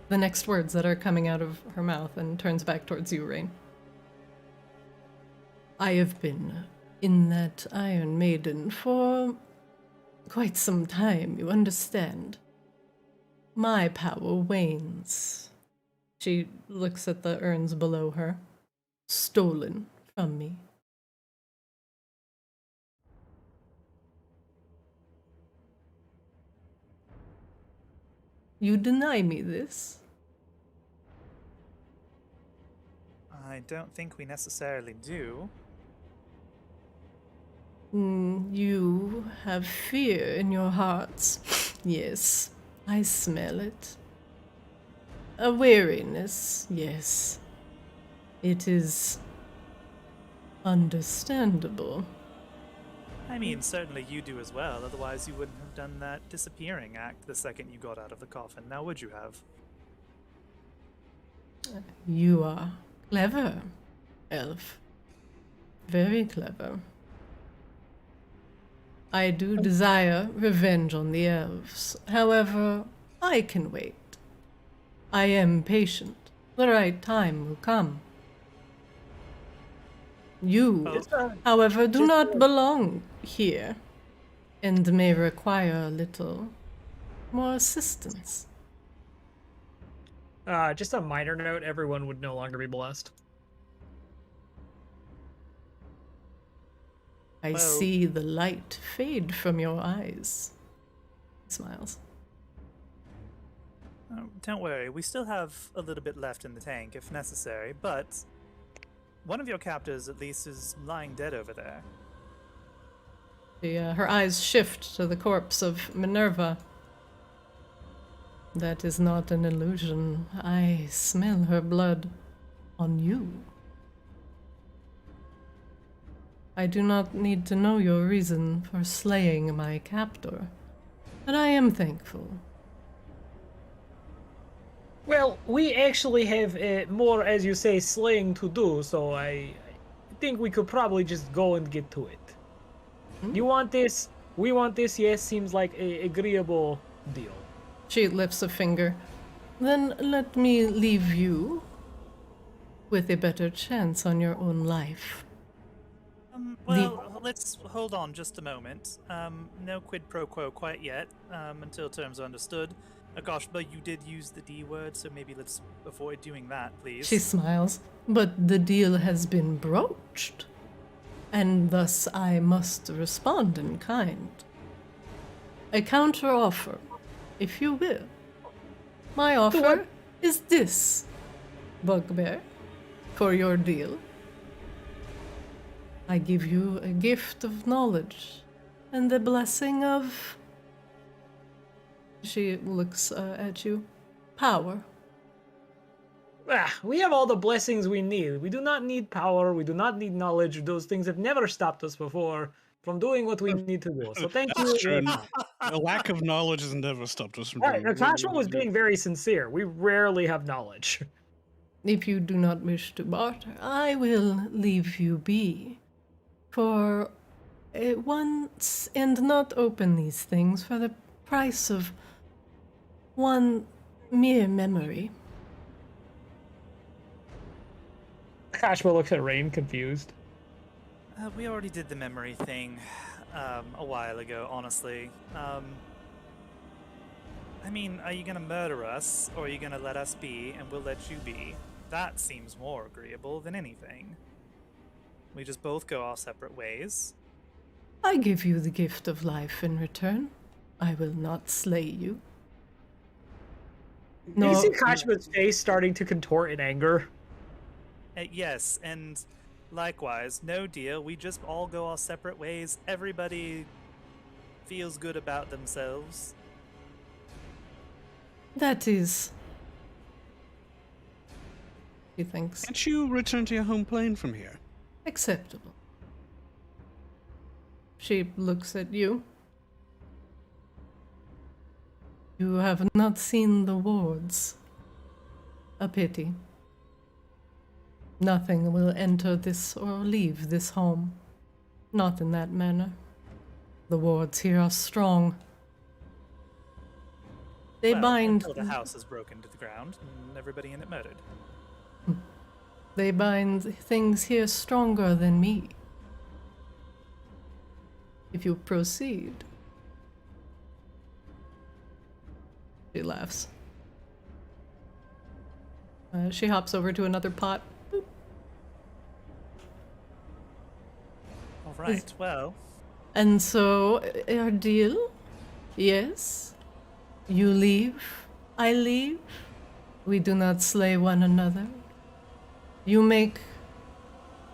the next words that are coming out of her mouth and turns back towards you, Rain. I have been in that Iron Maiden for quite some time, you understand. My power wanes. She looks at the urns below her. Stolen from me. You deny me this? I don't think we necessarily do. You have fear in your hearts. Yes, I smell it. A weariness, yes. It is understandable. I mean, certainly you do as well, otherwise you wouldn't have done that disappearing act the second you got out of the coffin, now would you have? You are clever, elf. Very clever. I do desire revenge on the elves. However, I can wait. I am patient. The right time will come. You, however, do not belong here, and may require a little more assistance. Just a minor note, everyone would no longer be blessed. I Well- see the light fade from your eyes. He smiles. Oh, don't worry, we still have a little bit left in the tank if necessary, but one of your captors at least is lying dead over there. Her eyes shift to the corpse of Minerva. That is not an illusion. I smell her blood on you. I do not need to know your reason for slaying my captor, but I am thankful. Well, we actually have more, as you say, slaying to do, so think we could probably just go and get to it. You want this? We want this? Yes, seems like a agreeable deal. She lifts a finger. Then let me leave you with a better chance on your own life. Well, let's hold on just a moment. No quid pro quo quite yet, until terms are understood. Gosh, but you did use the D word, so maybe let's avoid doing that, please. She smiles. But the deal has been broached, and thus I must respond in kind. A counter-offer, if you will. My offer is this, Bugbear, for your deal. I give you a gift of knowledge and the blessing of... She looks at you. Power. We have all the blessings we need. We do not need power. We do not need knowledge. Those things have never stopped us before from doing what we need to do. So thank you. A lack of knowledge has never stopped us from All right, doing now Cashman was being very sincere. We rarely have knowledge. If you do not wish to barter, I will leave you be. For once, and not open these things for the price of one mere memory. Cashman looks at Rain confused. We already did the memory thing a while ago, honestly. I mean, are you gonna murder us, or are you gonna let us be, and we'll let you be? That seems more agreeable than anything. We just both go our separate ways. I give you the gift of life in return. I will not slay you. No. You see Kashma's face starting to contort in anger? Yes, and likewise, no deal. We just all go our separate ways. Everybody feels good about themselves. That is... He thinks. Can't you return to your home plane from here? Acceptable. She looks at you. You have not seen the wards. A pity. Nothing will enter this or leave this home. Not in that manner. The wards here are strong. They bind... Until the house is broken to the ground and everybody in it murdered. They bind things here stronger than me. If you proceed. She laughs. She hops over to another pot. Boop. All right, well. And so, our deal? Yes. You leave, I leave. We do not slay one another. You make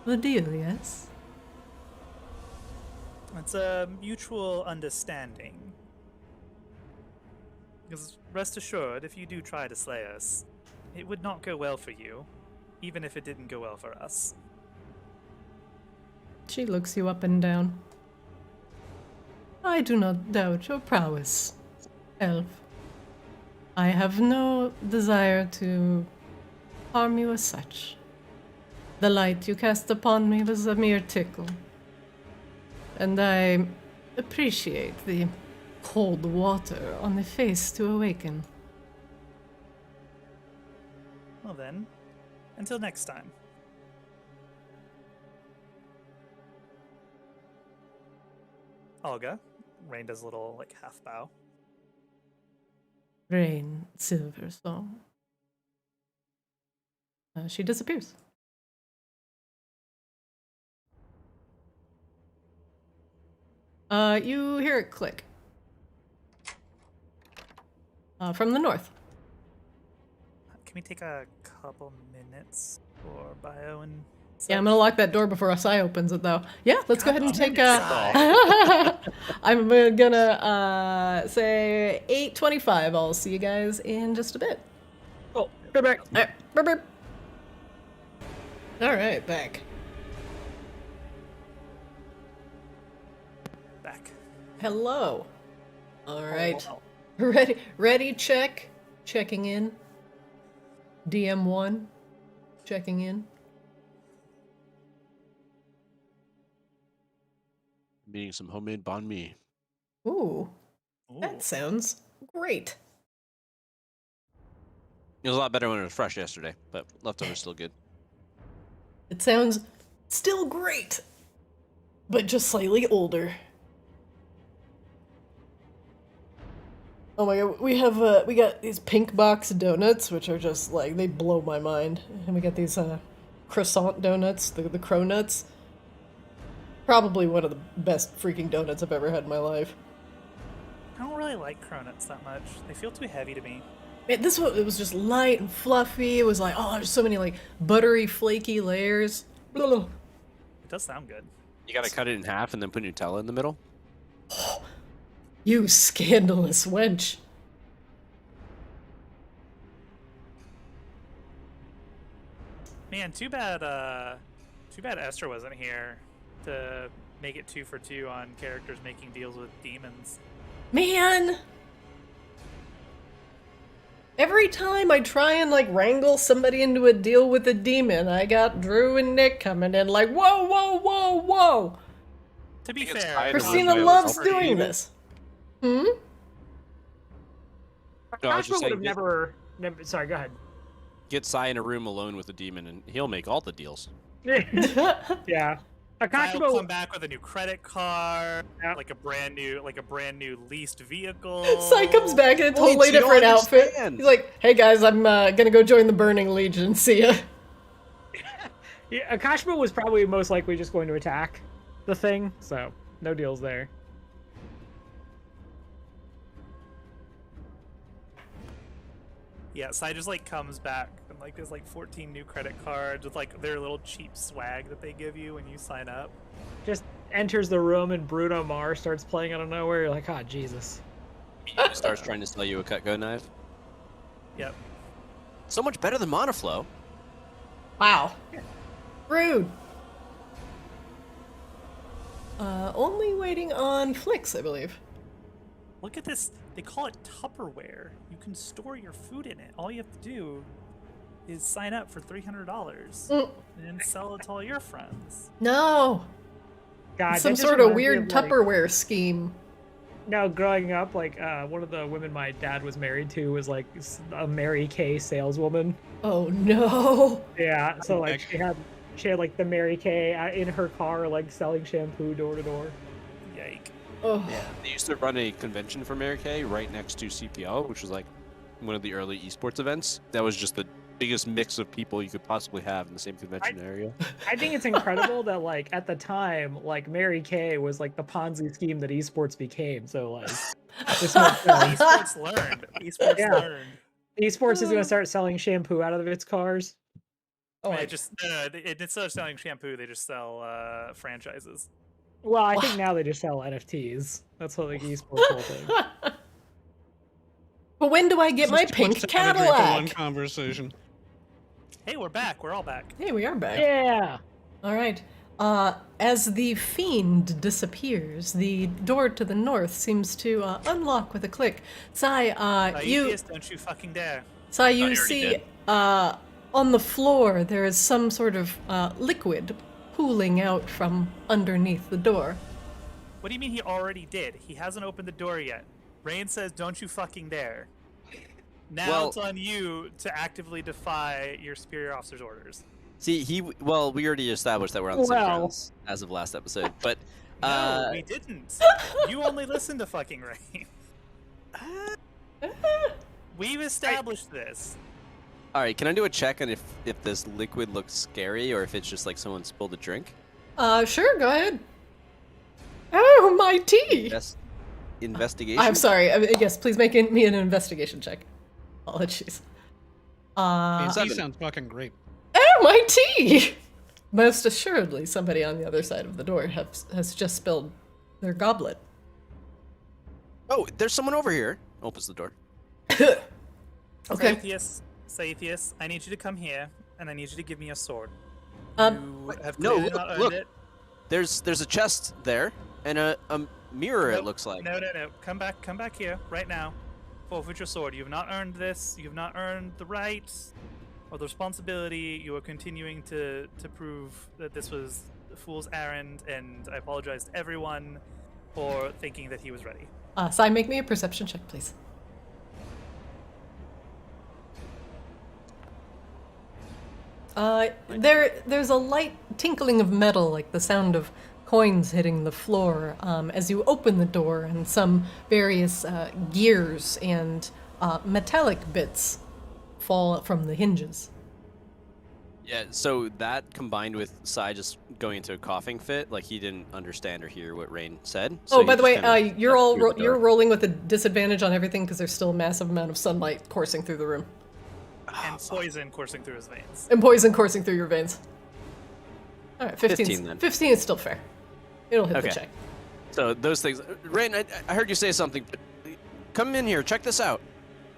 the deal, yes? It's a mutual understanding. Because rest assured, if you do try to slay us, it would not go well for you, even if it didn't go well for us. She looks you up and down. I do not doubt your prowess, elf. I have no desire to harm you as such. The light you cast upon me was a mere tickle. And I appreciate the cold water on the face to awaken. Well then, until next time. Olga, Rain does a little, half bow. Rain, Silver Song. She disappears. You hear it click. From the north. Can we take a couple minutes for bio and such? Yeah, I'm gonna lock that door before Asai opens it, though. Yeah, let's go ahead and take a... I'm gonna say 8:25. I'll see you guys in just a bit. Oh, go back. All right, burp, burp. All right, back. Back. Hello. All right. Oh. Ready, check. Checking in. DM1. Checking in. eating some homemade banh mi. Ooh, Ooh. that sounds great. It was a lot better when it was fresh yesterday, but leftovers still good. It sounds still great, but just slightly older. Oh my god, we got these pink box donuts, which are just like, they blow my mind. And we got these croissant donuts, the cronuts. Probably one of the best freaking donuts I've ever had in my life. I don't really like cronuts that much. They feel too heavy to me. Man, this one, it was just light and fluffy. It was like, oh, there's so many like buttery, flaky layers. Blah. It does sound good. You gotta cut it in half and then put Nutella in the middle. You scandalous wench. Man, too bad Esther wasn't here to make it 2 for 2 on characters making deals with demons. Man! Every time I try and like wrangle somebody into a deal with a demon, I got Drew and Nick coming in like, whoa, whoa, whoa, whoa! To be I think it's fair, tied Christina Well, loves already doing even. this. Hmm? No, I was just Cashman would saying, have never. Sorry, go ahead. get Sai in a room alone with a demon, and he'll make all the deals. Yeah. I'll Akashima come back with a new credit card, Yeah. like a brand new leased vehicle. Sai comes back in a Wait, totally so you don't different outfit. understand. He's like, hey guys, I'm gonna go join the Burning Legion, see ya. Yeah, Akashima was probably most likely just going to attack the thing, so no deals there. Yeah, Sai just like comes back and like there's like 14 new credit cards with like their little cheap swag that they give you when you sign up. Just enters the room and Bruno Mars starts playing out of nowhere. You're like, oh, Jesus. He starts trying to sell you a Cutco knife. Yep. So much better than Monoflow. Wow. Rude. Only waiting on Flix, I believe. Look at this. They call it Tupperware. You can store your food in it. All you have to do is sign up for $300 and then sell it to all your friends. No. God, Some that just sort of reminds me weird like, Tupperware scheme. No, growing up, like one of the women my dad was married to was like a Mary Kay saleswoman. Oh no. Yeah, so like Heck. she had like the Mary Kay in her car, like selling shampoo door to door. Yike. Oh. Yeah, they used to run a convention for Mary Kay right next to CPL, which was like one of the early esports events. That was just the biggest mix of people you could possibly have in the same convention area. I think it's incredible that like at the time, like Mary Kay was like the Ponzi scheme that esports became. So like this makes sense. Esports learned. Esports Yeah. learned. Esports is gonna start selling shampoo out of its cars. Oh, It just instead of selling shampoo, they just sell franchises. Well, I think now they just sell NFTs. That's what like esports whole thing. But when do I get my This is too much pink time to drink for one Cadillac? conversation. Hey, we're back. We're all back. Hey, we are back. Yeah. All right. As the fiend disappears, the door to the north seems to unlock with a click. Sai, you Atheist, don't you fucking dare. you already see did. on the floor there is some sort of liquid pooling out from underneath the door. What do you mean he already did? He hasn't opened the door yet. Rain says, don't you fucking dare. Now Well- it's on you to actively defy your superior officer's orders. See, we already established that we're on the same Well. grounds as of last episode, but No, we didn't. You only listen to fucking Rain. We've established this. all right, can I do a check on if this liquid looks scary or if it's just like someone spilled a drink? Sure, go ahead. Oh, my tea! Investigation. I'm sorry. Yes, please make me an investigation check. Apologies. Tea Seven. sounds fucking great. Oh, my tea! Most assuredly, somebody on the other side of the door has just spilled their goblet. Oh, there's someone over here. Opens the door. Okay. Saithius, I need you to come here, and I need you to give me a sword. Um, You have no, clearly not earned look. it. There's a chest there and a mirror. It Nope. looks like. No. Come back here, right now. Forfeit your sword. You have not earned this. You have not earned the right or the responsibility. You are continuing to prove that this was fool's errand, and I apologize to everyone for thinking that he was ready. Sai, make me a perception check, please. There's a light tinkling of metal, like the sound of coins hitting the floor, as you open the door, and some various gears and metallic bits fall from the hinges. Yeah, so that combined with Sai just going into a coughing fit, like he didn't understand or hear what Rain said. So Oh, by the way, you're all through the door. you're rolling with a disadvantage on everything because there's still a massive amount of sunlight coursing through the room. And poison coursing through his veins. And poison coursing through your veins. All right, 15 then. 15 is still fair. It'll hit Okay. the check. So those things. Rain, I heard you say something. But come in here. Check this out.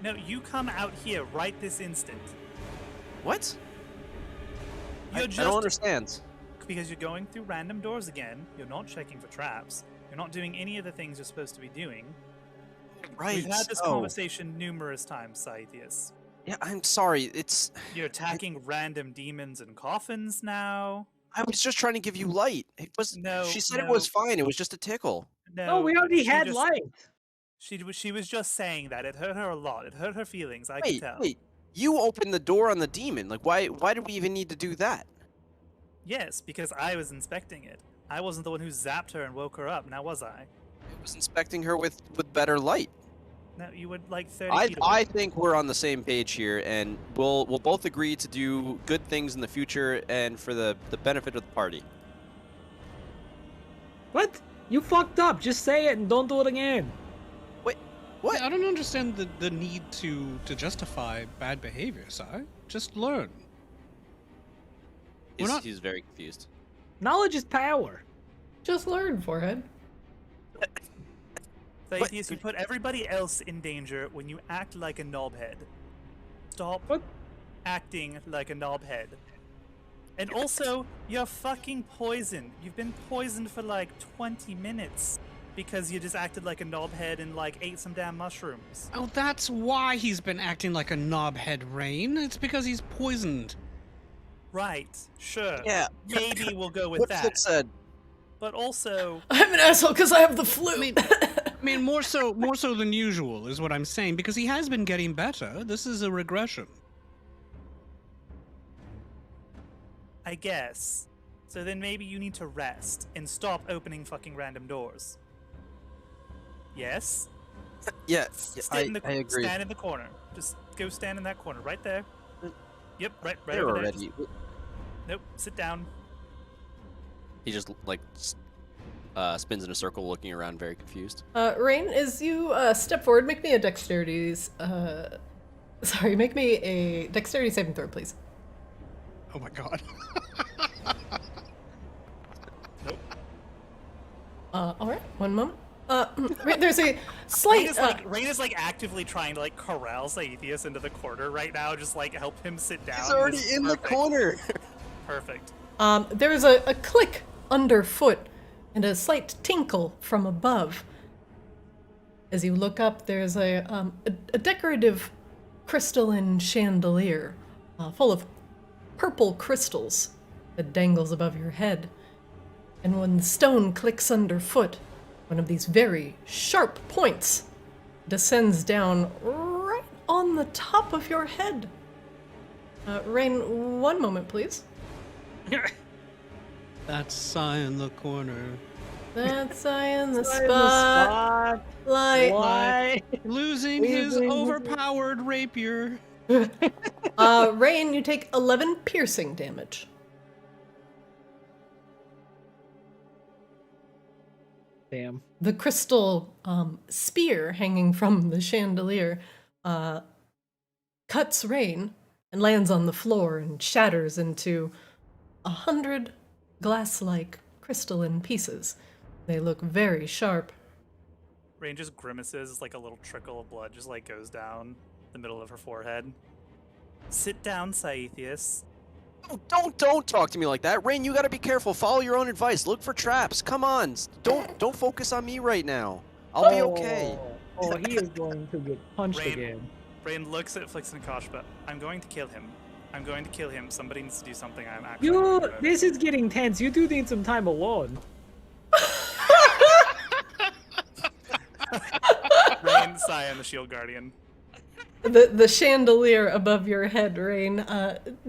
No, you come out here right this instant. What? You're I just don't understand. because you're going through random doors again. You're not checking for traps. You're not doing any of the things you're supposed to be doing. Right. We've had this Oh. conversation numerous times, Saithius. Yeah, I'm sorry. You're attacking random demons and coffins now. I was just trying to give you light. It was. No, She said it no. was fine. It was just a tickle. No, Oh, we already she had just- light. She was just saying that. It hurt her a lot. It hurt her feelings. I could Wait, tell. wait. You opened the door on the demon. Like, why did we even need to do that? Yes, because I was inspecting it. I wasn't the one who zapped her and woke her up. Now was I? I was inspecting her with better light. No, you would like 30 I feet away. I think we're on the same page here, and we'll both agree to do good things in the future and for the benefit of the party. What? You fucked up. Just say it and don't do it again. What? I don't understand the need to justify bad behavior, Si. Just learn. We're not- He's very confused. Knowledge is power. Just learn, forehead. Saithius, you put everybody else in danger when you act like a knobhead. Stop What? acting like a knobhead. And also, you're fucking poisoned. You've been poisoned for like 20 minutes because you just acted like a knobhead and like ate some damn mushrooms. Oh, that's why he's been acting like a knobhead, Rain. It's because he's poisoned. Right, sure. Yeah. Maybe we'll go with What that. Flip said. But also, I'm an asshole because I have the flu. I mean, more so than usual is what I'm saying, because he has been getting better. This is a regression. I guess. So then maybe you need to rest and stop opening fucking random doors. Yes? Yeah, Stand I agree. Stand in the corner. Just go stand in that corner, right there. Yep, right They're over there. already. Nope, sit down. He just like spins in a circle, looking around, very confused. Rain, as you step forward, make me a dexterity. Make me a dexterity saving throw, please. Oh my god. Nope. All right, one moment. There's a slight. Rain is like actively trying to like corral Saithius into the corner right now, just like help him sit down. He's already This is in the perfect. corner. Perfect. There's a click underfoot and a slight tinkle from above. As you look up, there's a decorative crystalline chandelier full of purple crystals that dangles above your head. And when the stone clicks underfoot, one of these very sharp points descends down right on the top of your head. Rain, one moment, please. That's Si in the corner. That's I in the Right in spot. Light. Why? Losing his Losing- overpowered rapier. Rain, you take 11 piercing damage. Damn. The crystal spear hanging from the chandelier cuts Rain and lands on the floor and shatters into 100 glass-like crystalline pieces. They look very sharp. Rain just grimaces, like a little trickle of blood just like goes down the middle of her forehead. Sit down, Saithius. Oh, don't talk to me like that, Rain. You gotta be careful. Follow your own advice. Look for traps. Come on. Don't focus on me right now. I'll be okay. Oh, he is going to get punched Rain. again. Rain looks at Flix and Koshba. I'm going to kill him. I'm going to kill him. Somebody needs to do something. I'm actually. This is getting tense. You do need some time alone. Rain, Cyan, the Shield Guardian. The chandelier above your head, Rain,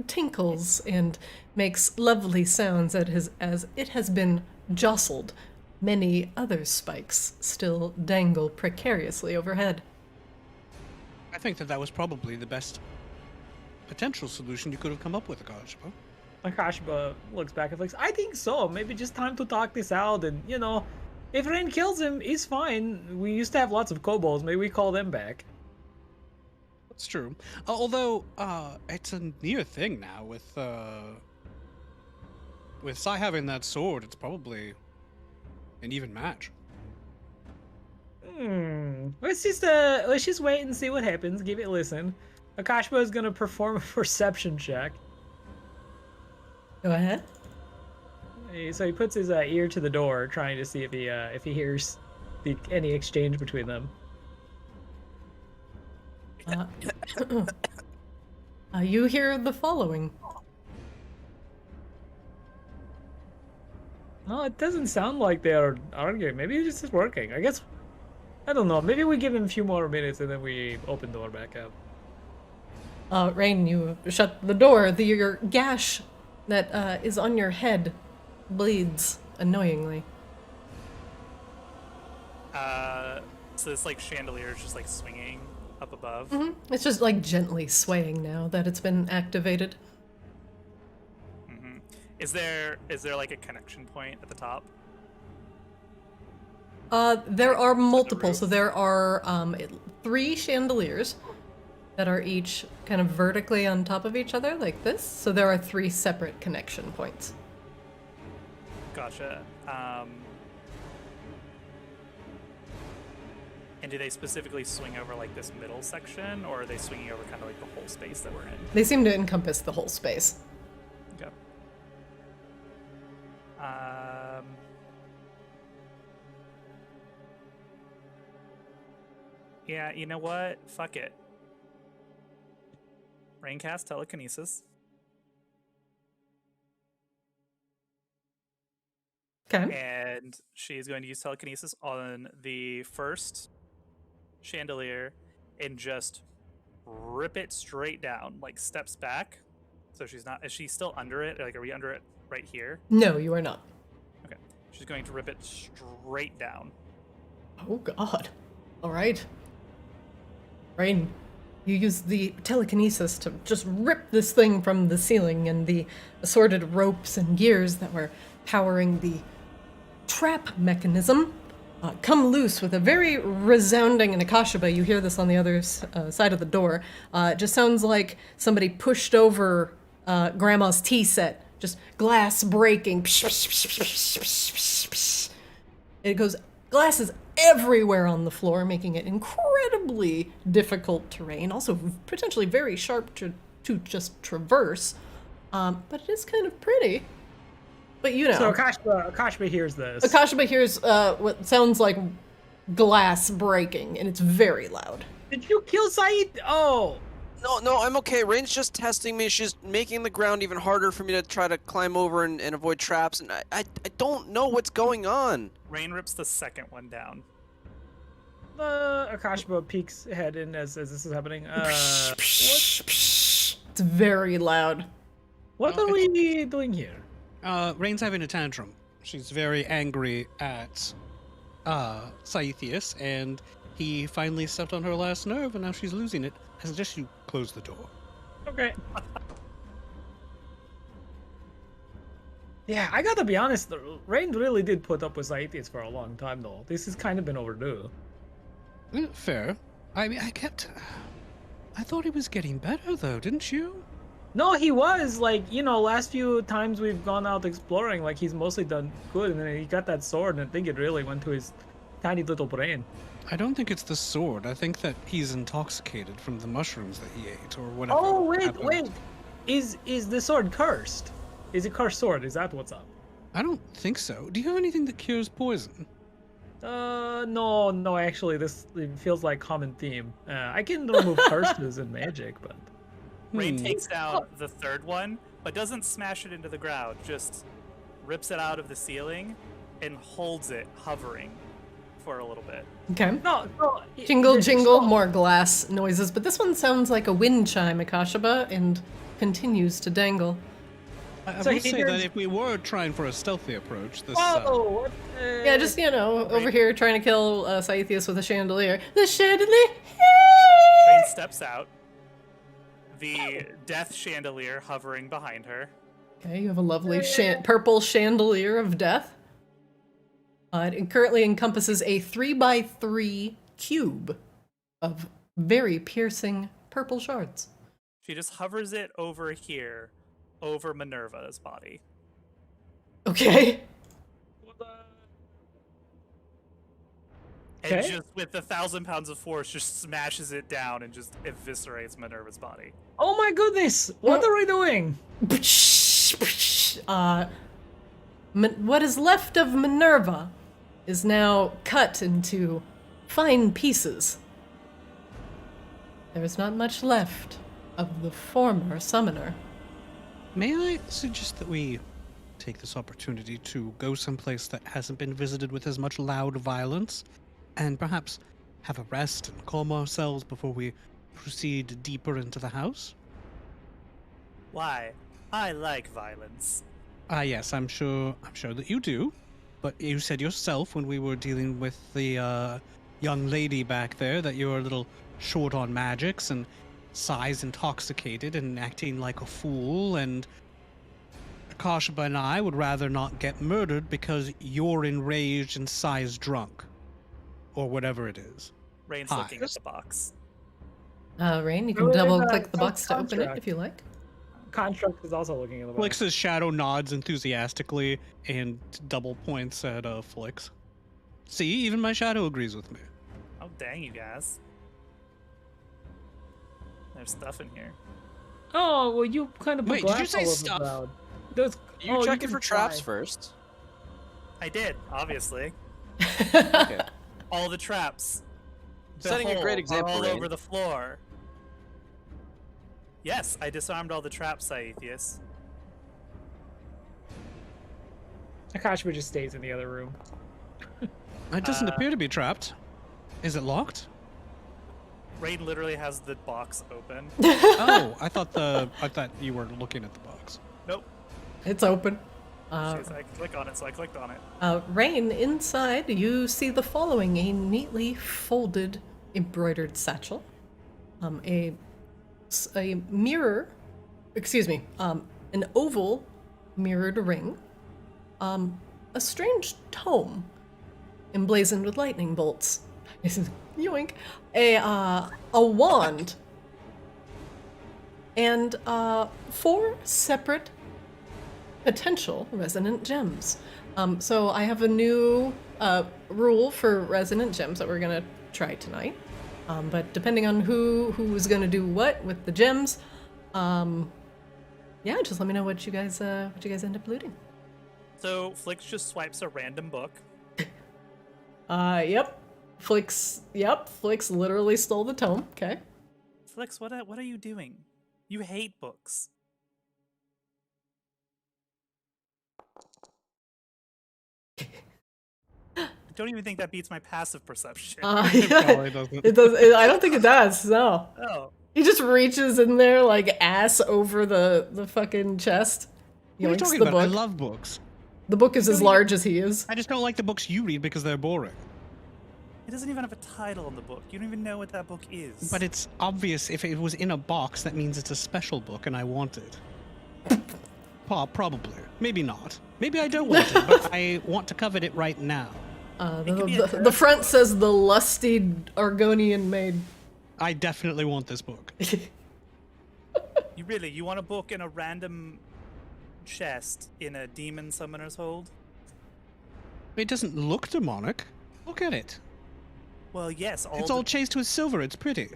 tinkles and makes lovely sounds as it has been jostled. Many other spikes still dangle precariously overhead. I think that was probably the best potential solution you could have come up with, Akashba. Akashba looks back and thinks, I think so. Maybe just time to talk this out. And, if Rain kills him, he's fine. We used to have lots of kobolds. Maybe we call them back. That's true. Although, it's a near thing now with Sai having that sword. It's probably an even match. Let's just wait and see what happens. Give it a listen. Akashba is gonna perform a perception check. Go ahead. So he puts his ear to the door, trying to see if he hears any exchange between them. You hear the following. No, it doesn't sound like they are arguing. Maybe it's just working. I guess. I don't know. Maybe we give him a few more minutes and then we open the door back up. Rain, you shut the door. Your gash that is on your head bleeds annoyingly. So this chandelier is just swinging up above. Mm-hmm. It's just gently swaying now that it's been activated. Mm-hmm. Is there a connection point at the top? There are multiple. So there are 3 chandeliers that are each kind of vertically on top of each other like this. So there are 3 separate connection points. Gotcha. And do they specifically swing over this middle section, or are they swinging over kind of the whole space that we're in? They seem to encompass the whole space. Okay. Yeah, you know what? Fuck it. Raincast telekinesis. Okay. And she's going to use telekinesis on the first chandelier and just rip it straight down, steps back. So she's not. Is she still under it? Are we under it right here? No, you are not. Okay. She's going to rip it straight down. Oh God. All right. Rain, you use the telekinesis to just rip this thing from the ceiling, and the assorted ropes and gears that were powering the trap mechanism come loose with a very resounding, and Akashba, you hear this on the other side of the door, it just sounds like somebody pushed over Grandma's tea set, just glass breaking. It goes, glasses everywhere on the floor, making it incredibly difficult terrain, also potentially very sharp to just traverse, but it is kind of pretty. But So Akashba hears this. Akashba hears what sounds like glass breaking, and it's very loud. Did you kill Saeed? Oh! No, I'm okay. Rain's just testing me. She's making the ground even harder for me to try to climb over and avoid traps, and I don't know what's going on. Rain rips the second one down. Akashba peeks ahead in as this is happening. What? It's very loud. What are we doing here? Rain's having a tantrum. She's very angry at Saithius, and he finally stepped on her last nerve, and now she's losing it. I suggest you close the door. Okay. Yeah, I gotta be honest, Rain really did put up with Saithius for a long time, though. This has kind of been overdue. Fair. I mean, I thought he was getting better, though, didn't you? No, he was, last few times we've gone out exploring, he's mostly done good, and then he got that sword, and I think it really went to his tiny little brain. I don't think it's the sword. I think that he's intoxicated from the mushrooms that he ate, or whatever. Oh, wait. happened. Is the sword cursed? Is it cursed sword? Is that what's up? I don't think so. Do you have anything that cures poison? No, actually, this feels like common theme. I can remove curses and magic, but... Rain takes down the third one, but doesn't smash it into the ground, just rips it out of the ceiling and holds it hovering for a little bit. Okay. No. Jingle, jingle, more glass noises, but this one sounds like a wind chime, Akashaba, and continues to dangle. I So will he say that does- if we were trying for a stealthy approach, this Whoa! Yeah, just, over here trying to kill Scythius with a chandelier. The chandelier! Rain steps out, the death chandelier hovering behind her. Okay, you have a lovely purple chandelier of death. It currently encompasses a 3x3 cube of very piercing purple shards. She just hovers it over here, over Minerva's body. Okay. And Okay. just with 1,000 pounds of force, just smashes it down and just eviscerates Minerva's body. Oh my goodness! What are we doing? What is left of Minerva is now cut into fine pieces. There is not much left of the former summoner. May I suggest that we take this opportunity to go someplace that hasn't been visited with as much loud violence, and perhaps have a rest and calm ourselves before we proceed deeper into the house? Why? I like violence. Ah, yes, I'm sure that you do. But you said yourself when we were dealing with the young lady back there that you were a little short on magics and size intoxicated and acting like a fool, and Akashaba and I would rather not get murdered because you're enraged and size drunk. Or whatever it is. Rain's Hi. looking at the box. Rain, you can Wait, double click the box to open it contract. if you like. Construct is also looking at the box. Flix's shadow nods enthusiastically and double points at Flix. See, even my shadow agrees with me. Oh, dang, you guys. There's stuff in here. Oh, well, you kind of put Wait, did you glass say all over stuff? the ground. Those, You oh, checking can for traps try. first? I did, obviously. Okay. All the traps. The Setting a great hole example, are all Rain. over the floor. Yes, I disarmed all the traps, Scythius. Akashba just stays in the other room. It doesn't appear to be trapped. Is it locked? Rain literally has the box open. Oh, I thought you were looking at the box. Nope. It's open. She's like, click on it, so I clicked on it. Rain, inside you see the following: a neatly folded embroidered satchel, a mirror, an oval mirrored ring, a strange tome emblazoned with lightning bolts. Yoink! A wand, and 4 separate potential resonant gems. So I have a new rule for resonant gems that we're gonna try tonight. But depending on who's gonna do what with the gems, yeah, just let me know what you guys end up looting. So Flix just swipes a random book. Yep. Flix literally stole the tome. Okay. Flix, what are you doing? You hate books. I don't even think that beats my passive perception. Yeah, Probably doesn't. it does. I don't think it does. No. Oh. He just reaches in there like ass over the fucking chest. What are you Yoinks talking the about? I book. love books. The book is as large as he is. I just don't like the books you read because they're boring. It doesn't even have a title on the book. You don't even know what that book is. But it's obvious if it was in a box, that means it's a special book and I want it. Probably. Maybe not. Maybe I don't want it, but I want to covet it right now. could be a The front says the lusty Argonian maid. I definitely want this book. You want a book in a random chest in a demon summoner's hold? It doesn't look demonic. Look at it. Well, yes. It's all chased with silver. It's pretty.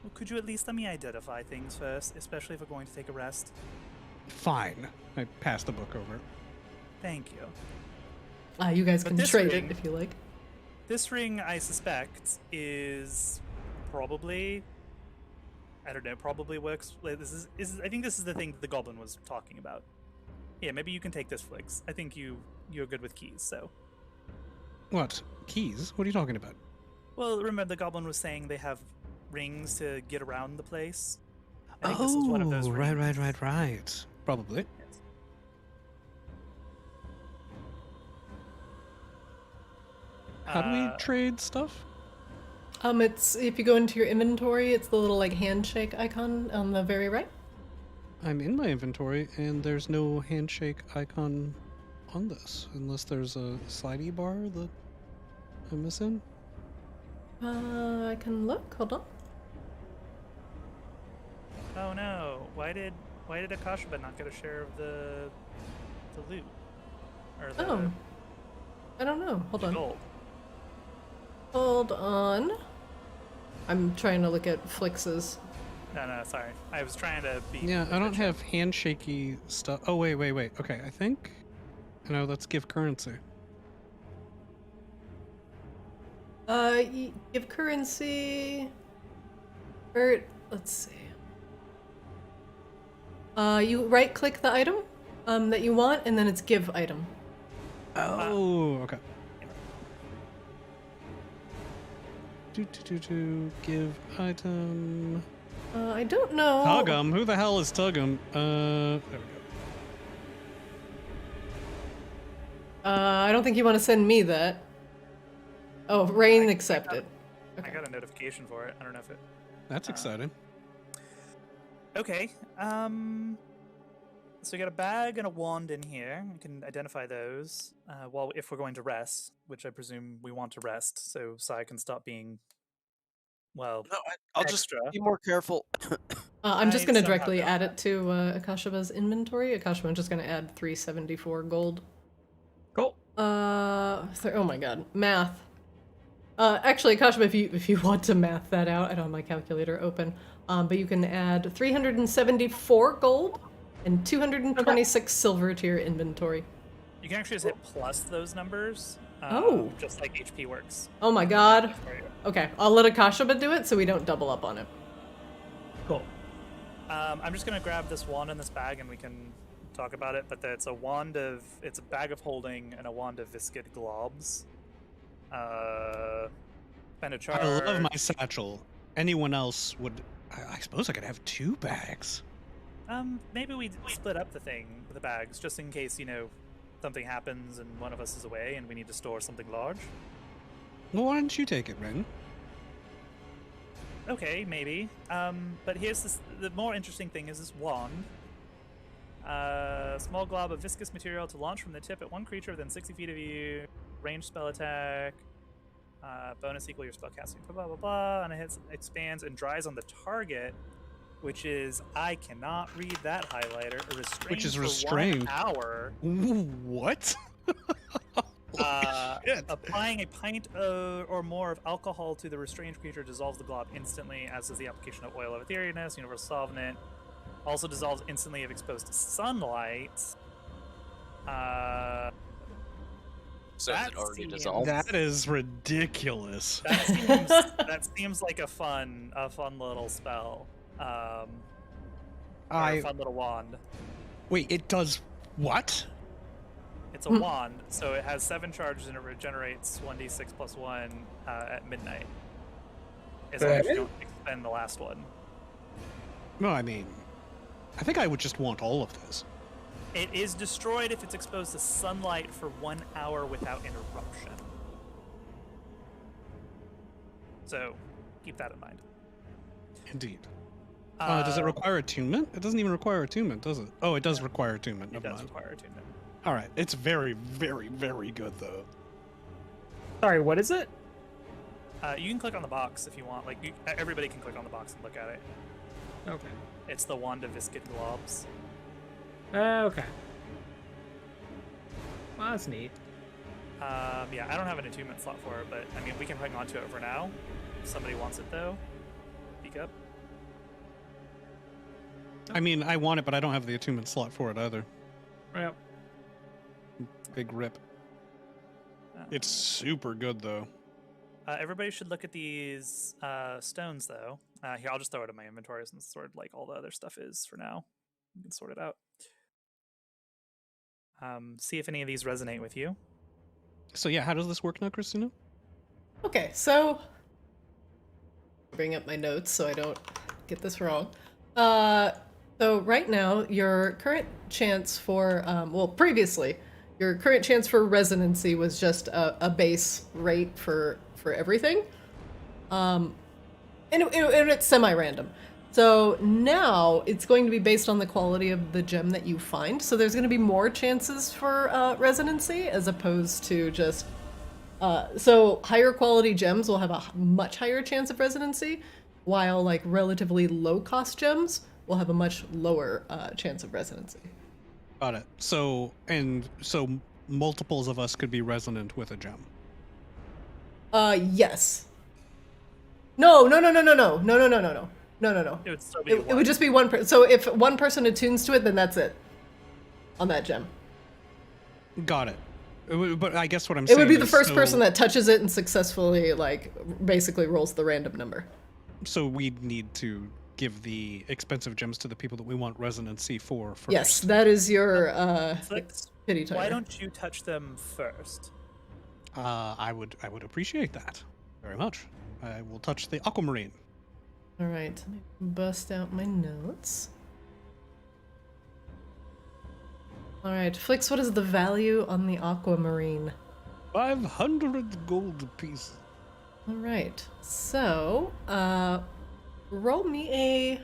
Well, could you at least let me identify things first, especially if we're going to take a rest? Fine. I pass the book over. Thank you. You guys But can this trade ring- it if you like. This ring, I suspect, is probably I don't know, probably works. Like, this is I think this is the thing that the goblin was talking about. Yeah, maybe you can take this, Flix. I think you're good with keys, so. What? Keys? What are you talking about? Well, remember the goblin was saying they have rings to get around the place. I think this is one of those rings. Right. Probably. Yes. How do we trade stuff? It's if you go into your inventory, it's the little like handshake icon on the very right. I'm in my inventory, and there's no handshake icon on this, unless there's a slidey bar that I'm missing. I can look. Hold on. Oh no! Why did Akashaba not get a share of the loot? Or the Oh, I don't know. Hold on. gold? Hold on. I'm trying to look at Flix's. No, sorry. I was trying to be. Yeah, I don't have handshaky stuff. Oh, wait. Okay, I think... No, let's give currency. Give currency. Or let's see. You right-click the item that you want, and then it's give item. Oh, okay. Give item. I don't know. Tugum? Who the hell is Tugum? There we go. I don't think you want to send me that. Oh, Rain accepted. I got a notification for it. I don't know if it. That's exciting. Okay. So we got a bag and a wand in here. We can identify those. If we're going to rest, which I presume we want to rest, so Sai can stop being. Well, No, I'll extra. just be more careful. I'm just I going to somehow directly don't add have- it to Akashaba's inventory. Akashaba, I'm just going to add 374 gold. Cool. Oh my god, math. Actually, Akashaba, if you want to math that out, I don't have my calculator open. But you can add 374 gold and 226 silver to your inventory. You can actually just hit plus those numbers. Oh. Just like HP works. Oh my god. For you. Okay, I'll let Akashaba do it so we don't double up on it. Cool. I'm just gonna grab this wand in this bag and we can talk about it. But it's a bag of holding and a wand of viscid globs. Spend a charge. I love my satchel. Anyone else would... I suppose I could have 2 bags. Maybe we split up the bags, just in case, something happens and one of us is away and we need to store something large. Well, why don't you take it, Ren? Okay, maybe. But here's the more interesting thing is this wand. Small glob of viscous material to launch from the tip at one creature within 60 feet of you. Range spell attack. Bonus equal your spell casting. Blah, blah, blah. And it expands and dries on the target, which is, I cannot read that highlighter. Restrained Which is for restrained. 1 hour. What? Applying a pint or more of alcohol to the restrained creature dissolves the glob instantly, as does the application of oil of etherealness, universal solvent. Also dissolves instantly if exposed to sunlight. So That it already seems- dissolved. That is ridiculous. That seems like a fun little spell. Or a fun little wand. Wait, it does what? It's a wand, so it has 7 charges and it regenerates 1d6 plus 1 at midnight. As long as you don't expend the last one. No, I mean, I think I would just want all of this. It is destroyed if it's exposed to sunlight for 1 hour without interruption. So, keep that in mind. Indeed. Does it require attunement? It doesn't even require attunement, does it? Oh, it does No. require attunement. It Never does mind. require attunement. All right, it's very, very, very good though. Sorry, what is it? You can click on the box if you want. Everybody can click on the box and look at it. Okay. It's the wand of viscid globs. Okay. Well, that's neat. Yeah, I don't have an attunement slot for it, but I mean, we can hang on to it for now. If somebody wants it though, speak up. I mean, I want it, but I don't have the attunement slot for it either. Well, Big rip. It's super good though. Everybody should look at these stones, though. Here, I'll just throw it in my inventory since sort of like all the other stuff is for now. You can sort it out. See if any of these resonate with you. So yeah, how does this work now, Christina? Okay, so bring up my notes so I don't get this wrong. So right now, your current chance for previously, your current chance for resonancy was just a base rate for everything, and it's semi-random. So now it's going to be based on the quality of the gem that you find. So there's going to be more chances for resonancy as opposed to just. So higher quality gems will have a much higher chance of resonancy, while like relatively low cost gems will have a much lower chance of resonancy. Got it. So multiples of us could be resonant with a gem. Yes. No. It would still be It would just be one person. So if one person attunes to it, then that's it on that gem. Got it. But I guess what I'm It saying would be the is, first so- person that touches it and successfully, like, basically rolls the random number. So we need to give the expensive gems to the people that we want resonancy for first. Yes, that is your Flex, pity timer. why don't you touch them first? I would appreciate that very much. I will touch the aquamarine. All right, let me bust out my notes. All right, Flix, what is the value on the aquamarine? 500 gold apiece. All right, so roll me a.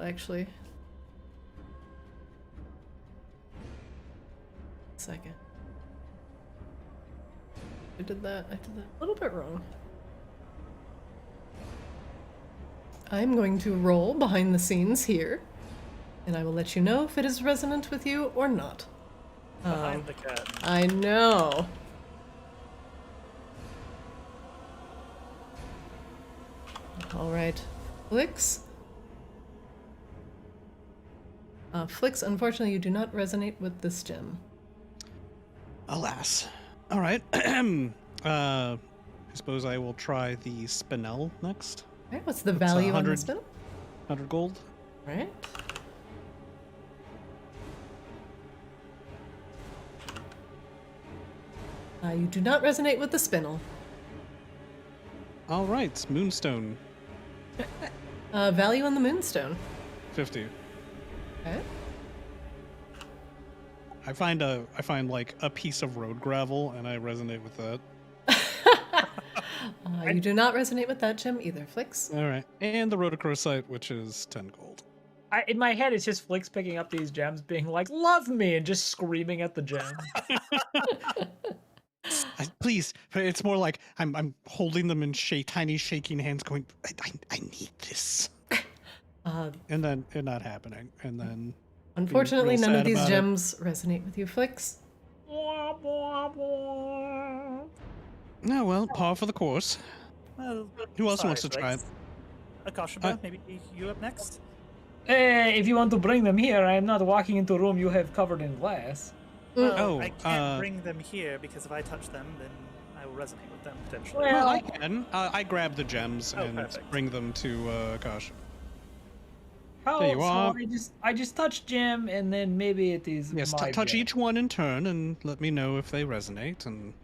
Actually, second. I did that a little bit wrong. I'm going to roll behind the scenes here, and I will let you know if it is resonant with you or not. Behind the cat. I know. All right, Flix. Flix, unfortunately, you do not resonate with this gem. Alas. All right. I suppose I will try the spinel next. All right, what's the It's value on 100 this spell? 100 gold. All right. You do not resonate with the spinel. All right, moonstone. Value on the moonstone. 50. Okay. I find like a piece of road gravel, and I resonate with that. You do not resonate with that gem either, Flix. All right, and the rhodochrosite, which is 10 gold. In my head, it's just Flix picking up these gems, being like, "Love me," and just screaming at the gem. Please, it's more like I'm holding them in tiny shaking hands, going, I need this, and then it not happening, and then. Unfortunately, real none of sad these about it. gems resonate with you, Flix. No, well, par for the course. Well, Who else sorry, wants to try it? Flex. Akashaba, maybe you up next? If you want to bring them here, I am not walking into a room you have covered in glass. Well, Oh, I can't bring them here because if I touch them, then I will resonate with them potentially. Well, Well, I can. I grab the gems Oh, and perfect. bring them to Akash. How? There you So are. I just touch Jim, and then maybe it is Yes, my touch gem. each one in turn and let me know if they resonate. And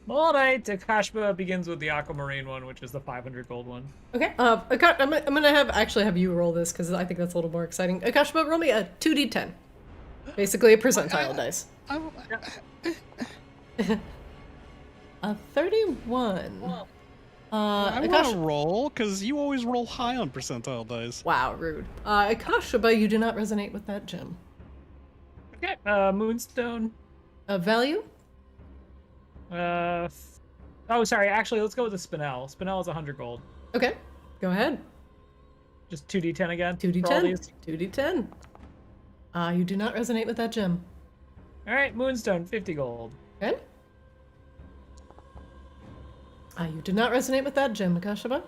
All right, Akashba begins with the aquamarine one, which is the 500 gold one. Okay. I'm gonna have you roll this because I think that's a little more exciting. Akashba, roll me a 2d10. Basically a percentile dice. A 31. I want Akash. to roll because you always roll high on percentile dice. Wow, rude. Akashba, you do not resonate with that gem. Okay, Moonstone. Value? Oh, sorry. Actually, let's go with the Spinel. Spinel is 100 gold. Okay. Go ahead. Just 2d10 again. for all 2d10. these. 2d10. You do not resonate with that gem. All right, Moonstone, 50 gold. Okay. You do not resonate with that gem, Akashba.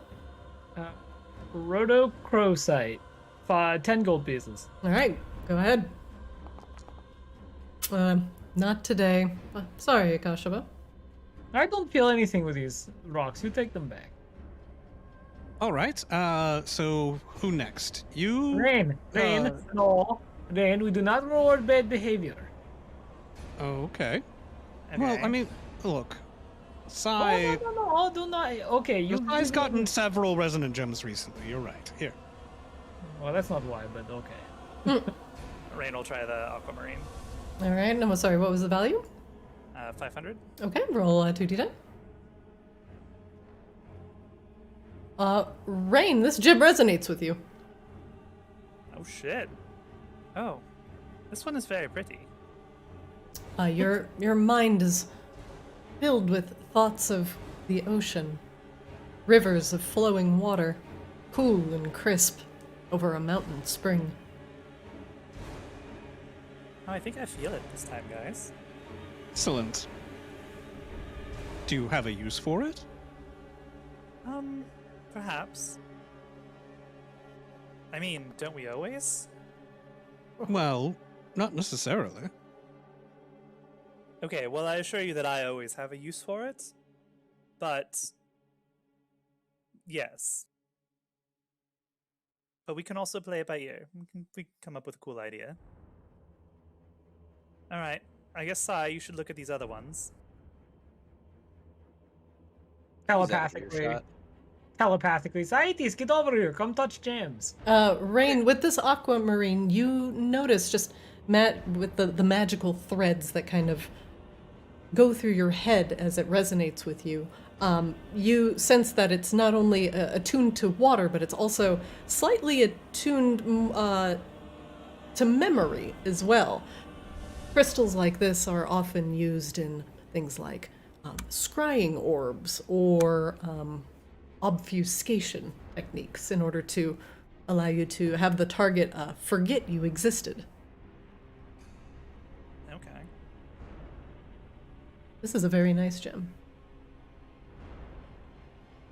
Rhodochrosite, 10 gold pieces. All right. Go ahead. Not today. Sorry, Akashba. I don't feel anything with these rocks. You take them back. All right. So who next? You. Rain. No. Rain, we do not reward bad behavior. Oh, okay. Okay. Well, I mean, look. Sai. No, do not. Okay, you. Sai's gotten several resonant gems recently. You're right. Here. Well, that's not why, but okay. Rain will try the aquamarine. All right. No, sorry. What was the value? 500. Okay. Roll 2d10. Rain, this gem resonates with you. Oh shit. Oh, this one is very pretty. Your mind is filled with thoughts of the ocean, rivers of flowing water, cool and crisp over a mountain spring. Oh, I think I feel it this time, guys. Excellent. Do you have a use for it? Perhaps. I mean, don't we always? Well, not necessarily. Okay, well, I assure you that I always have a use for it. But yes. But we can also play it by ear. We can come up with a cool idea. All right. I guess, Sai, you should look at these other ones. Telepathically. Saitis, get over here. Come touch gems. Rain, with this aquamarine, you notice just with the magical threads that kind of go through your head as it resonates with you. You sense that it's not only attuned to water, but it's also slightly attuned to memory as well. Crystals like this are often used in things like scrying orbs or obfuscation techniques in order to allow you to have the target forget you existed. Okay. This is a very nice gem.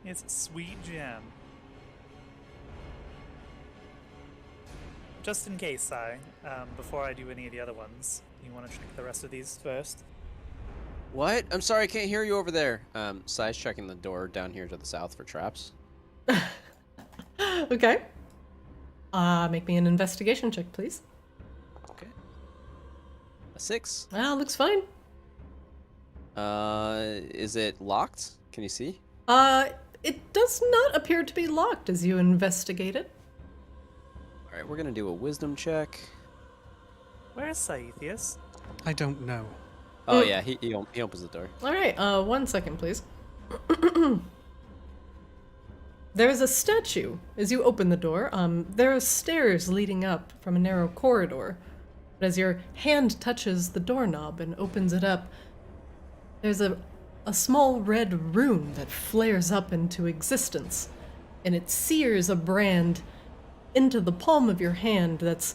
It's a sweet gem. Just in case, Sai, before I do any of the other ones, you want to check the rest of these first? What? I'm sorry, I can't hear you over there. Sai's checking the door down here to the south for traps. Okay. Make me an investigation check, please. Okay. A 6. Well, looks fine. Is it locked? Can you see? It does not appear to be locked as you investigate it. All right, we're gonna do a wisdom check. Where's Saithius? I don't know. Oh yeah, he opens the door. All right, 1 second, please. There's a statue as you open the door. There are stairs leading up from a narrow corridor. But as your hand touches the doorknob and opens it up, there's a small red rune that flares up into existence, and it sears a brand into the palm of your hand that's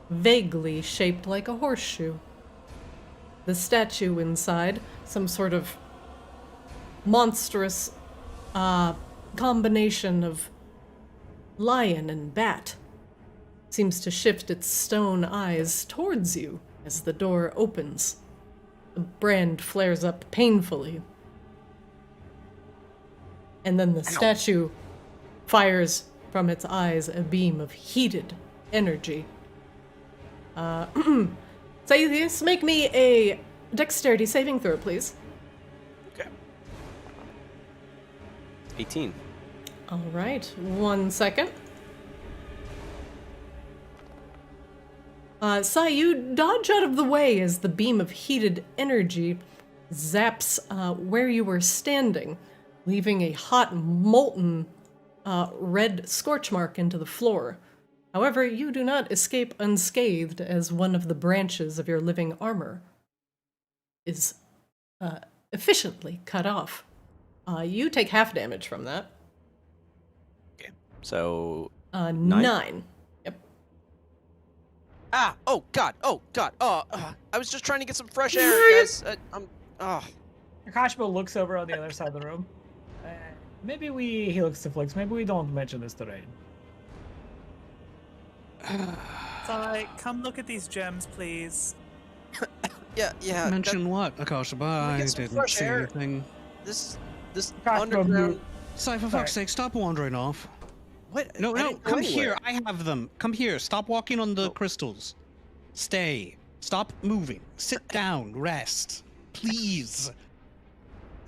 vaguely shaped like a horseshoe. The statue inside, some sort of monstrous combination of lion and bat, seems to shift its stone eyes towards you as the door opens. The brand flares up painfully. And then the statue fires from its eyes a beam of heated energy. Saithius, make me a dexterity saving throw, please. Okay. 18. All right, 1 second. Sai, you dodge out of the way as the beam of heated energy zaps where you were standing, leaving a hot, molten red scorch mark into the floor. However, you do not escape unscathed as one of the branches of your living armor is efficiently cut off. You take half damage from that. Okay. So 9. Yep. Ah! Oh god! Oh god! I was just trying to get some fresh air, guys. Akashimo looks over on the other side of the room. He looks to Flix. Maybe we don't mention this to Rain. Sai, come look at these gems, please. Yeah. Mention what, Akashiba? I get some didn't fresh say air. anything. this Gosh, underground. Si, for Sorry. fuck's sake, stop wandering off. What? No, I no, didn't go come anywhere. here. I have them. Come here. Stop walking on the Oh. crystals. Stay. Stop moving. Sit down. Rest. Please.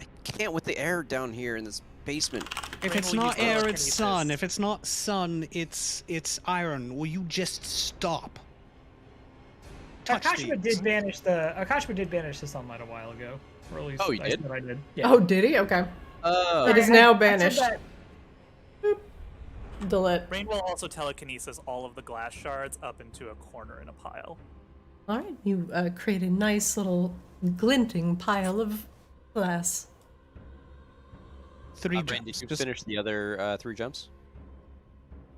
I can't with the air down here in this basement. If Rain it's will not use air, telekinesis. it's sun. If it's not sun, it's iron. Will you just stop? Touch Akashima these. did banish the sunlight a while ago. Or at least Oh, he I did? said I did. Yeah. Oh, did he? Okay. Oh. It is now banished. I said Delete. Rain will also telekinesis all of the glass shards up into a corner in a pile. All right, you create a nice little glinting pile of glass. 3 Rain, jumps. did you Just- finish the other 3 jumps?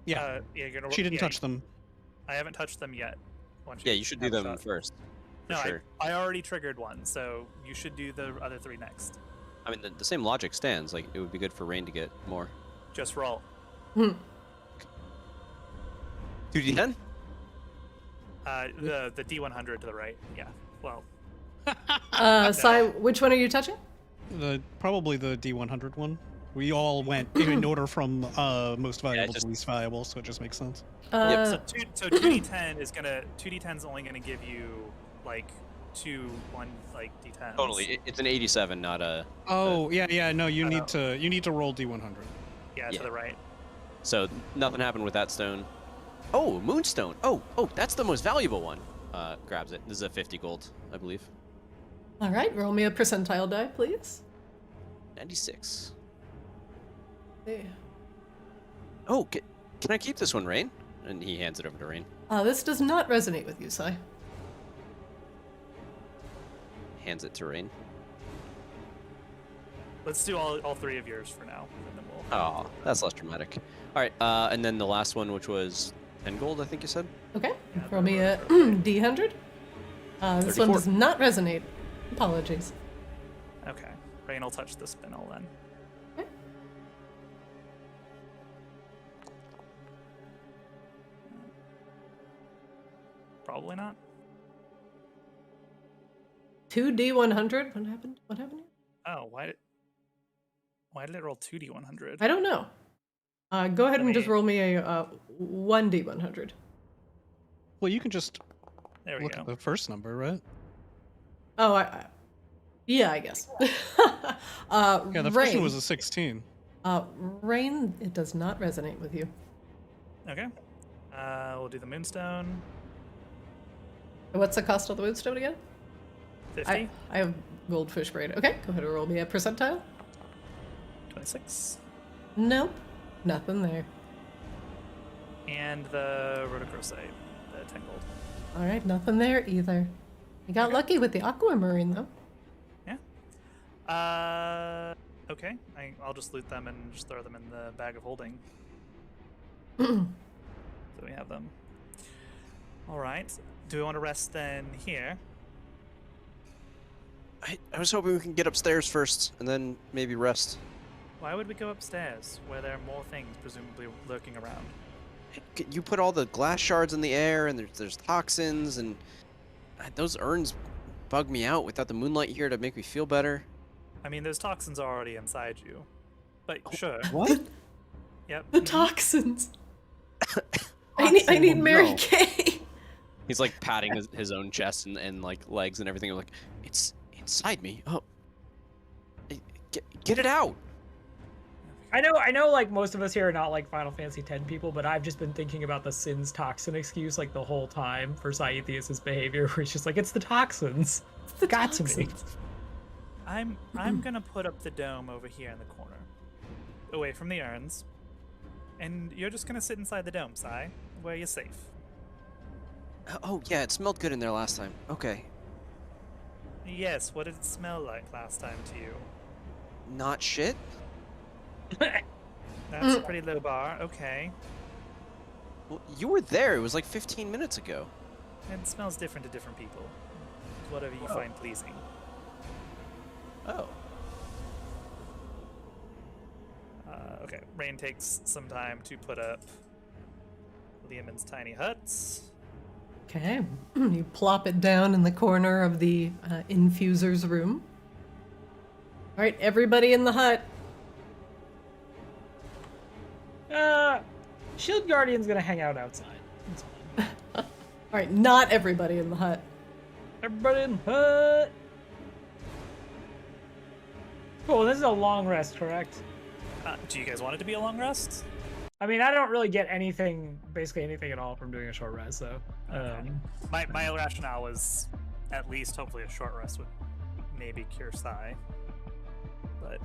Yeah. You're gonna, She didn't yeah, touch them. I haven't touched them yet. Once Yeah, you should do have a them shot. first. For No, sure. I already triggered one, so you should do the other 3 next. I mean, the same logic stands. Like, it would be good for Rain to get more. Just roll. 2d10? The D100 to the right. Yeah. Well, Sai, which one are you touching? Probably the D100 one. We all went in order from most valuable just- to least valuable, so it just makes sense. so 2d10 is gonna 2d10 is only gonna give you like 2 1 like d10s. Totally. It's an 87, not a. Oh, yeah, no, you I need to roll D100. Yeah, Yeah. to the right. So nothing happened with that stone. Oh, moonstone. Oh, that's the most valuable one. Grabs it. This is a 50 gold, I believe. All right, roll me a percentile die, please. 96. Okay. Oh, can I keep this one, Rain? And he hands it over to Rain. This does not resonate with you, Sai. Hands it to Rain. Let's do all 3 of yours for now, and then we'll. Oh, that's less dramatic. All right, and then the last one, which was 10 gold, I think you said. Okay, roll me a D100. This one 34. does not resonate. Apologies. Okay. Rain will touch the spinel then. Okay. Probably not. 2D100. What happened? What happened here? Oh, why did it roll 2d100? I don't know. Go ahead Let and just me- roll me a 1D100. Well, you can just There we look go. at the first number, right? Oh, yeah, I guess. Yeah, the first Rain. one was a 16. Rain, it does not resonate with you. Okay. We'll do the moonstone. What's the cost of the moonstone again? 50. I have goldfish braid. Okay, go ahead and roll me a percentile. 26. Nope, nothing there. And the rhodochrosite, the 10 gold. All right, nothing there either. You got lucky with the aquamarine though. Okay. I'll just loot them and just throw them in the bag of holding. Oh, So we have them. All right. Do we want to rest then here? I was hoping we can get upstairs first, and then maybe rest. Why would we go upstairs, where there are more things presumably lurking around? You put all the glass shards in the air, and there's toxins, and those urns bug me out without the moonlight here to make me feel better. I mean, those toxins are already inside you. But sure. What? Yep. the mhm. toxins. I need Mary no. Kay. He's like patting his own chest and like legs and everything. I'm like, it's inside me. Oh, get it out. I know, like most of us here are not like Final Fantasy X people, but I've just been thinking about the Sin's toxin excuse like the whole time for Scythius' behavior, where it's just like it's the toxins. The Got to be. toxins. I'm gonna put up the dome over here in the corner, away from the urns, and you're just gonna sit inside the dome, Sai, where you're safe. Oh yeah, it smelled good in there last time. Okay, Yes. What did it smell like last time to you? not shit. That's a pretty low bar. Okay. Well, you were there. It was like 15 minutes ago. It smells different to different people. Whatever you find pleasing. Oh. Okay. Rain takes some time to put up Liamon's tiny huts. Okay, you plop it down in the corner of the infuser's room. right, everybody in the hut. Shield Guardian's gonna hang out outside. That's fine. All right, not everybody in the hut. Everybody in the hut. Cool. This is a long rest, correct? Do you guys want it to be a long rest? I mean, I don't really get anything, basically anything at all, from doing a short rest. So, My rationale was at least hopefully a short rest would maybe cure Psy, but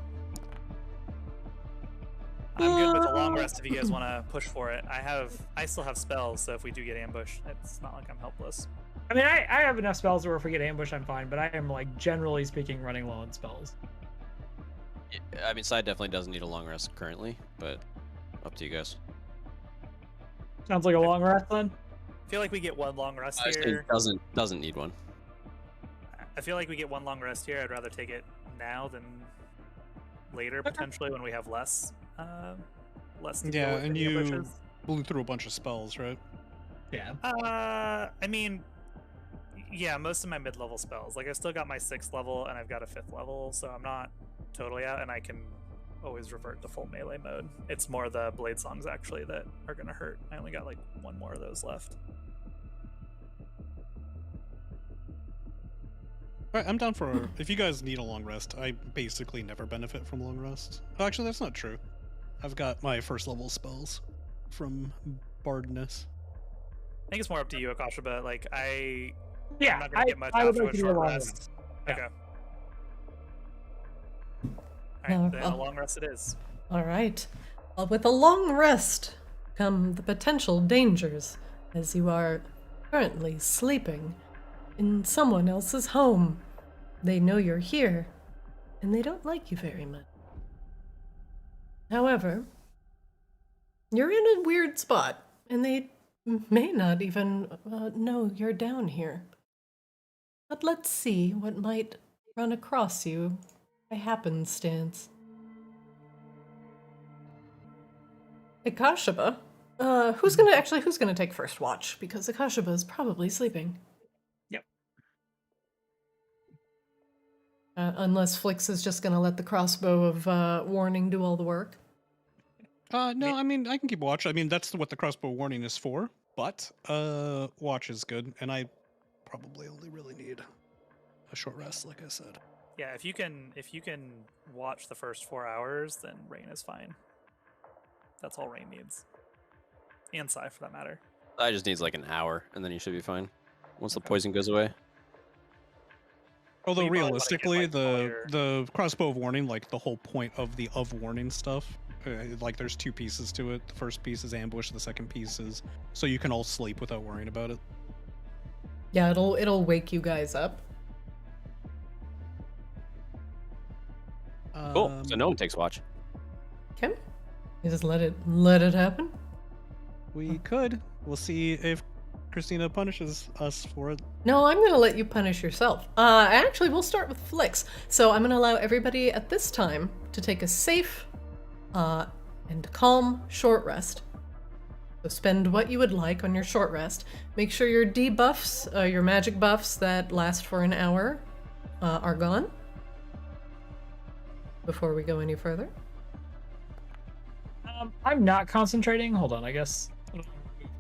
I'm good with a long rest if you guys want to push for it. I still have spells, so if we do get ambushed, it's not like I'm helpless. I mean, I have enough spells where if we get ambushed, I'm fine. But I am, like, generally speaking, running low on spells. Yeah, I mean, Psy definitely doesn't need a long rest currently, but up to you guys. Sounds like a long rest then. I feel like we get one long rest I say here. doesn't need one. I feel like we get one long rest here. I'd rather take it now than later, potentially when we have less. To deal Yeah, with and the you ambushes. blew through a bunch of spells, right? Yeah. I mean, yeah, most of my mid-level spells. Like, I've still got my 6th level and I've got a 5th level, so I'm not totally out, and I can always revert to full melee mode. It's more the blade songs actually that are gonna hurt. I only got like one more of those left. Alright, I'm down for if you guys need a long rest. I basically never benefit from long rest. Oh, actually, that's not true. I've got my first level spells from Bardness. I think it's more up to you, Akasha, but like I'm Yeah, not gonna get much I would after like a to do a short long rest. rest. Okay. No, Alright, then oh. a long rest it is. All right. Well, with a long rest come the potential dangers, as you are currently sleeping in someone else's home. They know you're here, and they don't like you very much. However, you're in a weird spot, and they may not even know you're down here. But let's see what might run across you by happenstance. Akashaba, who's gonna take first watch? Because Akashaba is probably sleeping. Yep. Unless Flix is just gonna let the crossbow of warning do all the work. No, I mean, I can keep watch. I mean, that's what the crossbow warning is for, but watch is good, and I probably only really need a short rest, like I said. Yeah, if you can watch the first 4 hours, then Rain is fine. That's all Rain needs. And Psy, for that matter. I just needs like an hour, and then you should be fine. Once the poison goes away. Although you probably wanna get, realistically, like, the crossbow of warning, like the whole point of the warning stuff, like there's 2 pieces to it. The first piece is ambush. The second piece is so you can all sleep without worrying about it. Yeah, it'll wake you guys up. Cool. So no one takes watch. Okay. You just let it happen. We could. We'll see if Christina punishes us for it. No, I'm gonna let you punish yourself. Actually, we'll start with Flix. So I'm gonna allow everybody at this time to take a safe, and calm short rest. So spend what you would like on your short rest. Make sure your debuffs, your magic buffs that last for an hour, are gone. Before we go any further. I'm not concentrating. Hold on, I guess.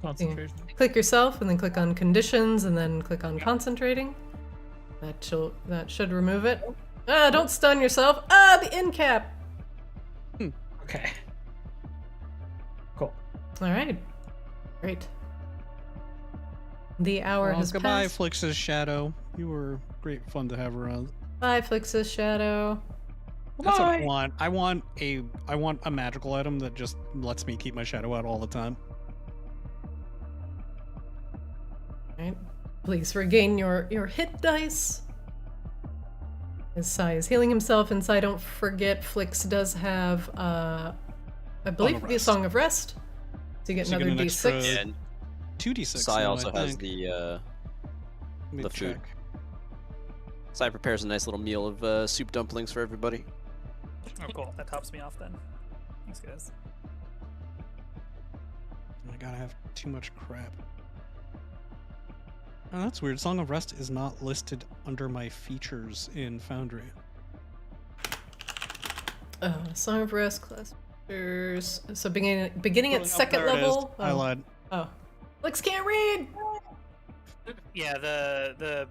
Concentration. Click yourself and then click on conditions and then click on concentrating. That should remove it. Don't stun yourself. The end cap. Okay. Cool. All right. Great. The hour has goodbye, passed. Flix's shadow. You were great fun to have around. Bye, Flix's shadow. That's what I Bye. want. I want a magical item that just lets me keep my shadow out all the time. All right. Please regain your hit dice. As Sai is healing himself, and Sai, don't forget, Flix does have, I believe, the Rest. Song of Rest. So you get So you another get an D6. extra- Yeah, and 2d6. Psy now, also I has think. the Let me the food. check. Psy prepares a nice little meal of soup dumplings for everybody. Oh, cool. That tops me off then. Thanks, guys. I gotta have too much crap. Oh, that's weird. Song of Rest is not listed under my features in Foundry. Song of Rest, class features. So beginning at second There it is. level. I lied. Oh, Lex can't read. Yeah, the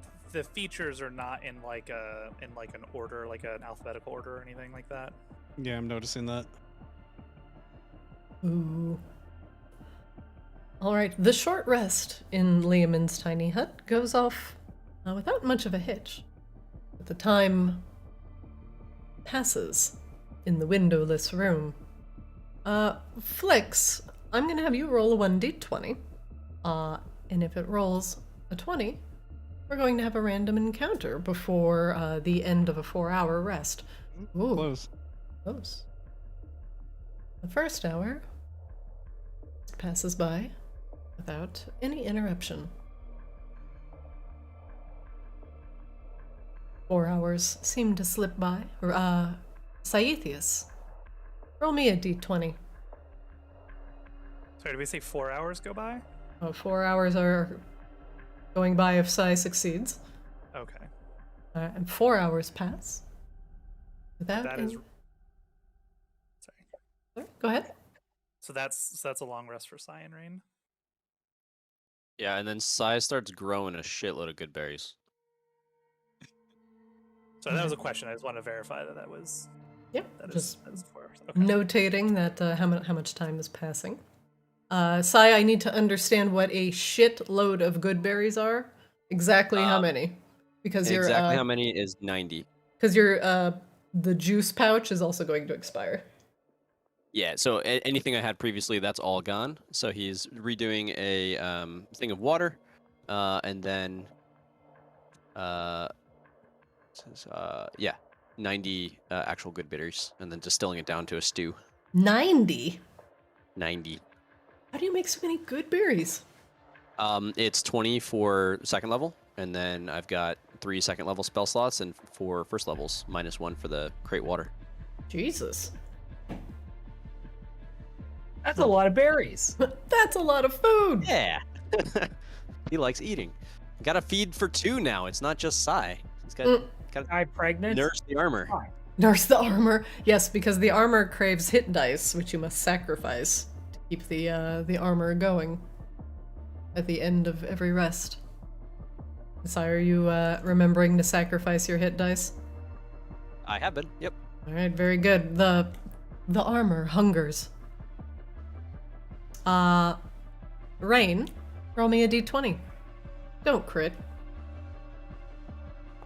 features are not in like an order, like an alphabetical order or anything like that. Yeah, I'm noticing that. Ooh. All right, the short rest in Liamon's tiny hut goes off without much of a hitch. But the time passes in the windowless room. Flix, I'm gonna have you roll a 1d20. And if it rolls a 20, we're going to have a random encounter before the end of a 4-hour rest. Ooh, Close. close. The first hour passes by without any interruption. 4 hours seem to slip by. Saethius, roll me a d20. Sorry, did we say 4 hours go by? Oh, 4 hours are going by if Sai succeeds. Okay. And 4 hours pass. Without That is. any- Sorry. Sorry, go ahead. So that's a long rest for Cyan Rain. Yeah, and then Sai starts growing a shitload of good berries. So that was a question. I just wanted to verify that was. Yep, That just is 4 hours. Okay. notating that how much time is passing. Sai, I need to understand what a shitload of good berries are. Exactly how many? Because you're Exactly how many is 90. Because the juice pouch is also going to expire. Yeah, so anything I had previously, that's all gone. So he's redoing a thing of water, and then, yeah, 90 actual good bitters, and then distilling it down to a stew. 90? 90. How do you make so many good berries? It's 20 for second level, and then I've got 3 second level spell slots and 4 first levels, -1 for the crate water. Jesus. That's a lot of berries. That's a lot of food. Yeah. He likes eating. Gotta feed for 2 now. It's not just Sai. He's got I'm pregnant. nurse the armor. Nurse the armor. Yes, because the armor craves hit dice, which you must sacrifice to keep the armor going at the end of every rest. Sai, are you remembering to sacrifice your hit dice? I have been. Yep. All right, very good. The armor hungers. Rain, roll me a d20. Don't crit.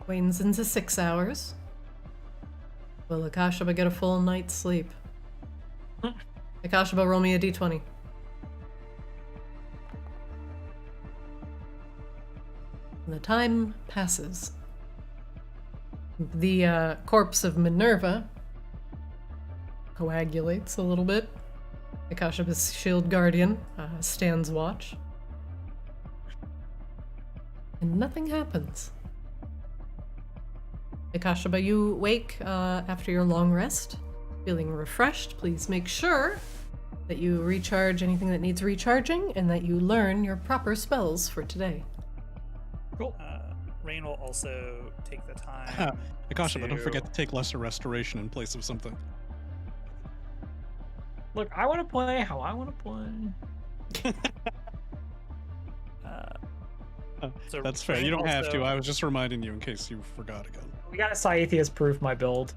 Wanes into 6 hours. Will Akashaba get a full night's sleep? Akashaba, roll me a d20. The time passes. The corpse of Minerva coagulates a little bit. Akashaba's shield guardian stands watch. And nothing happens. Akashaba, you wake after your long rest, feeling refreshed. Please make sure that you recharge anything that needs recharging and that you learn your proper spells for today. Cool. Rain will also take the time. Akashaba, don't forget to take lesser restoration in place of something. Look, I want to play how I want to play. So That's fair. Rain You don't have also- to. I was just reminding you in case you forgot again. We got a Saethius proof my build.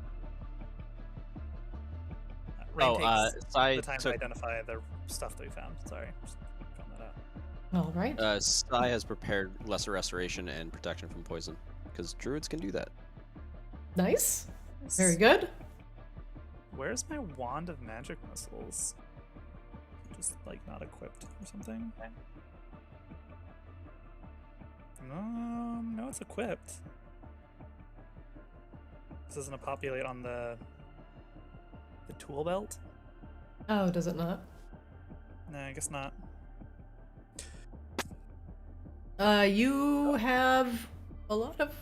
Rain takes Sai. the time So, to identify the stuff that we found. Sorry, just found that out. All right. Sai has prepared lesser restoration and protection from poison, because druids can do that. Nice. Very good. Where's my wand of magic missiles? Just like not equipped or something. No, it's equipped. This isn't a populate on the tool belt. Oh, does it not? No, I guess not. You have a lot of.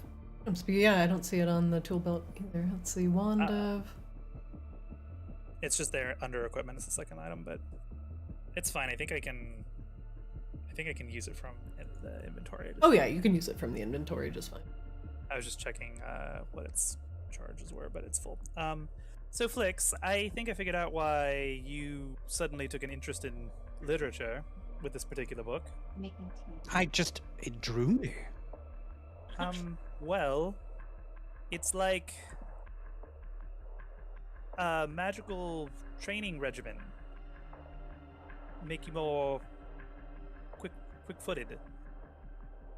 Yeah, I don't see it on the tool belt either. Let's see, wand of. It's just there under equipment as the second item, but it's fine. I think I can use it from the inventory. Oh yeah, you can use it from the inventory just fine. I was just checking what its charges were, but it's full. So, Flix, I think I figured out why you suddenly took an interest in literature with this particular book. It drew me. Well, it's like a magical training regimen. Make you more quick-footed.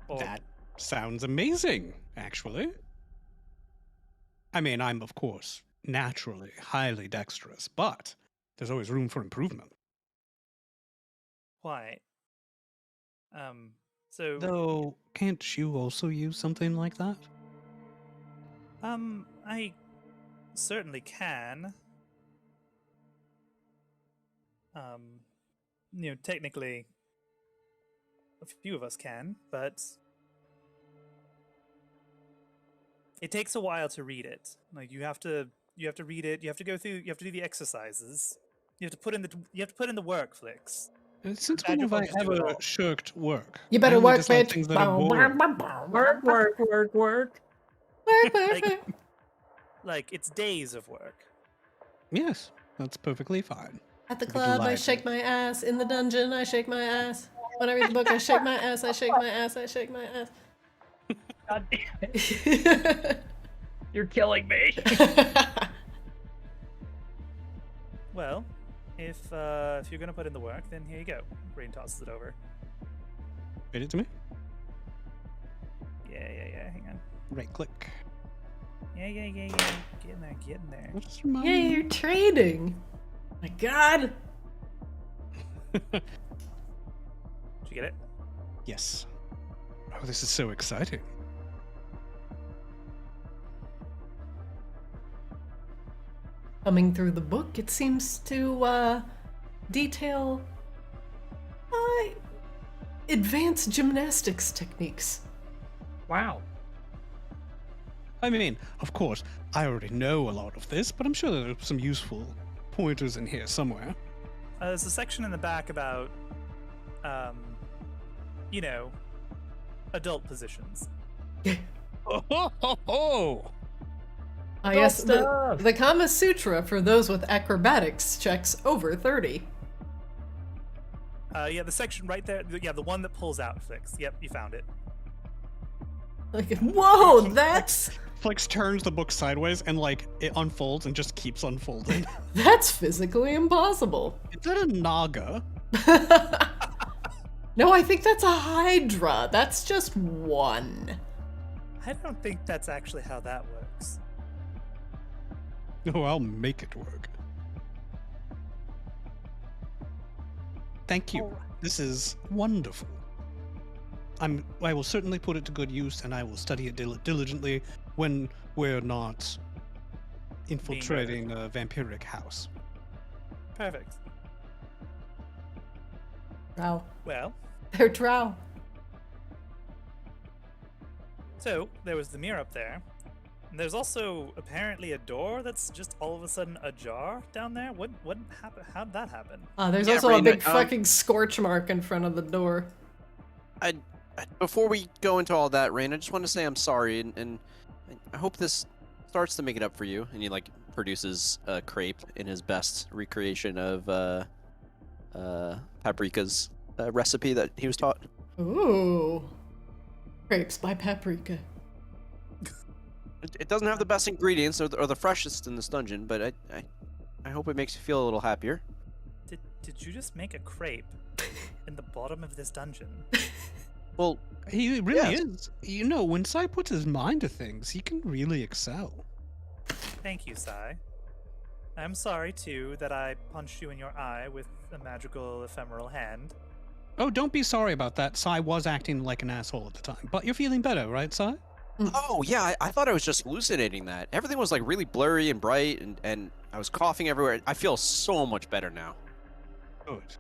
Or That sounds amazing, actually. I mean, I'm, of course, naturally highly dexterous, but there's always room for improvement. why? So Though, can't you also use something like that? I certainly can. Technically, a few of us can, but it takes a while to read it. Like you have to read it. You have to go through. You have to do the exercises. You have to put in the work, Flix. Since Bad when have I folks do it ever all. shirked work? You better I only work, dislike bitch. things that are boring. Work. Work, work, Like- work. Like it's days of work. Yes, that's perfectly fine. At the Be club, I delighted. shake my ass. In the dungeon, I shake my ass. When I read the book, I shake my ass. I shake my ass. I shake my ass. God damn it. You're killing me. Well, if you're gonna put in the work, then here you go. Brain tosses it over. Read it to me. Yeah. Hang on. Right click. Yeah. Get in there. Just remind Yay, me. you're trading. My God. Did you get it? Yes. Oh, this is so exciting. Coming through the book, it seems to detail advanced gymnastics techniques. Wow. I mean, of course, I already know a lot of this, but I'm sure there are some useful pointers in here somewhere. There's a section in the back about, adult positions. Oh! Ah, yes, stuff. the Kama Sutra for those with acrobatics checks over 30. The section right there. Yeah, the one that pulls out, Flix. Yep, you found it. Like, whoa, that's Flex turns the book sideways and, it unfolds and just keeps unfolding. physically impossible. Is that a naga? No, I think that's a hydra. That's just one. I don't think that's actually how that works. Oh, I'll make it work. Thank you. Alright. This is wonderful. I will certainly put it to good use, and I will study it diligently when we're not infiltrating a vampiric house. Perfect. Drow. Well, They're drow. so there was the mirror up there. And there's also apparently a door that's just all of a sudden ajar down there. What happened? How'd that happen? There's Yeah, also a Rain, big fucking scorch mark in front of the door. Before we go into all that, Rain, I just want to say I'm sorry, and I hope this starts to make it up for you. And he produces a crepe in his best recreation of Paprika's recipe that he was taught. Ooh. Crepes by Paprika. It doesn't have the best ingredients or the freshest in this dungeon, but I hope it makes you feel a little happier. Did you just make a crepe in the bottom of this dungeon? Well, He really Yes. is. You know, when Sai puts his mind to things, he can really excel. Thank you, Sai. I'm sorry too that I punched you in your eye with a magical ephemeral hand. Oh, don't be sorry about that. Sai was acting like an asshole at the time, but you're feeling better, right, Sai? oh yeah, I thought I was just hallucinating that. Everything was really blurry and bright, and I was coughing everywhere. I feel so much better now. Good.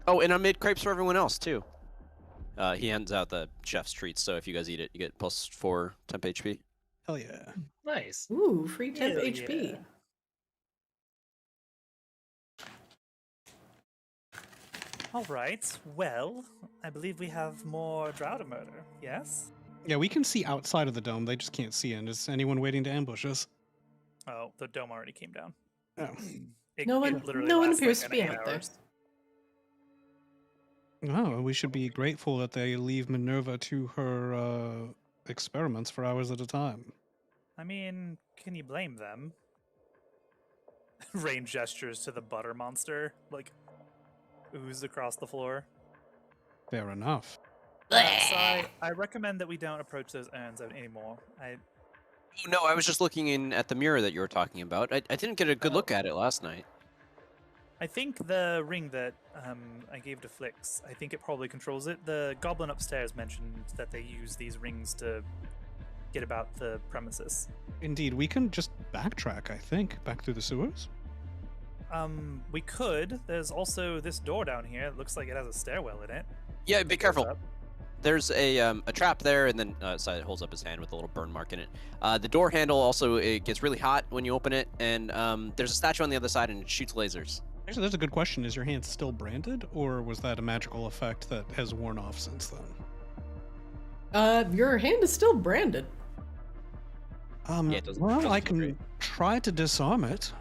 Oh, and I made crepes for everyone else too. He hands out the chef's treats, so if you guys eat it, you get +4 temp HP. Hell yeah. Nice. Ooh, free temp Hell HP. yeah. All right. Well, I believe we have more drow to murder. Yes. Yeah, we can see outside of the dome. They just can't see in. Is anyone waiting to ambush us? Oh, the dome already came down. Oh. No one lasts, appears like, to be 8 out there. hours. Oh, we should be grateful that they leave Minerva to her experiments for hours at a time. I mean, can you blame them? Rain gestures to the butter monster, like, ooze across the floor. Fair enough. So I recommend that we don't approach those urns anymore. Oh, no, I was just looking in at the mirror that you were talking about. I didn't get a good Oh. look at it last night. I think the ring that I gave to Flix, I think it probably controls it. The goblin upstairs mentioned that they use these rings to get about the premises. Indeed, we can just backtrack, I think, back through the sewers. We could. There's also this door down here. It looks like it has a stairwell in it. Yeah, be Goes careful. up. There's a trap there, and then Side holds up his hand with a little burn mark in it. The door handle also, it gets really hot when you open it, and there's a statue on the other side, and it shoots lasers. Actually, that's a good question. Is your hand still branded, or was that a magical effect that has worn off since then? Your hand is still branded. Yeah, it doesn't Well, I feel can great. try to disarm it.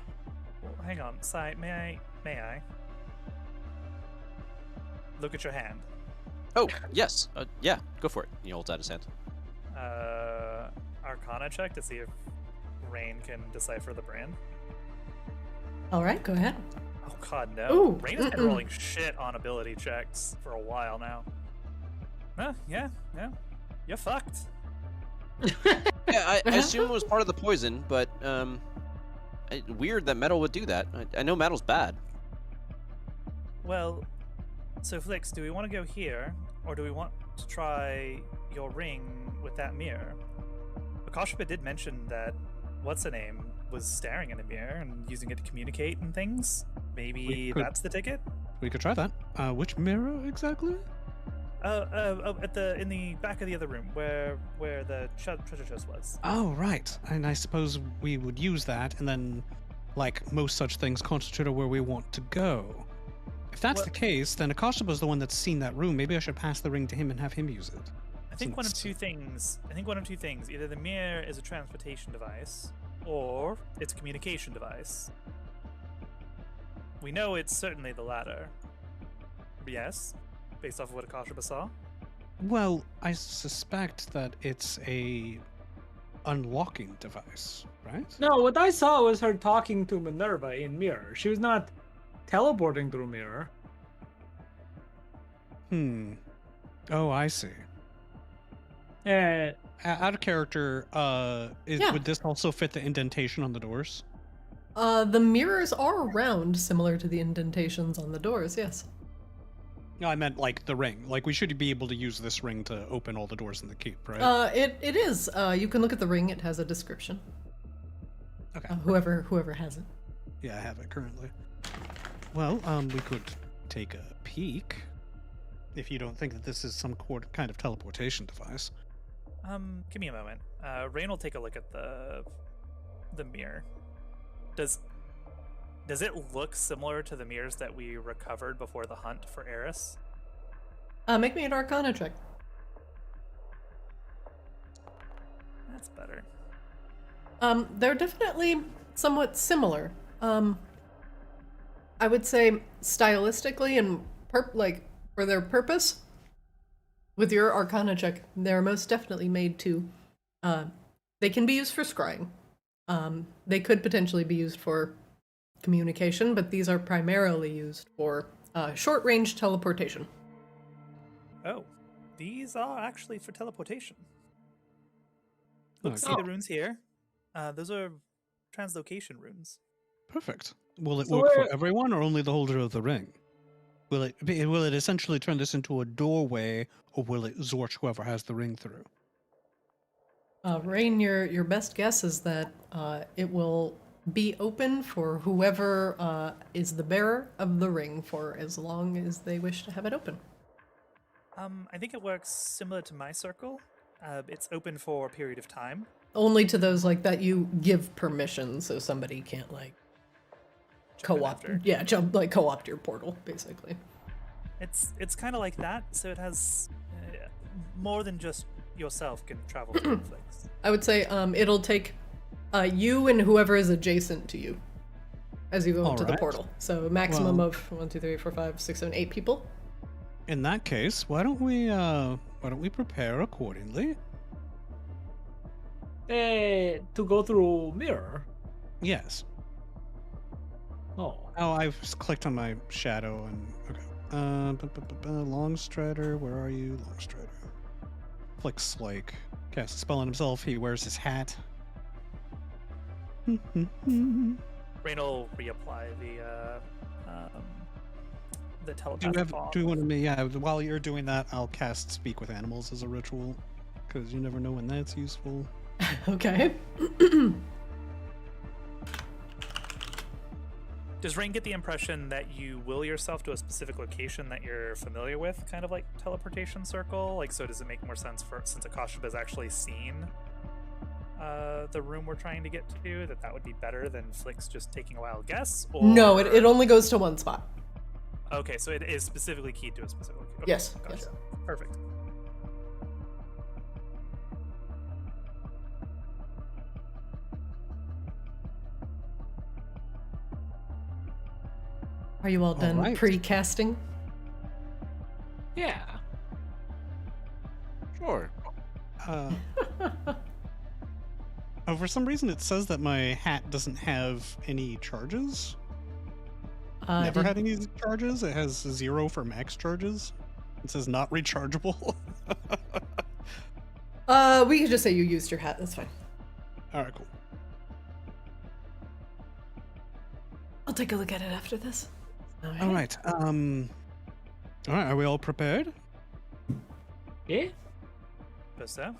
Well, hang on, Sai, may I? Look at your hand. Oh, yes. Yeah, go for it. He holds out his hand. Arcana check to see if Rain can decipher the brand. All right, go ahead. Oh god, no. Ooh, Rain has been mm-mm. rolling shit on ability checks for a while now. Yeah. You're fucked. Yeah, I assume it was part of the poison, but weird that metal would do that. I know metal's bad. Well, so Flix, do we want to go here, or do we want to try your ring with that mirror? Akashipa did mention that what's-her-name was staring in a mirror and using it to communicate and things. Maybe We could- that's the ticket? We could try that. Which mirror exactly? In the back of the other room, where the treasure chest was. Oh, right. And I suppose we would use that, and then, like most such things, concentrate on where we want to go. If that's the What- case, then Akashipa's the one that's seen that room. Maybe I should pass the ring to him and have him use it. I think one of Since- two things. Either the mirror is a transportation device, or it's a communication device. We know it's certainly the latter. Yes, based off of what Akashipa saw. Well, I suspect that it's a unlocking device, right? No, what I saw was her talking to Minerva in mirror. She was not teleporting through mirror. Oh, I see. Eh, Out of character, Yeah. would this also fit the indentation on the doors? The mirrors are round, similar to the indentations on the doors, yes. No, I meant like the ring. Like we should be able to use this ring to open all the doors in the keep, right? It is. You can look at the ring, it has a description. Okay. Whoever has it. Yeah, I have it currently. Well, we could take a peek. If you don't think that this is some kind of teleportation device. Give me a moment. Rain will take a look at the mirror. Does it look similar to the mirrors that we recovered before the hunt for Eris? Make me an Arcana check. That's better. They're definitely somewhat similar. I would say stylistically and for their purpose, with your Arcana check, they're most definitely made to. They can be used for scrying. They could potentially be used for communication, but these are primarily used for short-range teleportation. Oh, these are actually for teleportation. Look, Okay. see the runes here? Those are translocation runes. Perfect. Will it So work for where- everyone or only the holder of the ring? Will it essentially turn this into a doorway, or will it Zorch whoever has the ring through? Rain, your best guess is that it will be open for whoever is the bearer of the ring for as long as they wish to have it open. I think it works similar to my circle. It's open for a period of time. Only to those that you give permission, so somebody can't Jump in co-opt. after. Yeah, co-opt your portal, basically. It's kind of like that, so it has more than just yourself can travel through Netflix. I would say it'll take You and whoever is adjacent to you as you go into the Alright. portal. So a maximum Well- of 1, 2, 3, 4, 5, 6, 7, 8 people. In that case, why don't we prepare accordingly? To go through mirror. Yes. Oh. Oh, I've just clicked on my shadow and okay. Longstrider, where are you, Longstrider? Flicks like cast a spell on himself. He wears his hat. Rain will reapply the telepathic bomb. Do you want to? Yeah. While you're doing that, I'll cast Speak with Animals as a ritual, because you never know when that's useful. Okay. Does Rain get the impression that you will yourself to a specific location that you're familiar with, kind of like teleportation circle? Like, so does it make more sense for, since Akashaba has actually seen the room we're trying to get to, that would be better than Flick's just taking a wild guess? Or... No, it only goes to one spot. Okay, so it is specifically keyed to a specific location. Okay, Yes, gotcha. yes. Perfect. Are you all done right. pre-casting? Yeah. Sure. For some reason, it says that my hat doesn't have any charges. Never had any charges. It has 0 for max charges. It says not rechargeable. We could just say you used your hat. That's fine. All right, cool. I'll take a look at it after this. All right. All right. Are we all prepared? Yeah. But so,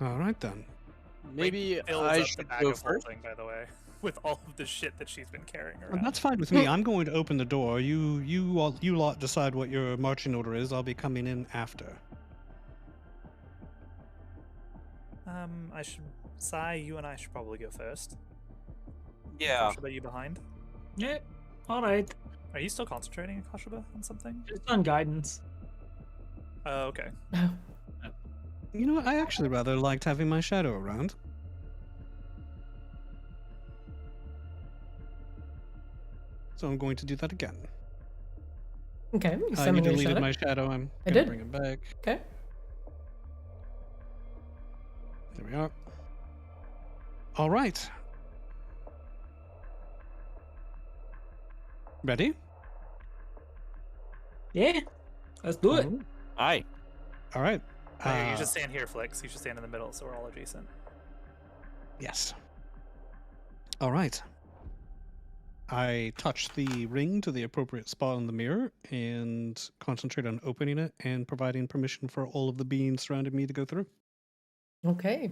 All right then. Maybe Rain fills I up should the bag go of first. holding, by the way, with all of the shit that she's been carrying Well, around. that's fine with me. I'm going to open the door. You lot decide what your marching order is. I'll be coming in after. I should. Sai, you and I should probably go first. Yeah. Akashaba, you behind? Yeah. All right. Are you still concentrating, Akashaba, on something? Just on guidance. Oh, okay. You know what? I actually rather liked having my shadow around. So I'm going to do that again. Okay, you You summon your deleted shadow. my shadow. I'm I gonna did. bring it back. Okay. There we are. All right. Ready? Yeah. Let's do it. Aye. All right. You just stand here, Flicks. You should stand in the middle, so we're all adjacent. Yes. All right. I touch the ring to the appropriate spot on the mirror and concentrate on opening it and providing permission for all of the beings surrounding me to go through. Okay.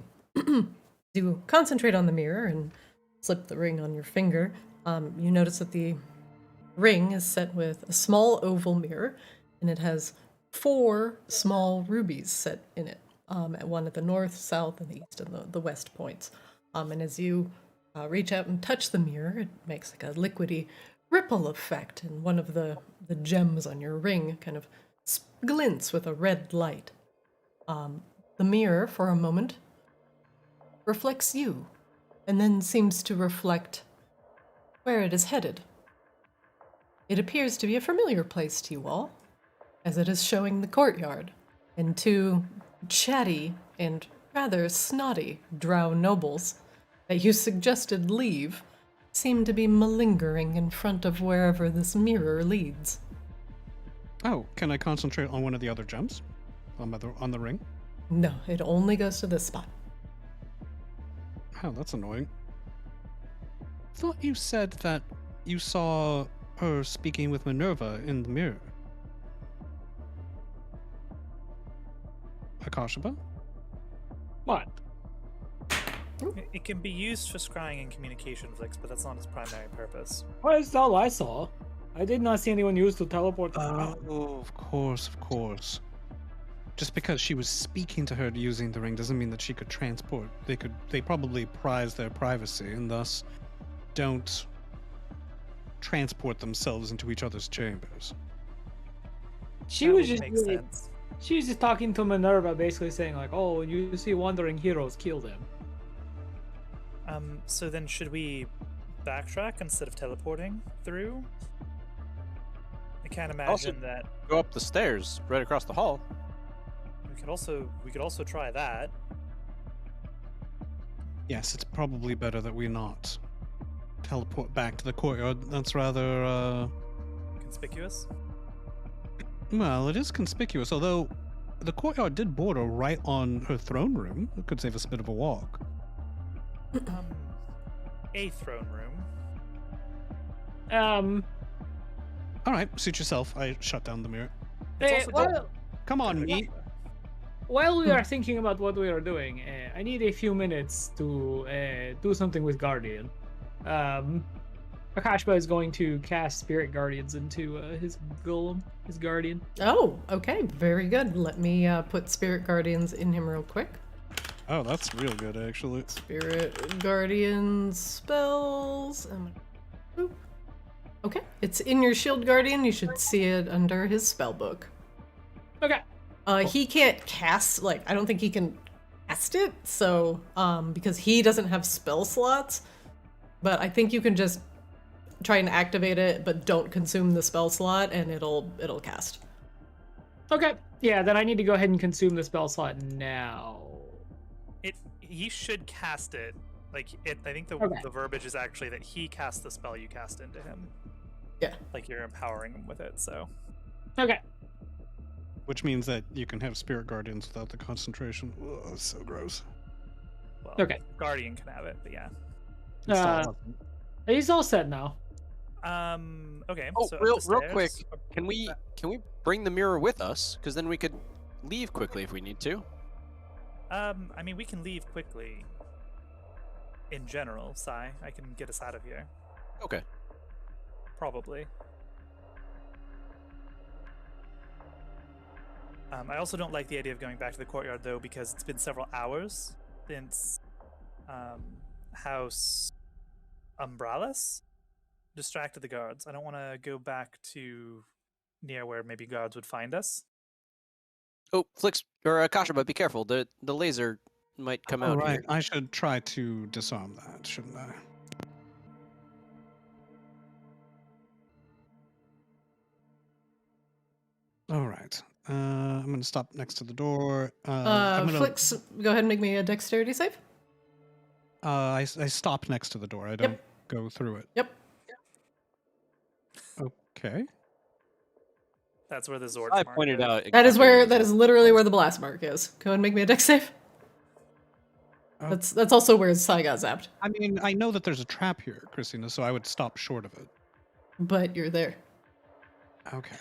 You concentrate on the mirror and slip the ring on your finger. You notice that the ring is set with a small oval mirror, and it has 4 small rubies set in it. One at the north, south, and the east, and the west points. And as you reach out and touch the mirror, it makes like a liquidy ripple effect, and one of the gems on your ring kind of glints with a red light. The mirror, for a moment, reflects you, and then seems to reflect where it is headed. It appears to be a familiar place to you all, as it is showing the courtyard, and 2 chatty and rather snotty drow nobles that you suggested leave seem to be malingering in front of wherever this mirror leads. Oh, can I concentrate on one of the other gems on the ring? No, it only goes to this spot. Oh, that's annoying. Thought you said that you saw her speaking with Minerva in the mirror. Akashaba? What? It can be used for scrying and communication, Flicks, but that's not its primary purpose. Well, that's all I saw. I did not see anyone use to teleport. Oh, of course, of course. Just because she was speaking to her using the ring doesn't mean that she could transport. They probably prize their privacy and thus don't transport themselves into each other's chambers. She That was would just make really- sense. she was just talking to Minerva, basically saying like, "Oh, when you see wandering heroes, kill them." So then should we backtrack instead of teleporting through? I can't imagine that. Go up the stairs right across the hall. We could also try that. Yes, it's probably better that we not teleport back to the courtyard. That's rather, Conspicuous? well, it is conspicuous, although the courtyard did border right on her throne room. It could save us a bit of a walk. A throne room. All right, suit yourself. I shut down the mirror. It's also Come on, meat. While we are thinking about what we are doing, I need a few minutes to do something with Guardian. Akashba is going to cast Spirit Guardians into his golem, his Guardian. Oh, okay, very good. Let me put Spirit Guardians in him real quick. Oh, that's real good, actually. Spirit Guardian spells. Boop. Okay, it's in your Shield Guardian. You should see it under his spell book. Okay. He can't cast, like, I don't think he can cast it, so, because he doesn't have spell slots, but I think you can just try and activate it, but don't consume the spell slot, and it'll cast. Okay. Yeah, then I need to go ahead and consume the spell slot now. He should cast it. Like, I think the verbiage is actually that he casts the spell you cast into him. Yeah. Like, you're empowering him with it, so. Okay. Which means that you can have Spirit Guardians without the concentration. Ugh, so gross. Well, Okay. Guardian can have it, but yeah. He's all set now. Okay. Oh, so real up the quick. stairs. Can we bring the mirror with us? Because then we could leave quickly if we need to. I mean, we can leave quickly. In general, Sai, I can get us out of here. Okay. Probably. I also don't like the idea of going back to the courtyard, though, because it's been several hours since House Umbralis distracted the guards. I don't want to go back to near where maybe guards would find us. Oh, Flix or Kasha, but be careful. The laser might come out. Right. Here. I should try to disarm that, shouldn't I? All right. I'm going to stop next to the door. Flix, go ahead and make me a dexterity save. I stop next to the door. I don't go through it. Yep. Okay. That's where the Zord. I pointed out. That is exactly literally where the blast mark is. Go ahead and make me a dex save. Oh. That's also where Sai got zapped. I mean, I know that there's a trap here, Christina, so I would stop short of it. But you're there. Okay.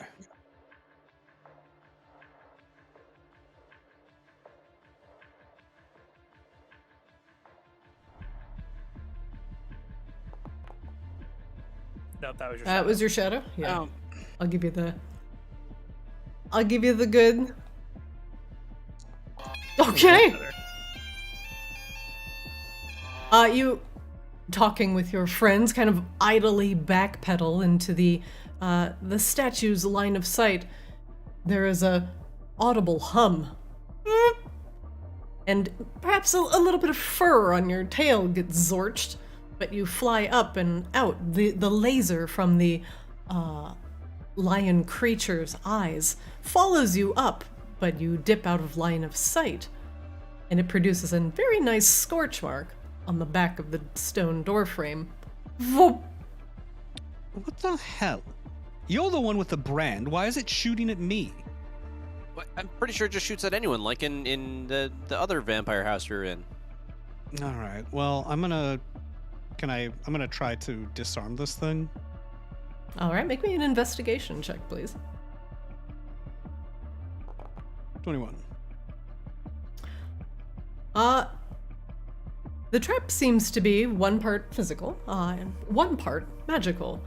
No, that was your. That was your shadow? Yeah. Oh. I'll give you the good. Okay. You talking with your friends kind of idly backpedal into the statue's line of sight. There is a audible hum. And perhaps a little bit of fur on your tail gets zorched, but you fly up and out. The laser from the lion creature's eyes follows you up, but you dip out of line of sight, and it produces a very nice scorch mark on the back of the stone doorframe. Voop. What the hell? You're the one with the brand. Why is it shooting at me? What? I'm pretty sure it just shoots at anyone, like in the other vampire house you're in. All right. Well, I'm gonna try to disarm this thing. All right, make me an investigation check, please. 21. The trap seems to be one part physical, and one part magical.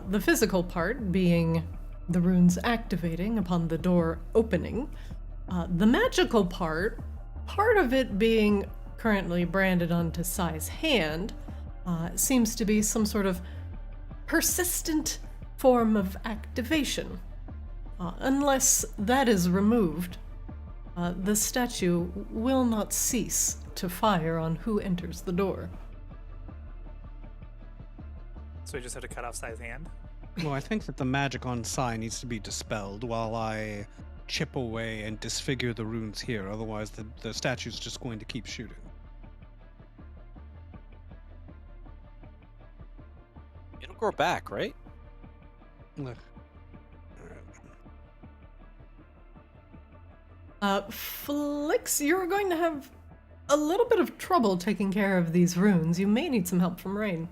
The physical part being the runes activating upon the door opening. The magical part of it being currently branded onto Sai's hand, seems to be some sort of persistent form of activation. Unless that is removed, the statue will not cease to fire on who enters the door. So we just have to cut off Sai's hand? Well, I think that the magic on Sai needs to be dispelled while I chip away and disfigure the runes here. Otherwise, the statue's just going to keep shooting. It'll grow back, right? Look. Flix, you're going to have a little bit of trouble taking care of these runes. You may need some help from Rain.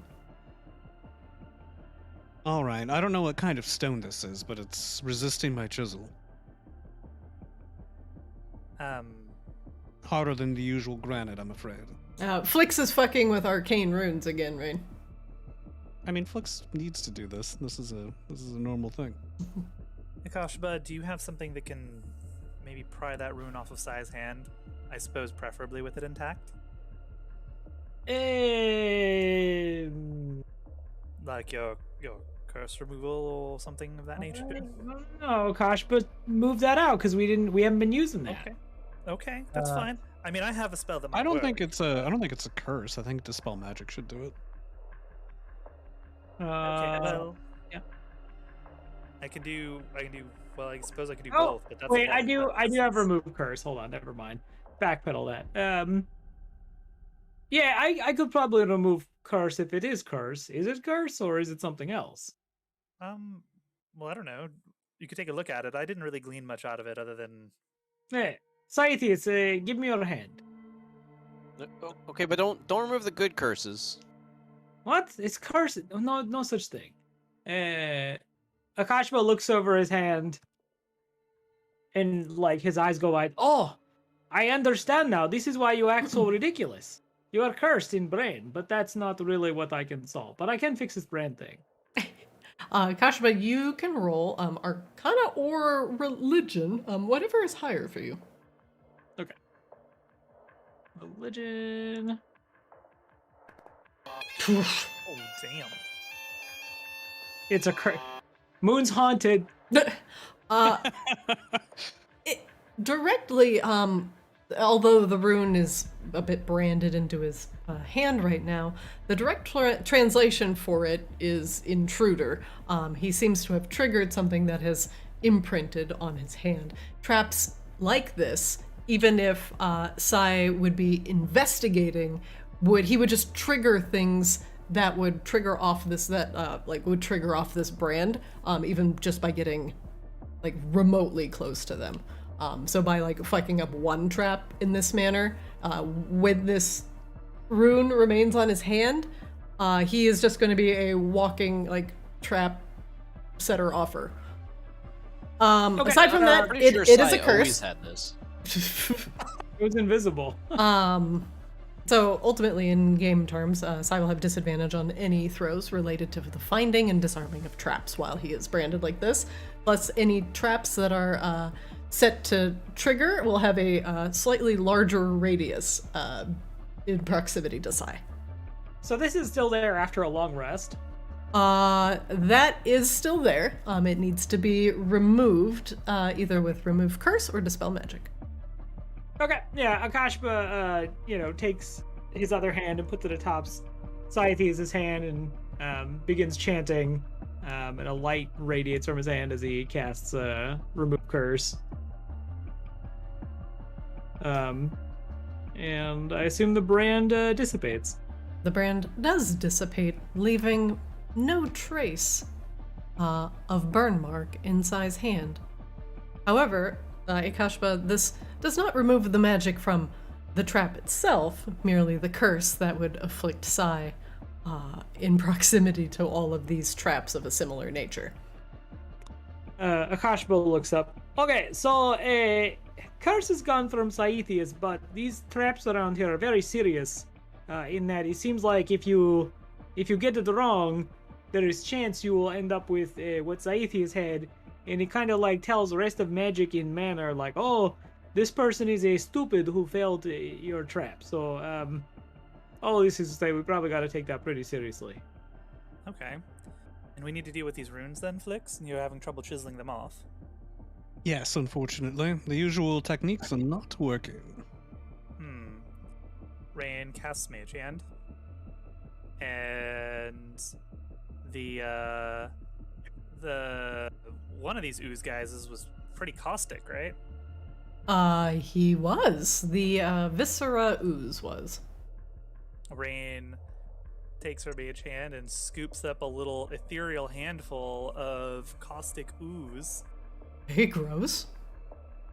All right. I don't know what kind of stone this is, but it's resisting my chisel. Harder than the usual granite, I'm afraid. Flix is fucking with arcane runes again, Rain. I mean, Flix needs to do this. This is a normal thing. Akashba, do you have something that can maybe pry that rune off of Sai's hand? I suppose preferably with it intact? Like your curse removal or something of that nature? No, Kosh, but move that out because we haven't been using that. Okay, that's fine. I mean, I have a spell that might I don't work. think it's a curse. I think dispel magic should do it. Okay, well, yeah. I can do. Well, I suppose I could do Oh, both. But that's wait, a lot I do less. have remove curse. Hold on, never mind. Backpedal that. Yeah, I could probably remove curse if it is curse. Is it curse or is it something else? Well, I don't know. You could take a look at it. I didn't really glean much out of it other than. Hey, Scythius, give me your hand. Okay, but don't remove the good curses. What? It's curse. No such thing. Akashba looks over his hand and like his eyes go wide. Oh, I understand now. This is why you act so ridiculous. You are cursed in brain, but that's not really what I can solve. But I can fix this brain thing. Akashba, you can roll Arcana or Religion, whatever is higher for you. Okay. Religion. Oh damn! It's a Moon's haunted. Directly, although the rune is a bit branded into his hand right now, the direct translation for it is intruder. He seems to have triggered something that has imprinted on his hand. Traps like this, even if Sai would be investigating, he would just trigger things that would trigger off this brand, even just by getting like remotely close to them. So by like fucking up one trap in this manner, when this rune remains on his hand, he is just going to be a walking like trap setter offer. Okay. Aside from that, Pretty sure it is Sai a curse. always had this. It was invisible. So ultimately, in game terms, Sai will have disadvantage on any throws related to the finding and disarming of traps while he is branded like this. Plus, any traps that are set to trigger will have a slightly larger radius in proximity to Sai. So this is still there after a long rest? That is still there. It needs to be removed, either with remove curse or dispel magic. Okay, yeah, Akashba, takes his other hand and puts it atop Scythius' hand and begins chanting, and a light radiates from his hand as he casts remove curse. And I assume the brand dissipates. The brand does dissipate, leaving no trace of burn mark in Sai's hand. However, Akashba, this does not remove the magic from the trap itself, merely the curse that would afflict Sai in proximity to all of these traps of a similar nature. Akashba looks up. Okay, so curse has gone from Scythius, but these traps around here are very serious. In that it seems like if you get it wrong, there is chance you will end up with what Scythius had, and it kind of like tells the rest of magic in manner like, oh, this person is a stupid who failed your trap. So all this is to say we probably got to take that pretty seriously. Okay. And we need to deal with these runes then, Flix? And you're having trouble chiseling them off. Yes, unfortunately. The usual techniques are not working. Rain casts Mage Hand. And the one of these ooze guys was pretty caustic, right? He was. The Viscera ooze was. Rain takes her mage hand and scoops up a little ethereal handful of caustic ooze Very gross.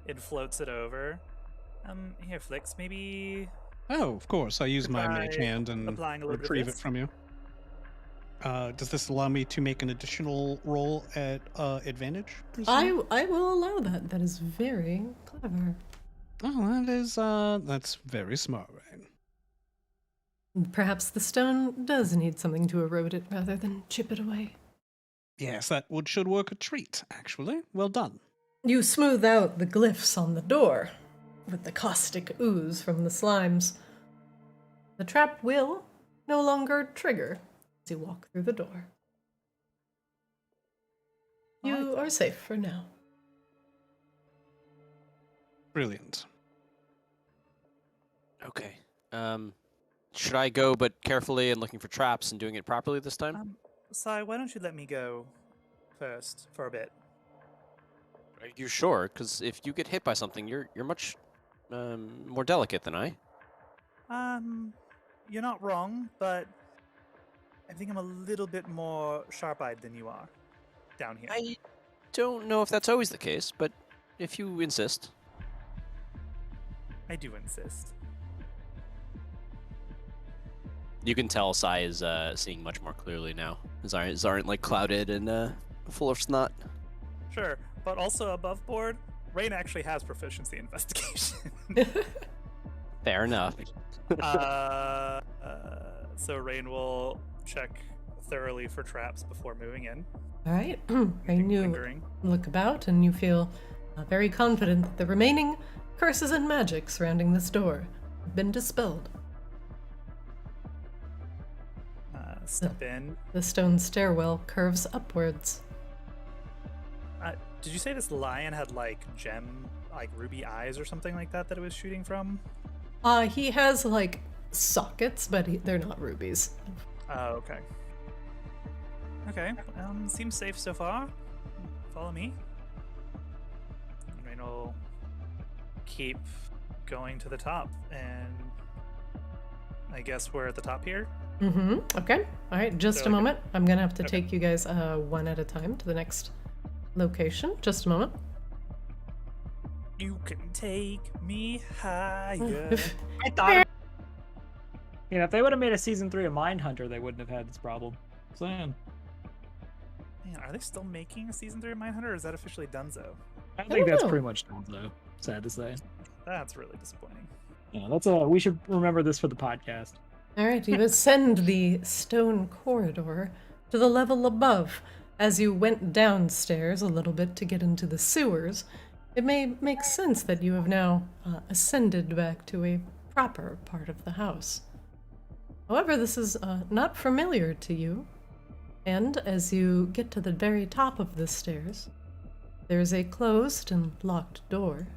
and floats it over. Here, Flix, maybe Oh, of course. I use my mage Try hand and applying a little bit of retrieve it this. from you. Does this allow me to make an additional roll at advantage? presume? I will allow that. That is very clever. Oh, that's very smart, Rain. Perhaps the stone does need something to erode it rather than chip it away. Yes, that should work a treat, actually. Well done. You smooth out the glyphs on the door with the caustic ooze from the slimes. The trap will no longer trigger as you walk through the door. You are safe for now. Brilliant. Okay. Should I go, but carefully and looking for traps and doing it properly this time? Sai, why don't you let me go first for a bit? Are you sure? Because if you get hit by something, you're much more delicate than I. You're not wrong, but I think I'm a little bit more sharp-eyed than you are down here. I don't know if that's always the case, but if you insist. I do insist. You can tell Sai is seeing much more clearly now. His eyes aren't like clouded and full of snot. Sure, but also above board, Rain actually has proficiency in investigation. Fair enough. So Rain will check thoroughly for traps before moving in. All right. Rain, you Lingering. look about and you feel very confident that the remaining curses and magic surrounding this door have been dispelled. Step in. The stone stairwell curves upwards. Did you say this lion had like ruby eyes or something like that it was shooting from? He has like sockets, but they're not rubies. Oh, okay. Okay, seems safe so far. Follow me. Rain will keep going to the top, and I guess we're at the top here. Okay. All right, just So, a moment. I'm gonna have to okay. take you guys one at a time to the next location. Just a moment. You can take me higher. I thought. You know, if they would have made a season 3 of Mindhunter, they wouldn't have had this problem. Saying. Man, are they still making a season 3 of Mindhunter, or is that officially donezo? I don't think that's know. pretty much done, though. Sad to say. That's really disappointing. Yeah, that's we should remember this for the podcast. All right, you ascend the stone corridor to the level above. As you went downstairs a little bit to get into the sewers, it may make sense that you have now ascended back to a proper part of the house. However, this is not familiar to you, and as you get to the very top of the stairs, there is a closed and locked door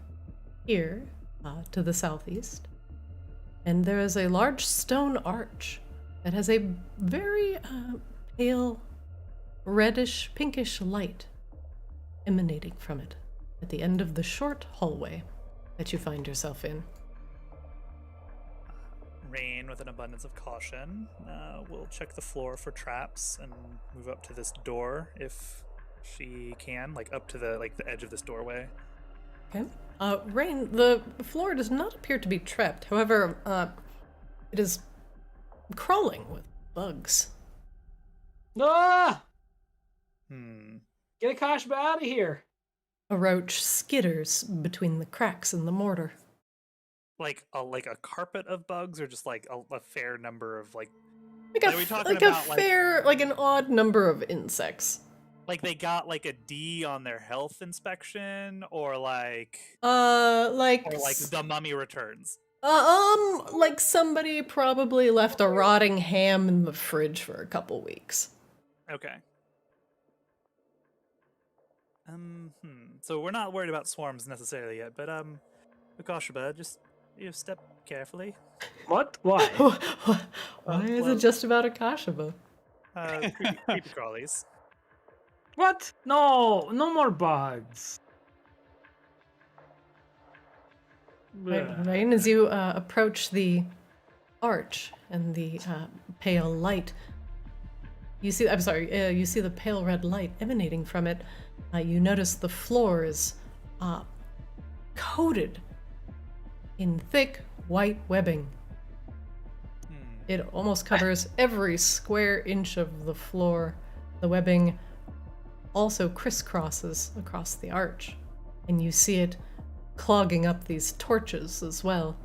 here to the southeast. And there is a large stone arch that has a very pale, reddish, pinkish light emanating from it at the end of the short hallway that you find yourself in. Rain, with an abundance of caution, will check the floor for traps and move up to this door if she can, like up to the edge of this doorway. Okay. Rain, the floor does not appear to be trapped. However, it is crawling with bugs. Ah! Hmm. Get Akashba out of here! A roach skitters between the cracks in the mortar. Like a carpet of bugs, or just like a fair number of like Like Are we talking a about, like- fair, like an odd number of insects. they got like a D on their health inspection, or like the Mummy Returns. Like somebody probably left a rotting ham in the fridge for a couple weeks. Okay. So we're not worried about swarms necessarily yet, but Akashaba, just step carefully. What? Why? Why is well- it just about Akashaba? Creepy crawlies. What? No, no more bugs. Ugh. Rain, as you approach the arch and the pale light, you see the pale red light emanating from it. You notice the floor is coated in thick white webbing. It almost covers every square inch of the floor. The webbing also crisscrosses across the arch, and you see it clogging up these torches as well.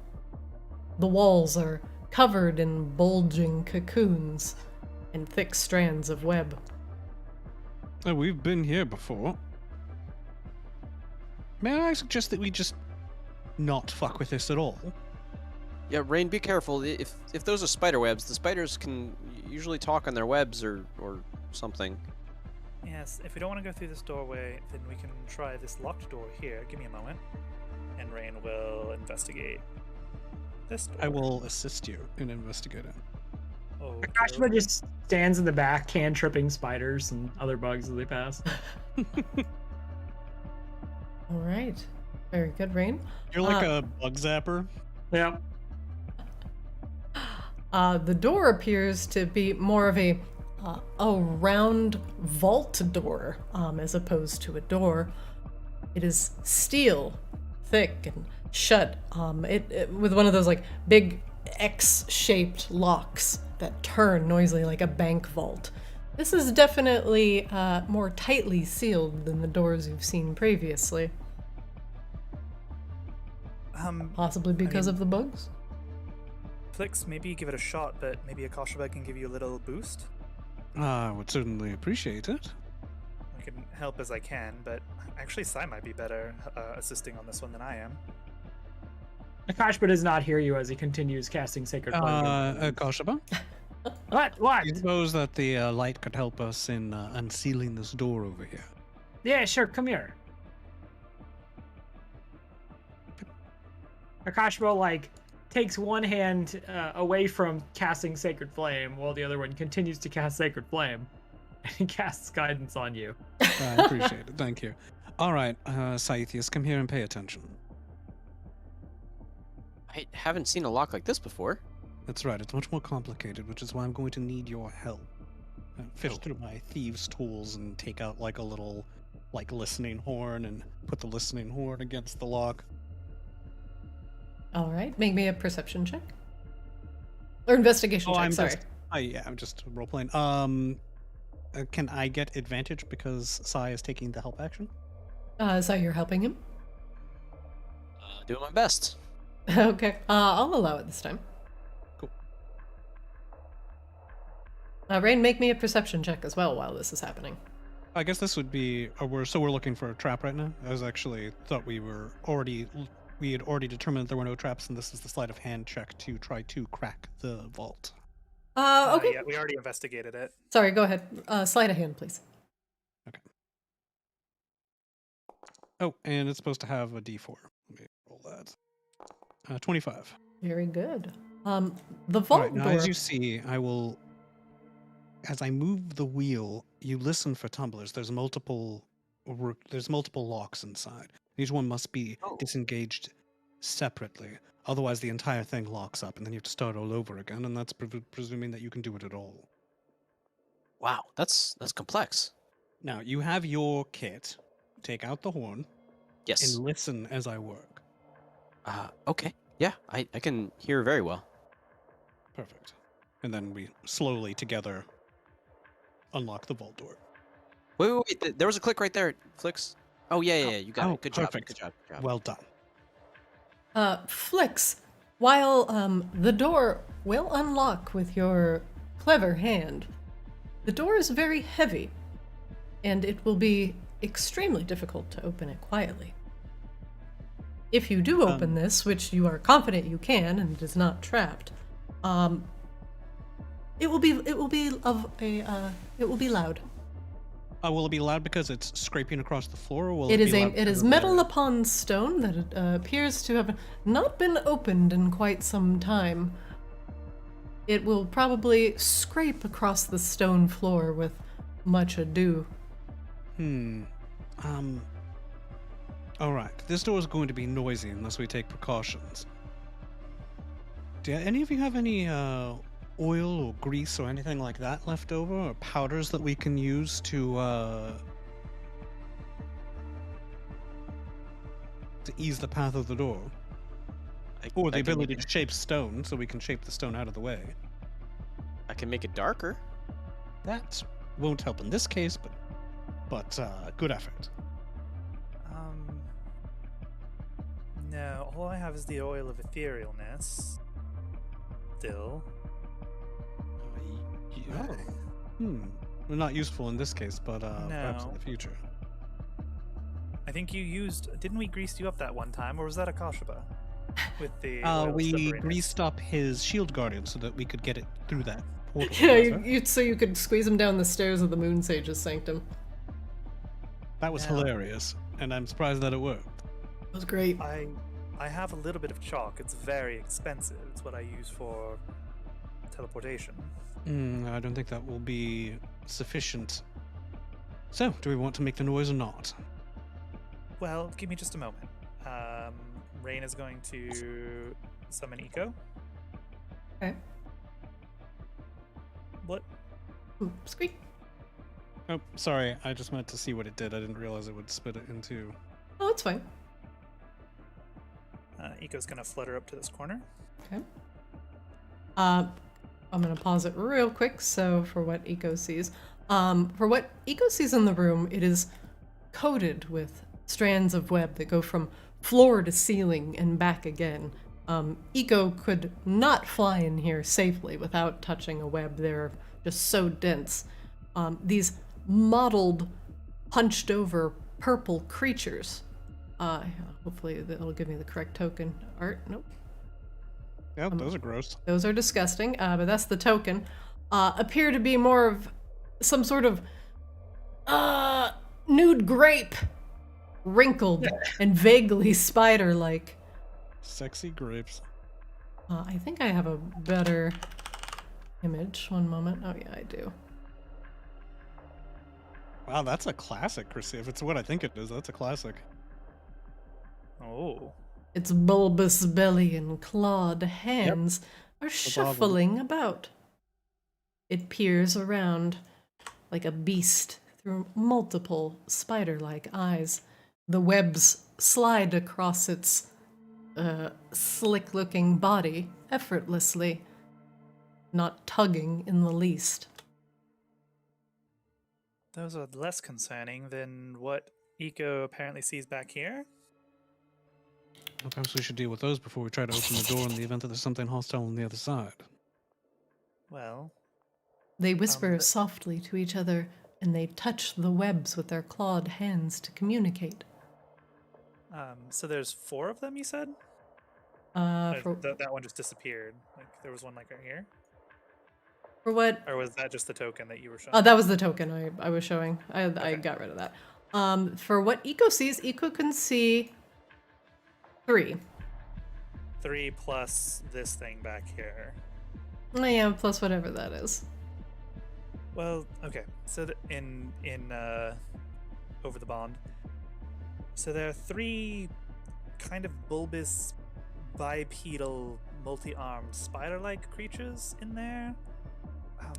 The walls are covered in bulging cocoons and thick strands of web. Oh, we've been here before. May I suggest that we just not fuck with this at all? Yeah, Rain, be careful. If those are spider webs, the spiders can usually talk on their webs or something. Yes, if we don't want to go through this doorway, then we can try this locked door here. Give me a moment. And Rain will investigate this door. I will assist you in investigating. Oh, Akashima just stands in the back, tripping spiders and other bugs as they pass. All right. Very good, Rain. You're like a bug zapper. Yeah. The door appears to be more of a round vault door as opposed to a door. It is steel, thick and shut, with one of those like big X-shaped locks that turn noisily like a bank vault. This is definitely more tightly sealed than the doors you've seen previously. Possibly because of the bugs? Flix, maybe give it a shot, but maybe Akashima can give you a little boost. I would certainly appreciate it. I can help as I can, but actually Sai might be better assisting on this one than I am. Akashima does not hear you as he continues casting Sacred Flame. Koshaba? What? I suppose that the light could help us in unsealing this door over here. Yeah, sure. Come here. Akashima, takes one hand away from casting Sacred Flame while the other one continues to cast Sacred Flame. And he casts Guidance on you. I appreciate it. Thank you. All right, Scythius, come here and pay attention. I haven't seen a lock like this before. That's right. It's much more complicated, which is why I'm going to need your help. Fish through my thieves' tools and take out a little listening horn and put the listening horn against the lock. All right, make me a perception check. Or investigation check, sorry. I'm just role-playing. Can I get advantage because Sai is taking the help action? So you're helping him? Doing my best. Okay, I'll allow it this time. Cool. Rain, make me a perception check as well while this is happening. I guess this would be... we're looking for a trap right now? I was actually thought we had already determined that there were no traps, and this is the sleight of hand check to try to crack the vault. Okay. Yeah, we already investigated it. Sorry, go ahead. Sleight of hand, please. Okay. Oh, and it's supposed to have a D4. Let me roll that. 25. Very good. The vault All right, now, door... as you see, as I move the wheel, you listen for tumblers. There's multiple locks inside. Each one must be disengaged separately. Otherwise, the entire thing locks up, and then you have to start all over again, and that's presuming that you can do it at all. Wow, that's complex. Now, you have your kit. Take out the horn. Yes. And listen as I work. Okay. Yeah, I can hear very well. Perfect. And then we slowly, together, unlock the vault door. Wait. There was a click right there, Flix. Oh, yeah, you got it. Good perfect. job. Well done. Flix, while the door will unlock with your clever hand, the door is very heavy, and it will be extremely difficult to open it quietly. If you do open this, which you are confident you can, and it is not trapped, it will be loud. Will it be loud because it's scraping across the floor? Or will It be loud is because of metal the- upon stone that appears to have not been opened in quite some time. it will probably scrape across the stone floor with much ado. Alright, this door is going to be noisy unless we take precautions. Do any of you have any oil or grease or anything like that left over, or powders that we can use to ease the path of the door? Or the ability to shape stone, so we can shape the stone out of the way. I can make it darker. That won't help in this case, but good effort. No, all I have is the oil of etherealness. Still. Well, not useful in this case, but perhaps in No. the future. I think you used. Didn't we grease you up that one time, or was that a Kashaba? With the. oil We slipperiness? greased up his shield guardian so that we could get it through that portal. Yeah, so you could squeeze him down the stairs of the Moon Sage's sanctum. That was hilarious, and I'm surprised that it worked. That was great. I have a little bit of chalk. It's very expensive. It's what I use for teleportation. I don't think that will be sufficient. So, do we want to make the noise or not? Well, give me just a moment. Rain is going to summon Eco. Okay. What? Ooh, squeak. Oh, sorry. I just meant to see what it did. I didn't realize it would split it into. Oh, it's fine. Eco's gonna flutter up to this corner. Okay. I'm gonna pause it real quick. So for what Eco sees, for what Eco sees in the room, it is coated with strands of web that go from floor to ceiling and back again. Eco could not fly in here safely without touching a web. They're just so dense. These mottled, punched over purple creatures. Hopefully that'll give me the correct token. Art? Nope. Yeah, those are gross. Those are disgusting, but that's the token. Appear to be more of some sort of nude grape, wrinkled and vaguely spider-like. Sexy grapes. I think I have a better image. One moment. Oh yeah, I do. Wow, that's a classic, Chrissy. If it's what I think it is, that's a classic. Oh. Its bulbous belly and clawed hands are shuffling about. It peers around like a beast through multiple spider-like eyes. The webs slide across its slick-looking body effortlessly, not tugging in the least. Those are less concerning than what Eco apparently sees back here. Well, perhaps we should deal with those before we try to open the door in the event that there's something hostile on the other side. Well, They whisper softly to each other, and they touch the webs with their clawed hands to communicate. so there's 4 of them, you said? For That one just disappeared. Like there was one like right here, what? or was that just the token that you were showing? Oh, that was the token I was showing. I got rid of that. For what Eco sees, Eco can see 3. 3 plus this thing back here. Oh, yeah, plus whatever that is. Well, okay. So in over the bond. So there are 3 kind of bulbous, bipedal, multi-armed, spider-like creatures in there.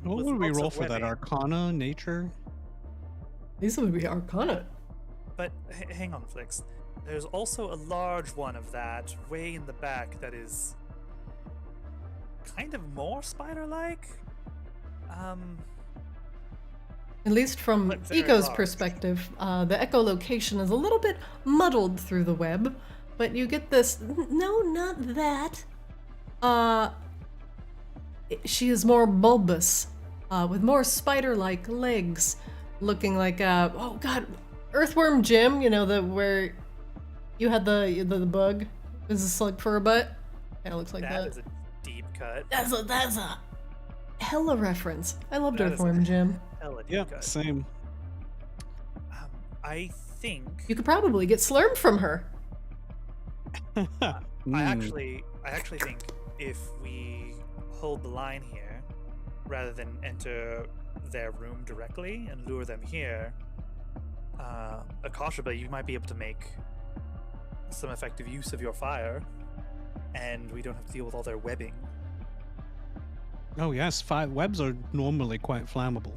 What with would we lots roll of for that? webbing. Arcana? Nature? These would be Arcana. But hang on, Flix. There's also a large one of that way in the back that is kind of more spider-like. At least from But very Eco's large. perspective, the echolocation is a little bit muddled through the web, but you get this. No, not that. She is more bulbous, with more spider-like legs, looking like oh god, Earthworm Jim. You know where you had the bug. Is a slug for a butt? Kind of looks like That that. is a deep cut. That's a hella reference. I loved That is a- Earthworm Jim. Hella deep Yeah, cut. same. I think You could probably get Slurm from her. I actually think if we hold the line here, rather than enter their room directly and lure them here, Akasha, you might be able to make some effective use of your fire, and we don't have to deal with all their webbing. Oh yes, webs are normally quite flammable.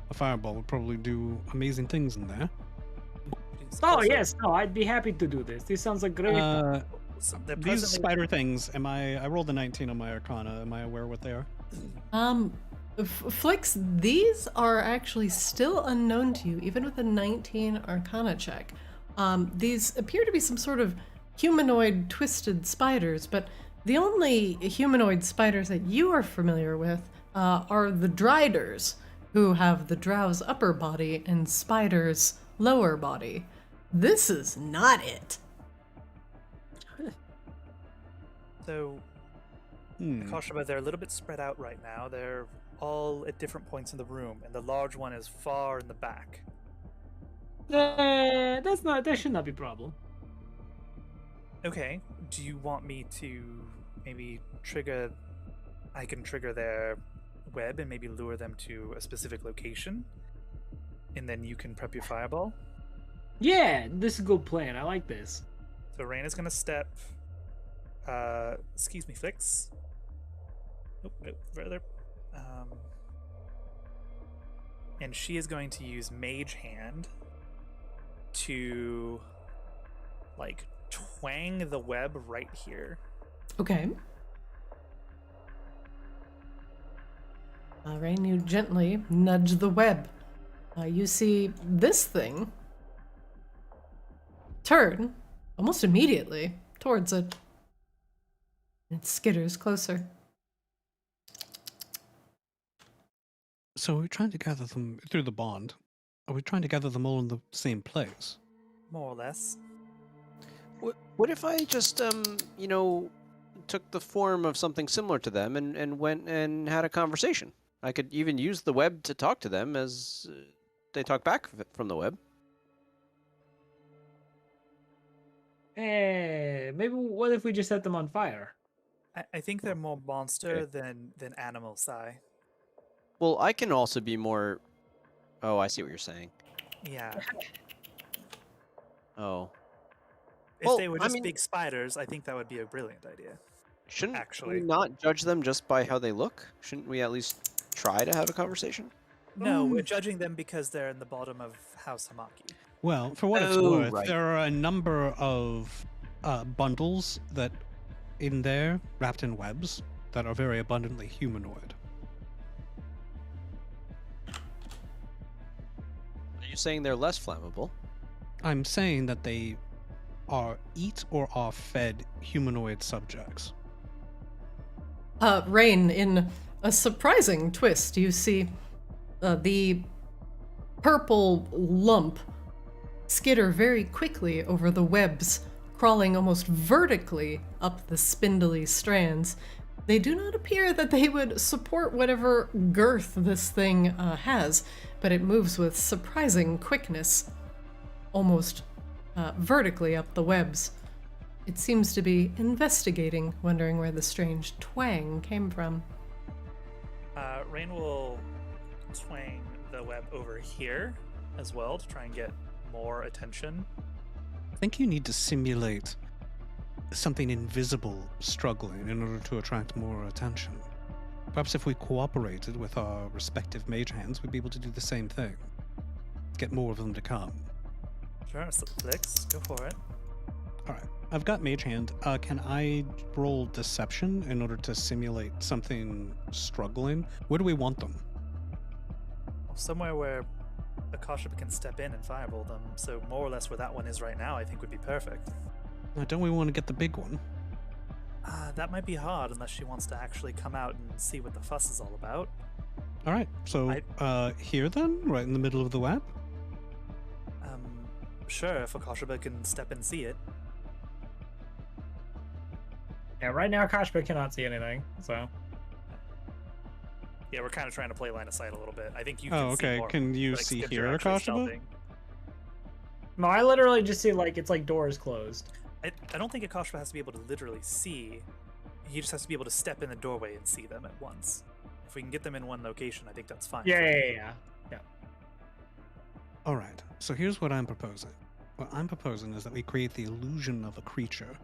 A fireball would probably do amazing things in there. Oh yes, no, I'd be happy to do this. This sounds like great. So they're These presently- spider things, I rolled a 19 on my Arcana. Am I aware what they are? Flix, these are actually still unknown to you, even with a 19 Arcana check. These appear to be some sort of humanoid twisted spiders, but the only humanoid spiders that you are familiar with are the Driders, who have the Drow's upper body and Spider's lower body. This is not it. So, Akasha, they're a little bit spread out right now. They're all at different points in the room, and the large one is far in the back. That should not be a problem. Okay, do you want me to maybe trigger... I can trigger their web and maybe lure them to a specific location, and then you can prep your fireball? Yeah, this is a good plan. I like this. So Rain is going to step... excuse me, Flix. Oh, no, further. And she is going to use Mage Hand to, like, twang the web right here. Okay. Rain, you gently nudge the web. You see this thing turn almost immediately towards it. It skitters closer. So we're trying to gather them through the bond. Are we trying to gather them all in the same place? More or less. What if I just, took the form of something similar to them and went and had a conversation? I could even use the web to talk to them as they talk back from the web. Maybe what if we just set them on fire? I think they're more monster than animal, Sai. Well, I can also be more... Oh, I see what you're saying. Yeah. Oh. If Well, they were I just mean- big spiders, I think that would be a brilliant idea. Shouldn't Actually. we not judge them just by how they look? Shouldn't we at least try to have a conversation? No, we're judging them because they're in the bottom of House H'Amaki. Well, for what it's Oh, worth, right. there are a number of bundles that in there, wrapped in webs, that are very abundantly humanoid. Are you saying they're less flammable? I'm saying that they eat or are fed humanoid subjects. Rain, in a surprising twist, you see the purple lump skitter very quickly over the webs, crawling almost vertically up the spindly strands. They do not appear that they would support whatever girth this thing has, but it moves with surprising quickness, almost vertically up the webs. It seems to be investigating, wondering where the strange twang came from. Rain will twang the web over here as well to try and get more attention. I think you need to simulate something invisible struggling in order to attract more attention. Perhaps if we cooperated with our respective mage hands, we'd be able to do the same thing. Get more of them to come. Sure, so Flix, go for it. Alright, I've got mage hand. Can I roll deception in order to simulate something struggling? Where do we want them? Somewhere where Akasha can step in and fireball them, so more or less where that one is right now I think would be perfect. Don't we want to get the big one? That might be hard unless she wants to actually come out and see what the fuss is all about. Alright, so here then? Right in the middle of the web? Sure, if Akasha can step and see it. Yeah, right now Kashba cannot see anything, so... Yeah, we're kind of trying to play line of sight a little bit. I think you can Oh, see okay. more, Can you like, see if here, you're actually Akashba? stealthing. No, I literally just see, like, it's like doors closed. I don't think Akasha has to be able to literally see. He just has to be able to step in the doorway and see them at once. If we can get them in one location, I think that's fine. Yeah. All right, so here's what I'm proposing. What I'm proposing is that we create the illusion of a creature,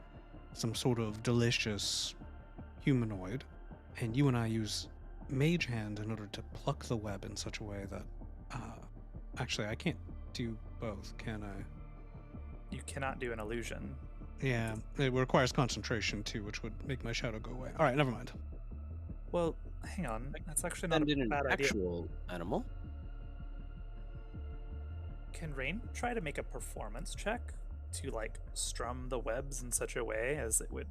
some sort of delicious humanoid, and you and I use Mage Hand in order to pluck the web in such a way that... actually, I can't do both, can I? You cannot do an illusion. Yeah, it requires concentration too, which would make my shadow go away. All right, never mind. Well, hang on. That's actually not And a in an bad idea. actual animal. Can Rain try to make a performance check to like strum the webs in such a way as it would?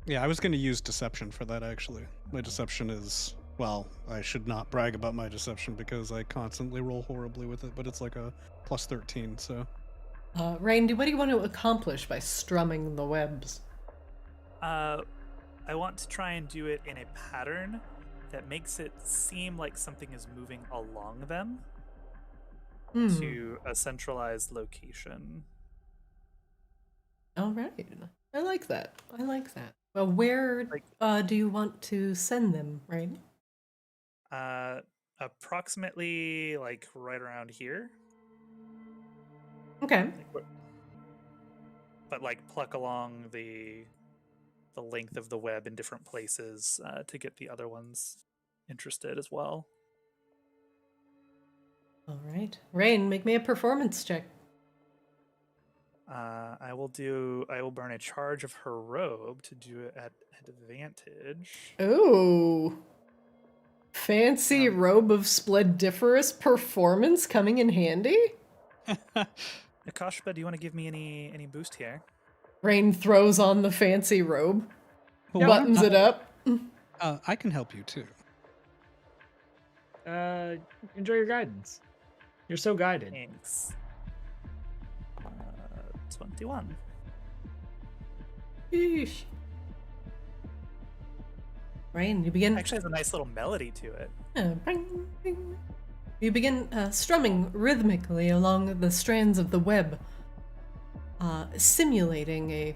Yeah, I was going to use deception for that, actually. My deception is... Well, I should not brag about my deception because I constantly roll horribly with it, but it's like a plus 13, so... Rain, what do you want to accomplish by strumming the webs? I want to try and do it in a pattern that makes it seem like something is moving along them to a centralized location. All right. I like that. Well, where do you want to send them, Rain? Approximately like right around here. Okay. But like pluck along the length of the web in different places to get the other ones interested as well. All right. Rain, make me a performance check. I will burn a charge of her robe to do it at advantage. Ooh. Fancy robe of splendiferous performance coming in handy? Akashba, do you want to give me any boost here? Rain throws on the fancy robe, Well, buttons it up. I can help you, too. Enjoy your guidance. You're so guided. Thanks. 21. Eesh. Rain, you begin... Actually has a nice little melody to it. Bing, bing. You begin strumming rhythmically along the strands of the web, simulating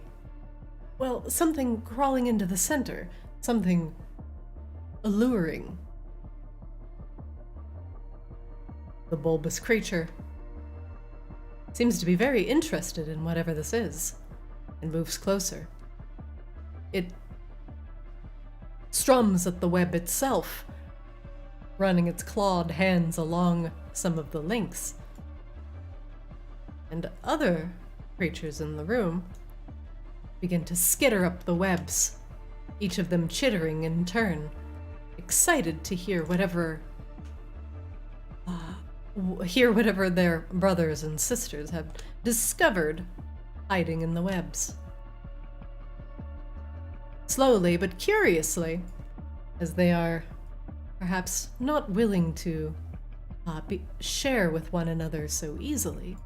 something crawling into the center, something alluring. The bulbous creature seems to be very interested in whatever this is, and moves closer. It strums at the web itself, running its clawed hands along some of the links. And other creatures in the room begin to skitter up the webs, each of them chittering in turn, excited to hear whatever their brothers and sisters have discovered hiding in the webs. Slowly but curiously, as they are perhaps not willing to share with one another so easily,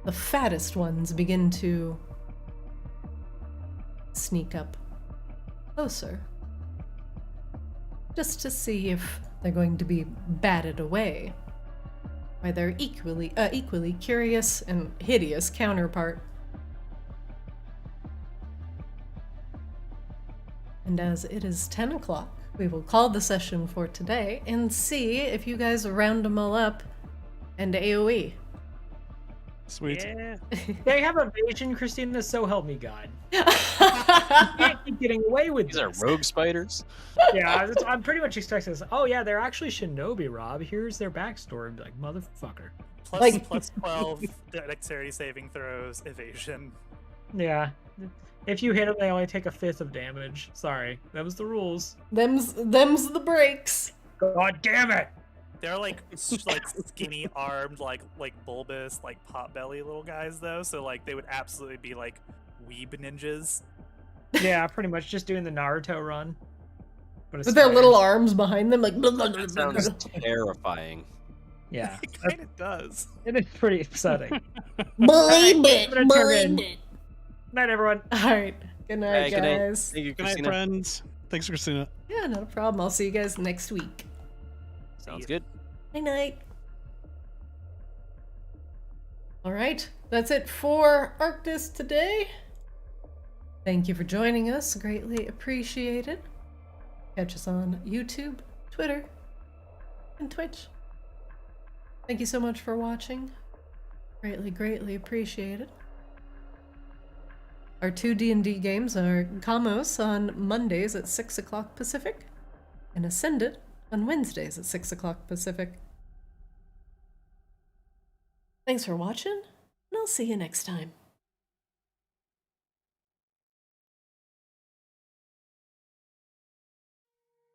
the fattest ones begin to sneak up closer, just to see if they're going to be batted away by their equally curious and hideous counterpart. And as it is 10 o'clock, we will call the session for today and see if you guys round them all up and AoE. Sweet. Yeah. They have evasion, Christina, so help me God. You can't keep getting away with These are this. rogue spiders. Yeah, I'm pretty much expecting this. Oh yeah, they're actually shinobi, Rob. Here's their backstory. Be like, motherfucker. Plus 12 dexterity saving throws, evasion. Yeah. If you hit them, they only take a fifth of damage. Sorry, that was the rules. Them's the breaks. God damn it! They're like skinny armed, like bulbous, like potbelly little guys though. So like they would absolutely be like weeb ninjas. Yeah, pretty much just doing the Naruto run. But it's With their spiders. little arms behind them, like blah, blah, blah, That blah, blah. sounds terrifying. Yeah, It kind of does. it is pretty upsetting. Believe I'm gonna turn believe in. Night, everyone. Alright, good night, Hey, good night. guys. Thank you, Good night, Christina. friends. Thanks, Christina. Yeah, not a problem. I'll see you guys next week. Sounds good. Night night. Alright, that's it for Arctis today. Thank you for joining us. Greatly appreciated. Catch us on YouTube, Twitter, and Twitch. Thank you so much for watching. Greatly, greatly appreciated. Our 2 D&D games are Kamos on Mondays at 6 o'clock Pacific, and Ascended on Wednesdays at 6 o'clock Pacific. Thanks for watching, and I'll see you next time.